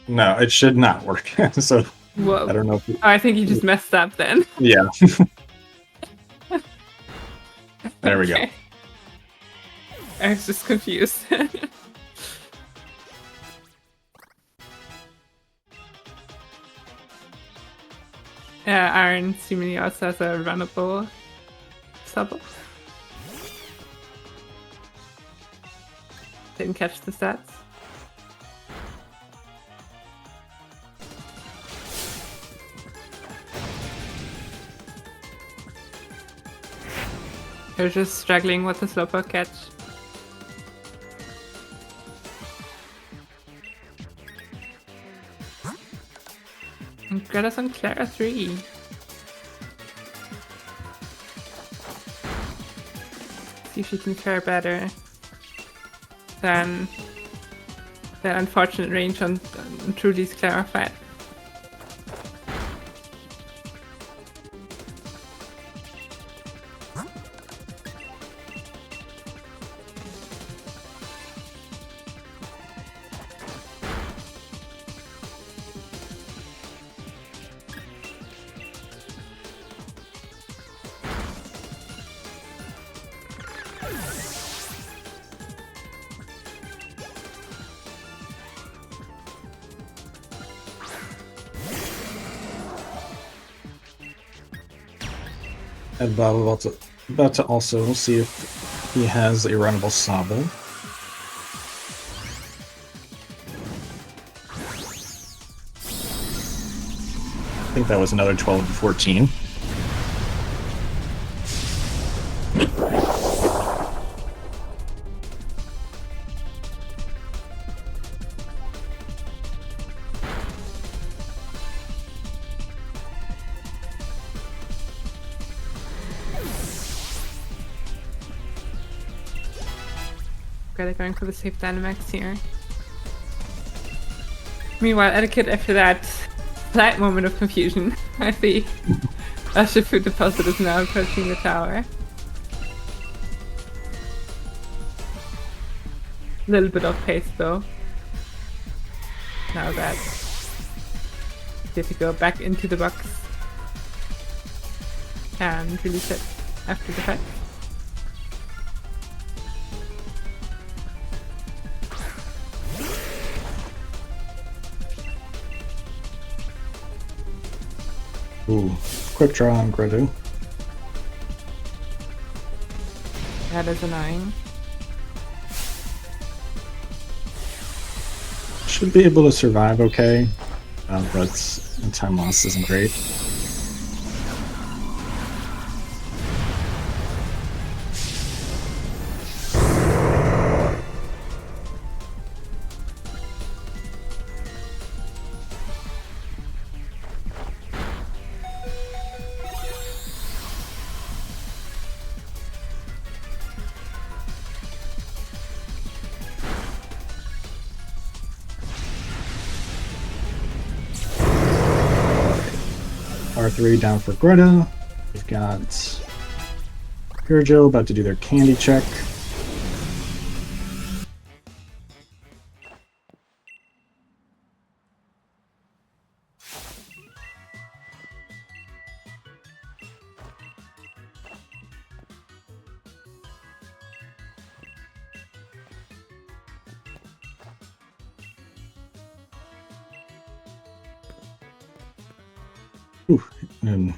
S2: No, it should not work. So
S1: Whoa.
S2: I don't know. If
S1: Oh, I think you just messed up then.
S2: Yeah. There we go.
S1: Okay. I was just confused. Aaron seemingly also has a runnable Sobble. Didn't catch the stats. They're just struggling with the Slowpoke catch. And Greta's on Clara 3. See if she can fare better than that unfortunate range on Trudy's Clara fight.
S2: And Bob about to also see if he has a runnable Sobble. I think that was another 12 to 14.
S1: Gotta going for the safe Dynamax here. Meanwhile, Etiquette after that slight moment of confusion. I see Urshifu deposit is now approaching the tower. Little bit of pace though. Now that you have to go back into the box and release it after the fact.
S2: Ooh, quick draw on Gredu.
S1: That is annoying.
S2: Should be able to survive okay, but time loss isn't great. R3 down for Greta. We've got Purjo about to do their candy check. Ooh, and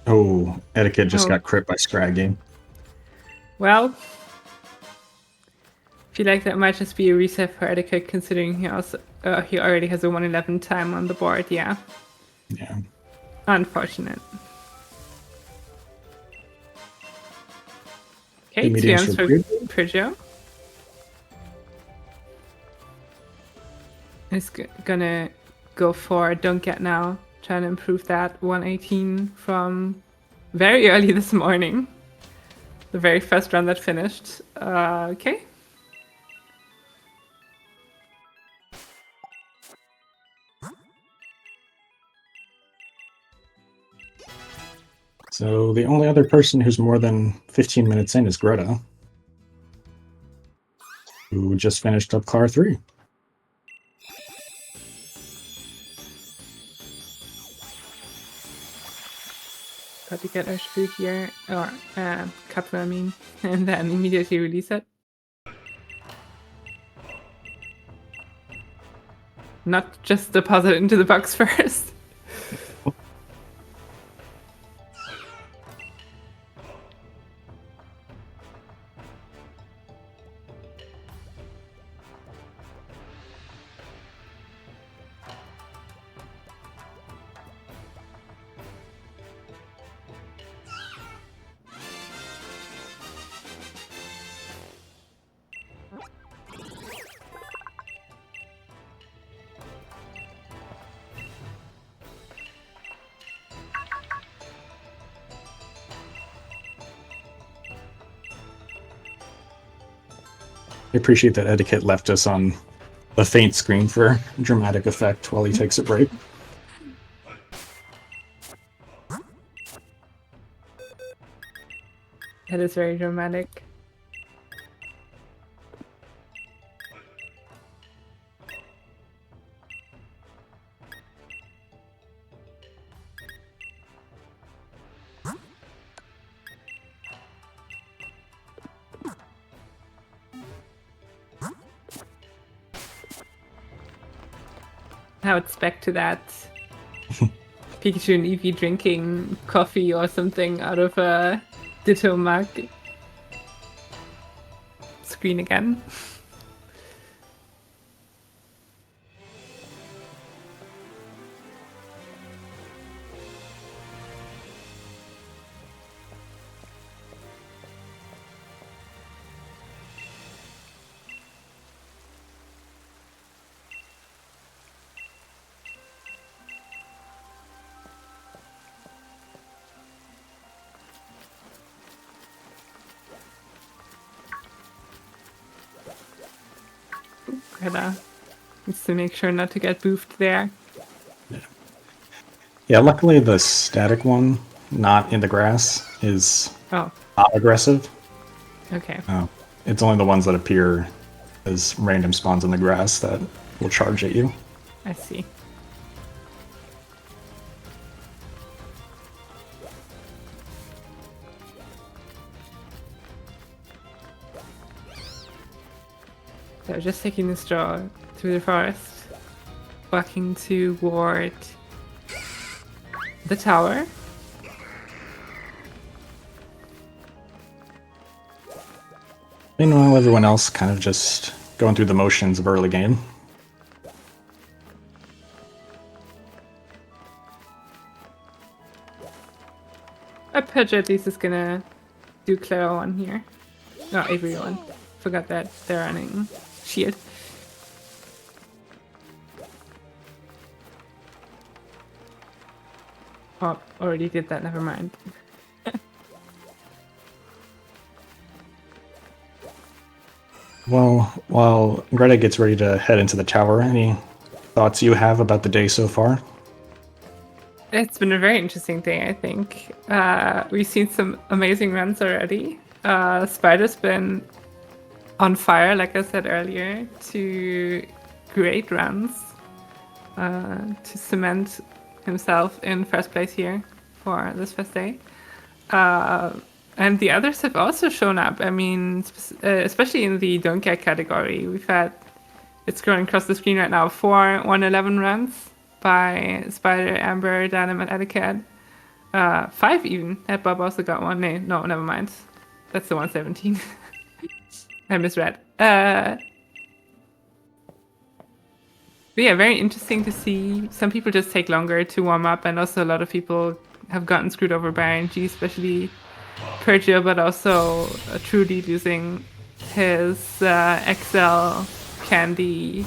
S2: oh, Etiquette just got crit by Scraggy.
S1: Well, I feel like that might just be a reset for Etiquette, considering he already has a 111 time on the board. Yeah.
S2: Yeah.
S1: Unfortunate. Okay,
S2: Two mediums
S1: TMs
S2: for
S1: for Peugeot. Is gonna go for Don't Get Now, trying to improve that 118 from very early this morning. The very first run that finished. Okay.
S2: So the only other person who's more than 15 minutes in is Greta, who just finished up Car 3.
S1: Got to get Urshifu here, or Cutler, I mean, and then immediately release it. Not just deposit it into the box first.
S2: I appreciate that Etiquette left us on the faint screen for dramatic effect while he takes a break.
S1: That is very dramatic. Now it's back to that Pikachu and Eevee drinking coffee or something out of a Ditto mug screen again. Greta needs to make sure not to get boofed there.
S2: Yeah, luckily the static one, not in the grass, is
S1: Oh,
S2: not aggressive.
S1: okay.
S2: It's only the ones that appear as random spawns in the grass that will charge at you.
S1: I see. So just taking this draw through the forest, walking toward the tower.
S2: Meanwhile, everyone else kind of just going through the motions of early game.
S1: I bet you at least is gonna do Clara one here. No, everyone. Forgot that they're running shield. Oh, already did that, never mind.
S2: Well, while Greta gets ready to head into the tower, any thoughts you have about the day so far?
S1: It's been a very interesting day, I think. We've seen some amazing runs already. Spider's been on fire, like I said earlier, to great runs to cement himself in first place here for this first day. And the others have also shown up. I mean, especially in the don't care category. We've had, it's scrolling across the screen right now, 4 111 runs by Spider, Amber, Dynam, and Etiquette. 5 even. That Bob also got one. No, never mind. That's the 117. I misread. But yeah, very interesting to see. Some people just take longer to warm up, and also a lot of people have gotten screwed over by RNG, especially Pergio, but also Trudy losing his XL Candy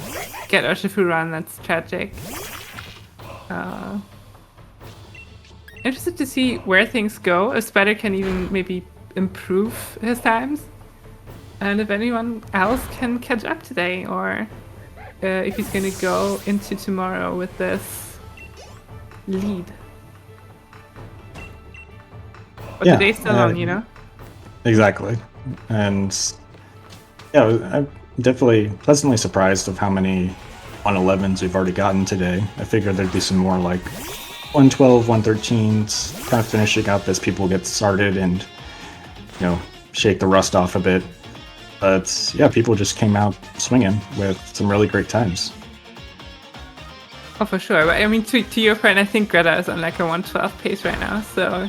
S1: Get Urshifu run. That's tragic. Interested to see where things go. If Spider can even maybe improve his times. And if anyone else can catch up today, or if he's gonna go into tomorrow with this lead. But
S2: Yeah,
S1: the day's still on, you know?
S2: Exactly. And yeah, I'm definitely pleasantly surprised of how many 111s we've already gotten today. I figured there'd be some more like 112, 113s kind of finishing up as people get started and, you know, shake the rust off a bit. But yeah, people just came out swinging with some really great times.
S1: Oh, for sure. But I mean, to your point, I think Greta is on like a 112 pace right now, so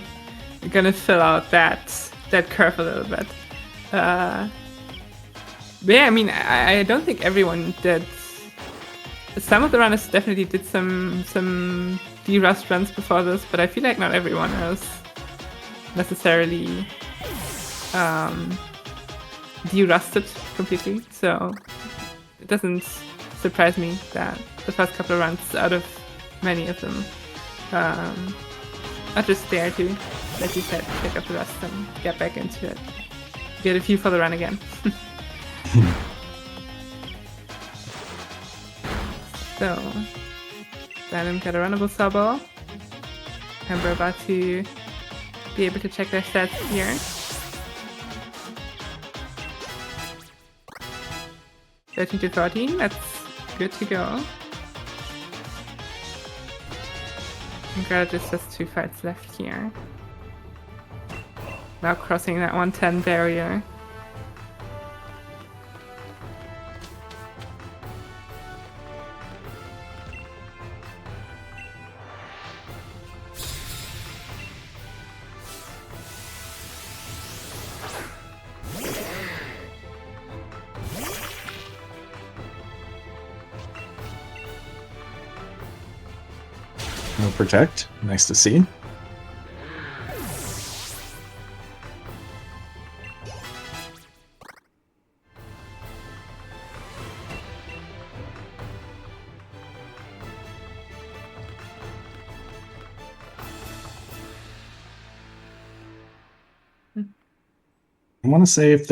S1: we're gonna fill out that curve a little bit. But yeah, I mean, I don't think everyone did. Some of the runners definitely did some de-rust runs before this, but I feel like not everyone else necessarily de-rusted completely. So it doesn't surprise me that the first couple of runs out of many of them are just there to, like you said, pick up the rust and get back into it. Get a few for the run again. So, Dynam got a runnable Sobble, and we're about to be able to check their stats here. $13 to $13, that's good to go. And Greta just has 2 fights left here. Now crossing that 110 barrier.
S2: No protect. Nice to see. I want to say if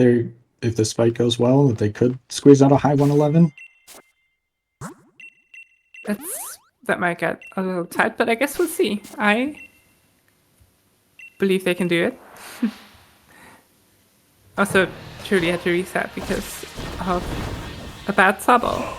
S2: this fight goes well, that they could squeeze out a high 111.
S1: That might get a little tight, but I guess we'll see. I believe they can do it. Also, truly had to reset because of a bad sabo.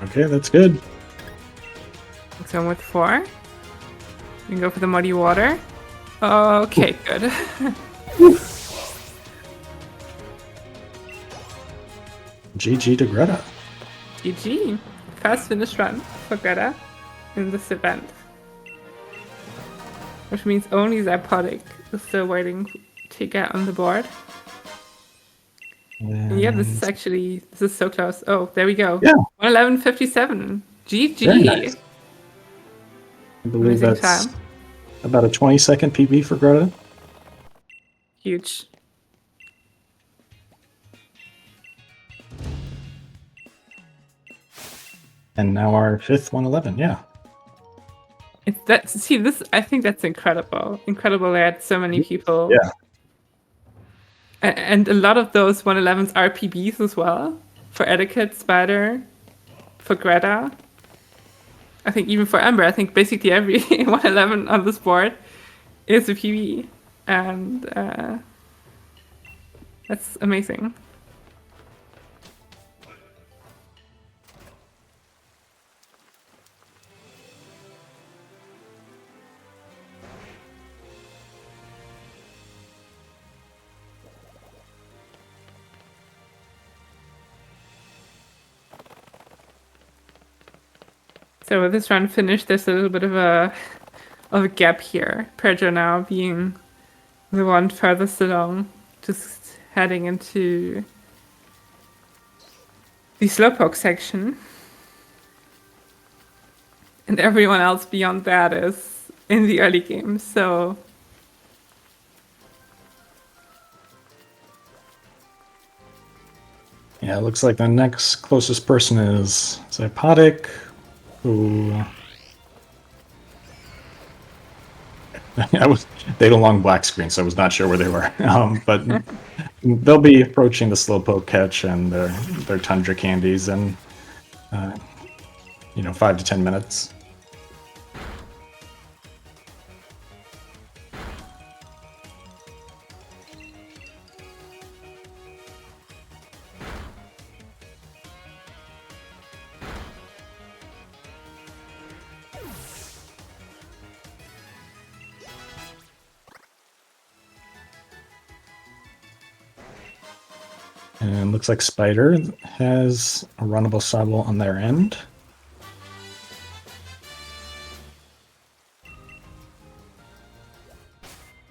S2: Okay, that's good.
S1: So with 4. We can go for the muddy water. Okay, good.
S2: GG to Greta.
S1: GG. Fast finish run for Greta in this event. Which means only Zypotic is still waiting to get on the board. And yeah, this is so close. Oh, there we go.
S2: Yeah.
S1: 111.57. GG.
S2: Very nice. I believe
S1: Amazing
S2: that's
S1: time.
S2: about a 20-second PB for Greta.
S1: Huge.
S2: And now our 5th 111, yeah.
S1: I think that's incredible. Incredible that so many people.
S2: Yeah.
S1: And a lot of those 111s are PBs as well. For Etiquette, Spider, for Greta. I think even for Ember, I think basically every 111 on this board is a PB. And that's amazing. So with this run finished, there's a little bit of a gap here. Pedro now being the one furthest along, just heading into the Slowpoke section. And everyone else beyond that is in the early game, so...
S2: Yeah, it looks like the next closest person is Zypotic, who... they had a long black screen, so I was not sure where they were. But they'll be approaching the Slowpoke catch and their Tundra candies in, 5 to 10 minutes. And looks like Spider has a runnable Sabo on their end.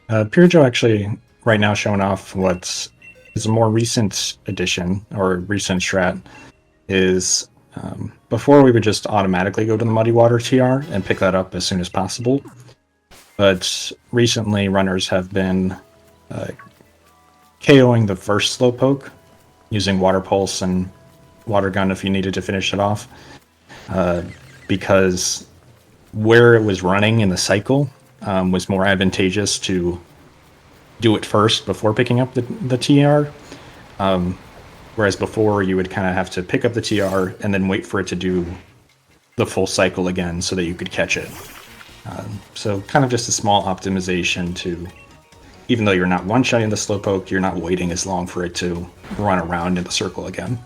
S2: Purjo actually right now showing off what is a more recent addition or recent strat is before we would just automatically go to the Muddy Water TR and pick that up as soon as possible. But recently runners have been KOing the first Slowpoke using Water Pulse and Water Gun if you needed to finish it off. Because where it was running in the cycle was more advantageous to do it first before picking up the TR. Whereas before you would kind of have to pick up the TR and then wait for it to do the full cycle again so that you could catch it. So kind of just a small optimization to, even though you're not one-shotting the Slowpoke, you're not waiting as long for it to run around in the circle again.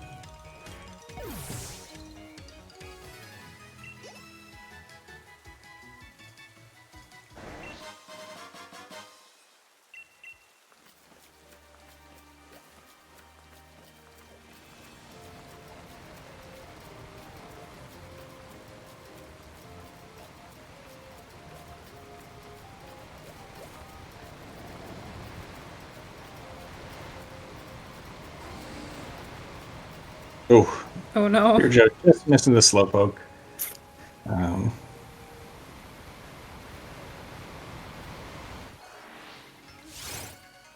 S2: Oh,
S1: Oh no.
S2: you're just missing the Slowpoke.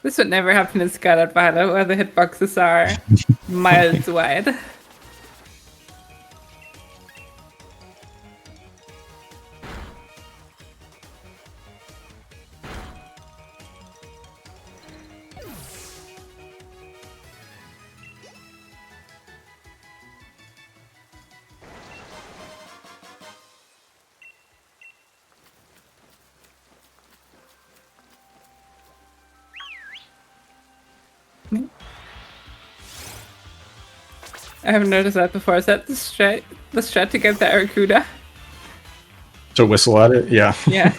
S1: This would never happen in Scarlet Violet, where the hitboxes are miles wide. I haven't noticed that before. Is that the strat to get the Arcuda?
S2: To whistle at it, yeah.
S1: Yeah.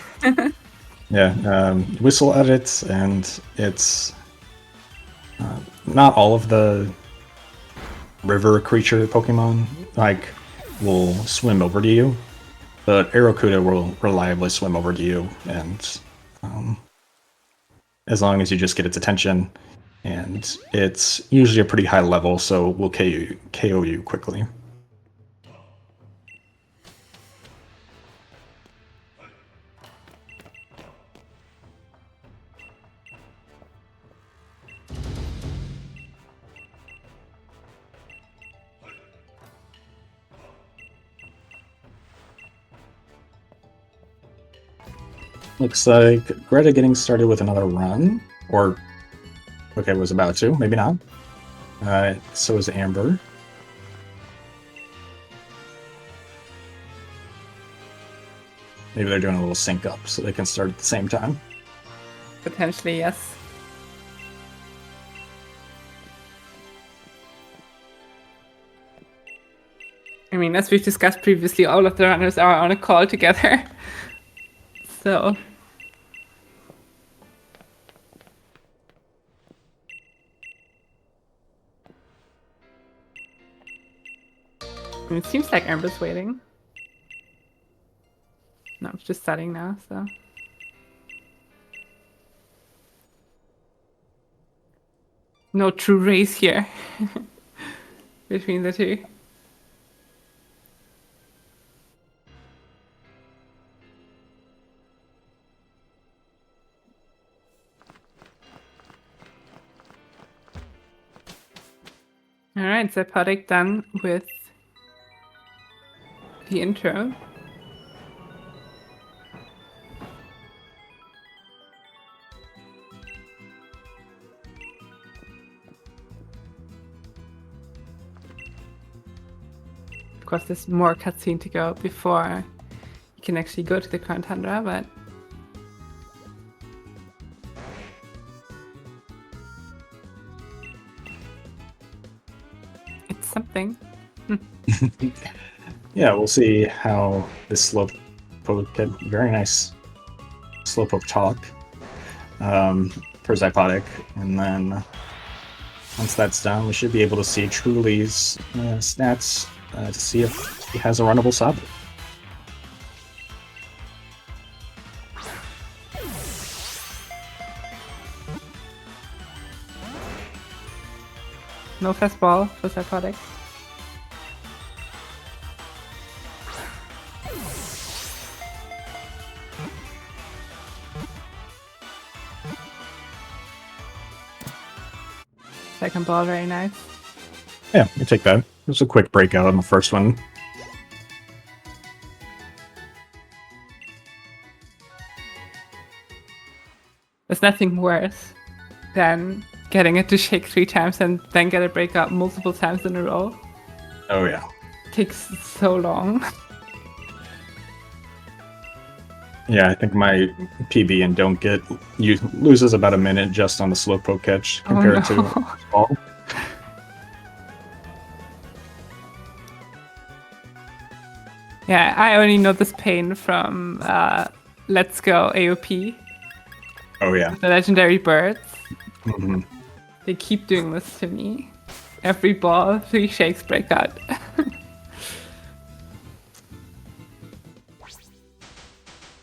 S2: Yeah, whistle at it, and it's not all of the river creature Pokemon like will swim over to you, but Arrokuda will reliably swim over to you, and as long as you just get its attention, and it's usually a pretty high level, so will KO you quickly. Looks like Greta getting started with another run, or okay, was about to, maybe not. So is Amber. Maybe they're doing a little sync up so they can start at the same time.
S1: Potentially, yes. I mean, as we've discussed previously, all of the runners are on a call together. So... I mean, it seems like Amber's waiting. No, it's just starting now, so... No true race here. Between the two. Alright, Zapodic done with the intro. Of course, there's more cutscene to go before you can actually go to the Crown Tundra, but... it's something.
S2: Yeah, we'll see how this Slowpoke get very nice Slowpoke talk for Zypodic, and then once that's done, we should be able to see Truly's stats to see if he has a runnable Sabu.
S1: No fastball for Zypodic. Second ball, very nice.
S2: Yeah, you take that. It was a quick breakout on the first one.
S1: There's nothing worse than getting it to shake 3 times and then get a breakout multiple times in a row.
S2: Oh yeah.
S1: It takes so long.
S2: Yeah, I think my PB and don't get loses about a minute just on the Slowpoke catch compared to ball.
S1: Yeah, I only know this pain from Let's Go AOP,
S2: Oh yeah.
S1: the legendary birds.
S2: Mm-hmm.
S1: They keep doing this to me. Every ball, 3 shakes breakout.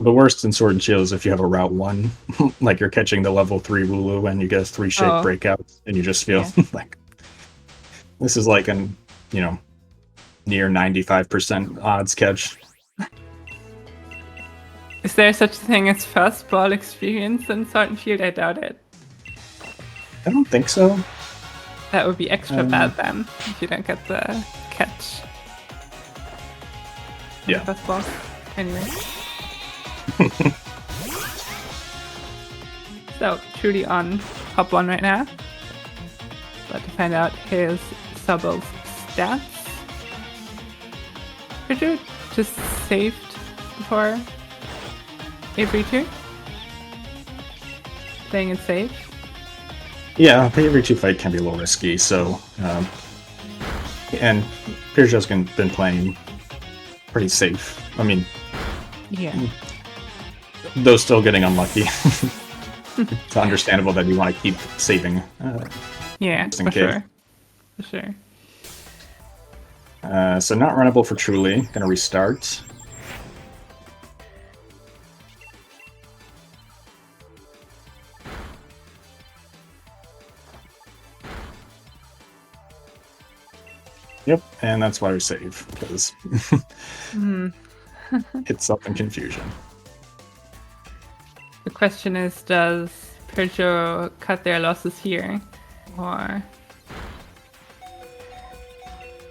S2: The worst in Sword and Shield is if you have a Route 1, like you're catching the level 3 Wooloo and you get a 3 shake breakout, and you just feel like this is like an near 95% odds catch.
S1: Is there such a thing as first ball experience in Sword and Shield? I doubt it.
S2: I don't think so.
S1: That would be extra bad then, if you don't get the catch. On
S2: Yeah.
S1: the first ball. Anyway. So, truly on hop 1 right now. But to find out his Subel's stats. Richard just saved before every 2. Playing it safe.
S2: Yeah, the every 2 fight can be a little risky, so... and Peugeot's been playing pretty safe. I mean,
S1: Yeah.
S2: though still getting unlucky. It's understandable that you want to keep saving.
S1: Yeah,
S2: Just in
S1: for
S2: case.
S1: sure. For sure.
S2: So not runnable for Truly. Gonna restart. Yep, and that's why we save, because it's up in confusion.
S1: The question is, does Peugeot cut their losses here? Or...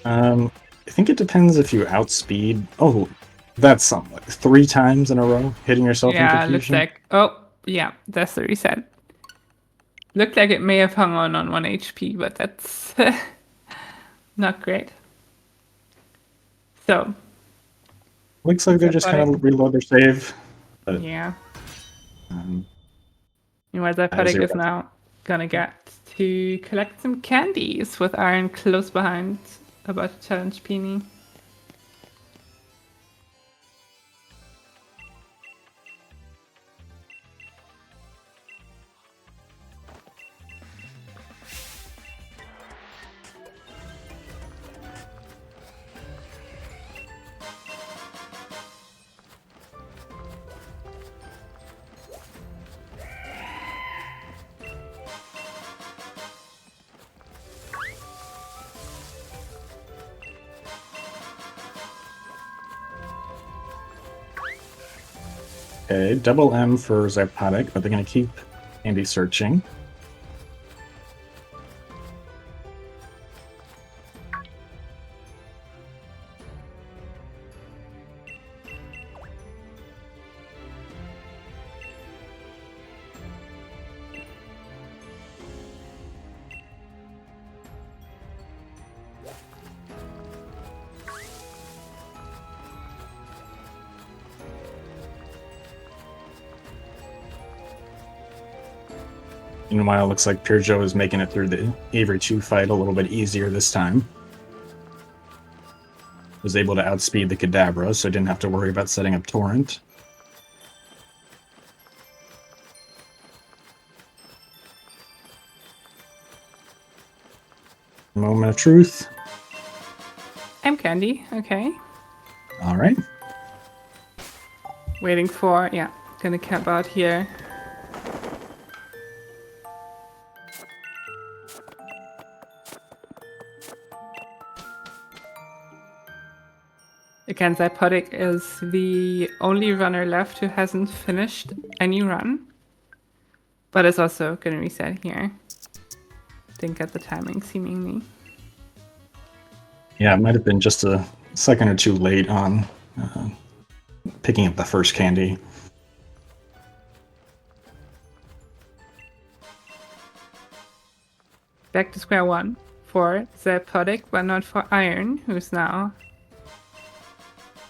S2: I think it depends if you outspeed... Oh, that's something like 3 times in a row, hitting yourself in
S1: yeah, looks
S2: confusion.
S1: like... Oh, yeah, that's the reset. Looked like it may have hung on 1 HP, but that's not great. So,
S2: Looks like they just kind of reload their save. But,
S1: yeah.
S2: um,
S1: Meanwhile, Zypotic is now gonna get to collect some candies with Iron close behind, about to challenge Peony.
S2: Okay, double M for Zypotic, but they're going to keep Andy searching. Meanwhile, it looks like Peugeot is making it through the Avery 2 fight a little bit easier this time. Was able to outspeed the Kadabra, so didn't have to worry about setting up Torrent. Moment of truth.
S1: I'm Candy, okay.
S2: Alright.
S1: Waiting for, yeah, gonna camp out here. Again, Zypotic is the only runner left who hasn't finished any run. But is also gonna reset here. Didn't get the timing, seemingly.
S2: Yeah, it might have been just a second or two late on picking up the first candy.
S1: Back to square one for Zypotic, but not for Iron, who's now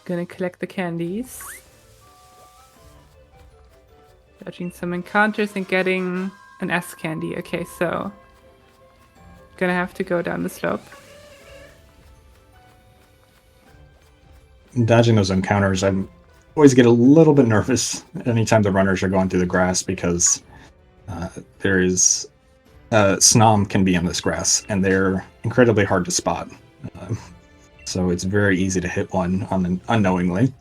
S1: gonna collect the candies. Dodging some encounters and getting an S candy. Okay, so gonna have to go down the slope.
S2: Dodging those encounters, I always get a little bit nervous anytime the runners are going through the grass because there is Snom can be on this grass and they're incredibly hard to spot. So it's very easy to hit one unknowingly.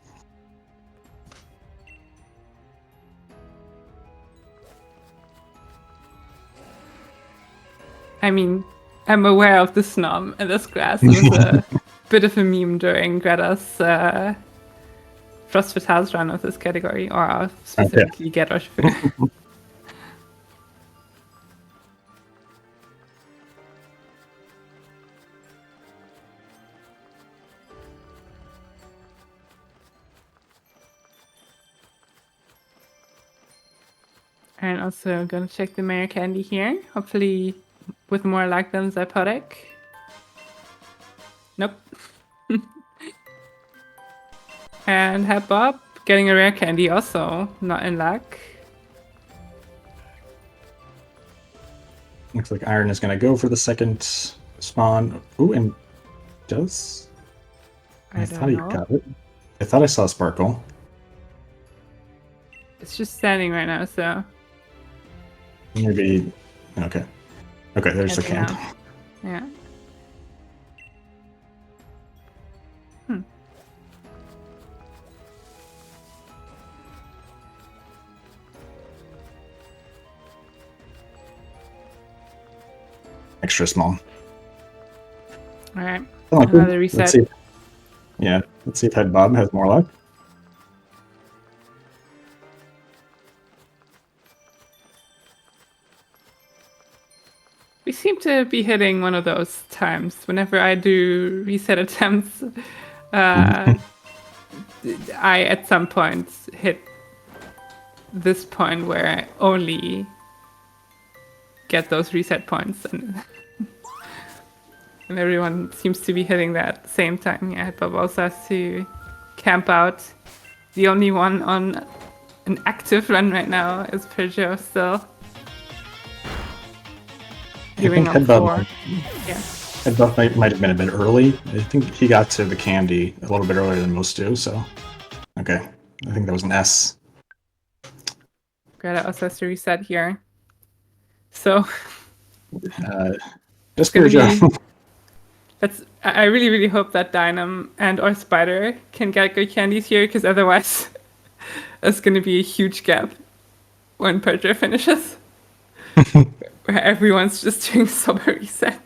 S1: I mean, I'm aware of the snom in this grass. It was a bit of a meme during Greta's Frost Fatals run of this category, or specifically Get Urshifu. And also gonna check the Mayor Candy here. Hopefully with more luck than Zypodic. Nope. And Head Bob getting a rare candy also. Not in luck.
S2: Looks like Iron is going to go for the second spawn. Ooh, and does... I thought he got it. I thought I saw Sparkle.
S1: It's just standing right now, so...
S2: Maybe... Okay. Okay, there's the camp.
S1: Yeah.
S2: Extra small.
S1: Alright.
S2: Oh,
S1: Another reset.
S2: Let's see. Yeah, let's see if Head Bob has more luck.
S1: We seem to be hitting one of those times. Whenever I do reset attempts, I at some point hit this point where I only get those reset points, and everyone seems to be hitting that at the same time. Yeah, Bob also has to camp out. The only one on an active run right now is Peugeot still. Doing on 4. Yeah.
S2: Head Bob might have been a bit early. I think he got to the candy a little bit earlier than most do, so... Okay, I think that was an S.
S1: Greta also has to reset here. So...
S2: just Peugeot.
S1: I really, really hope that Dynam and or Spider can get good candies here, because otherwise it's going to be a huge gap when Peugeot finishes. Where everyone's just doing sober resets.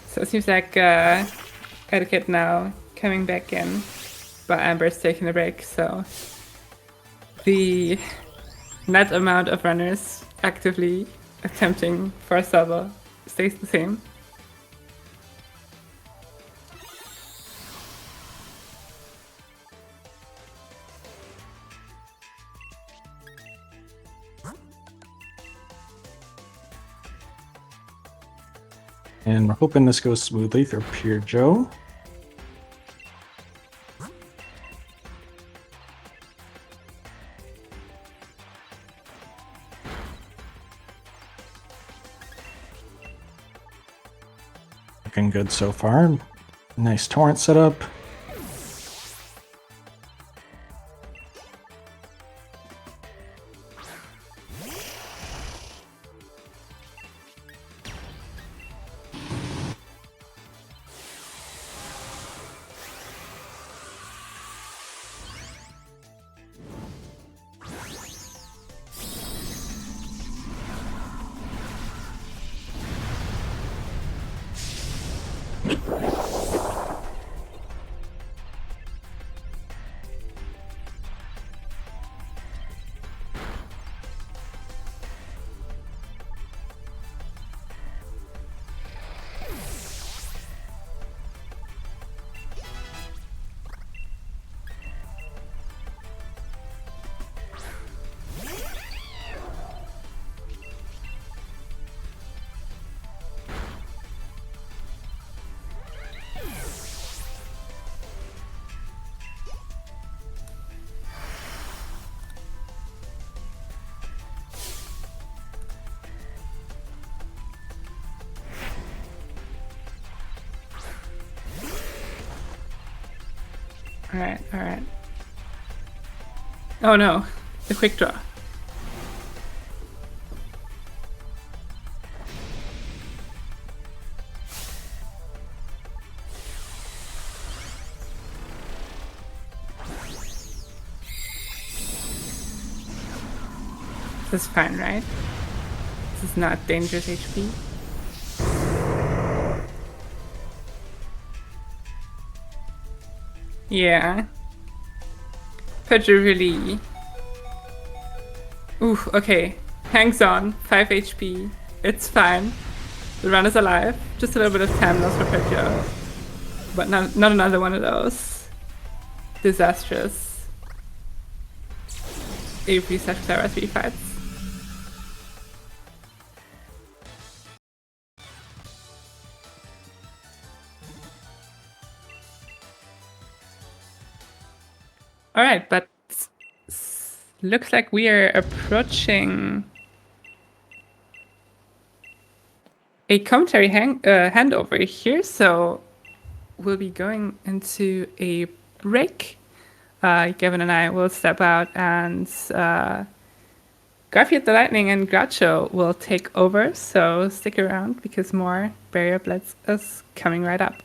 S1: So it seems like Etiquette now coming back in, but Amber's taking a break, so the net amount of runners actively attempting for a solo stays the same.
S2: And we're hoping this goes smoothly through Pure Joe. Looking good so far. Nice torrent setup.
S1: Alright, alright. Oh no, the quick draw. This is fine, right? This is not dangerous HP. Yeah. Pedro really... Ooh, okay. Hangs on. 5 HP. It's fine. The run is alive. Just a little bit of time loss for Pedro. But not another one of those. Disastrous. Avery/Clara 3 fights. Alright, but looks like we are approaching a commentary handover here, so we'll be going into a break. Gavin and I will step out, and Garfield the Lightning and Groucho will take over, so stick around because more Barrier Blitz is coming right up.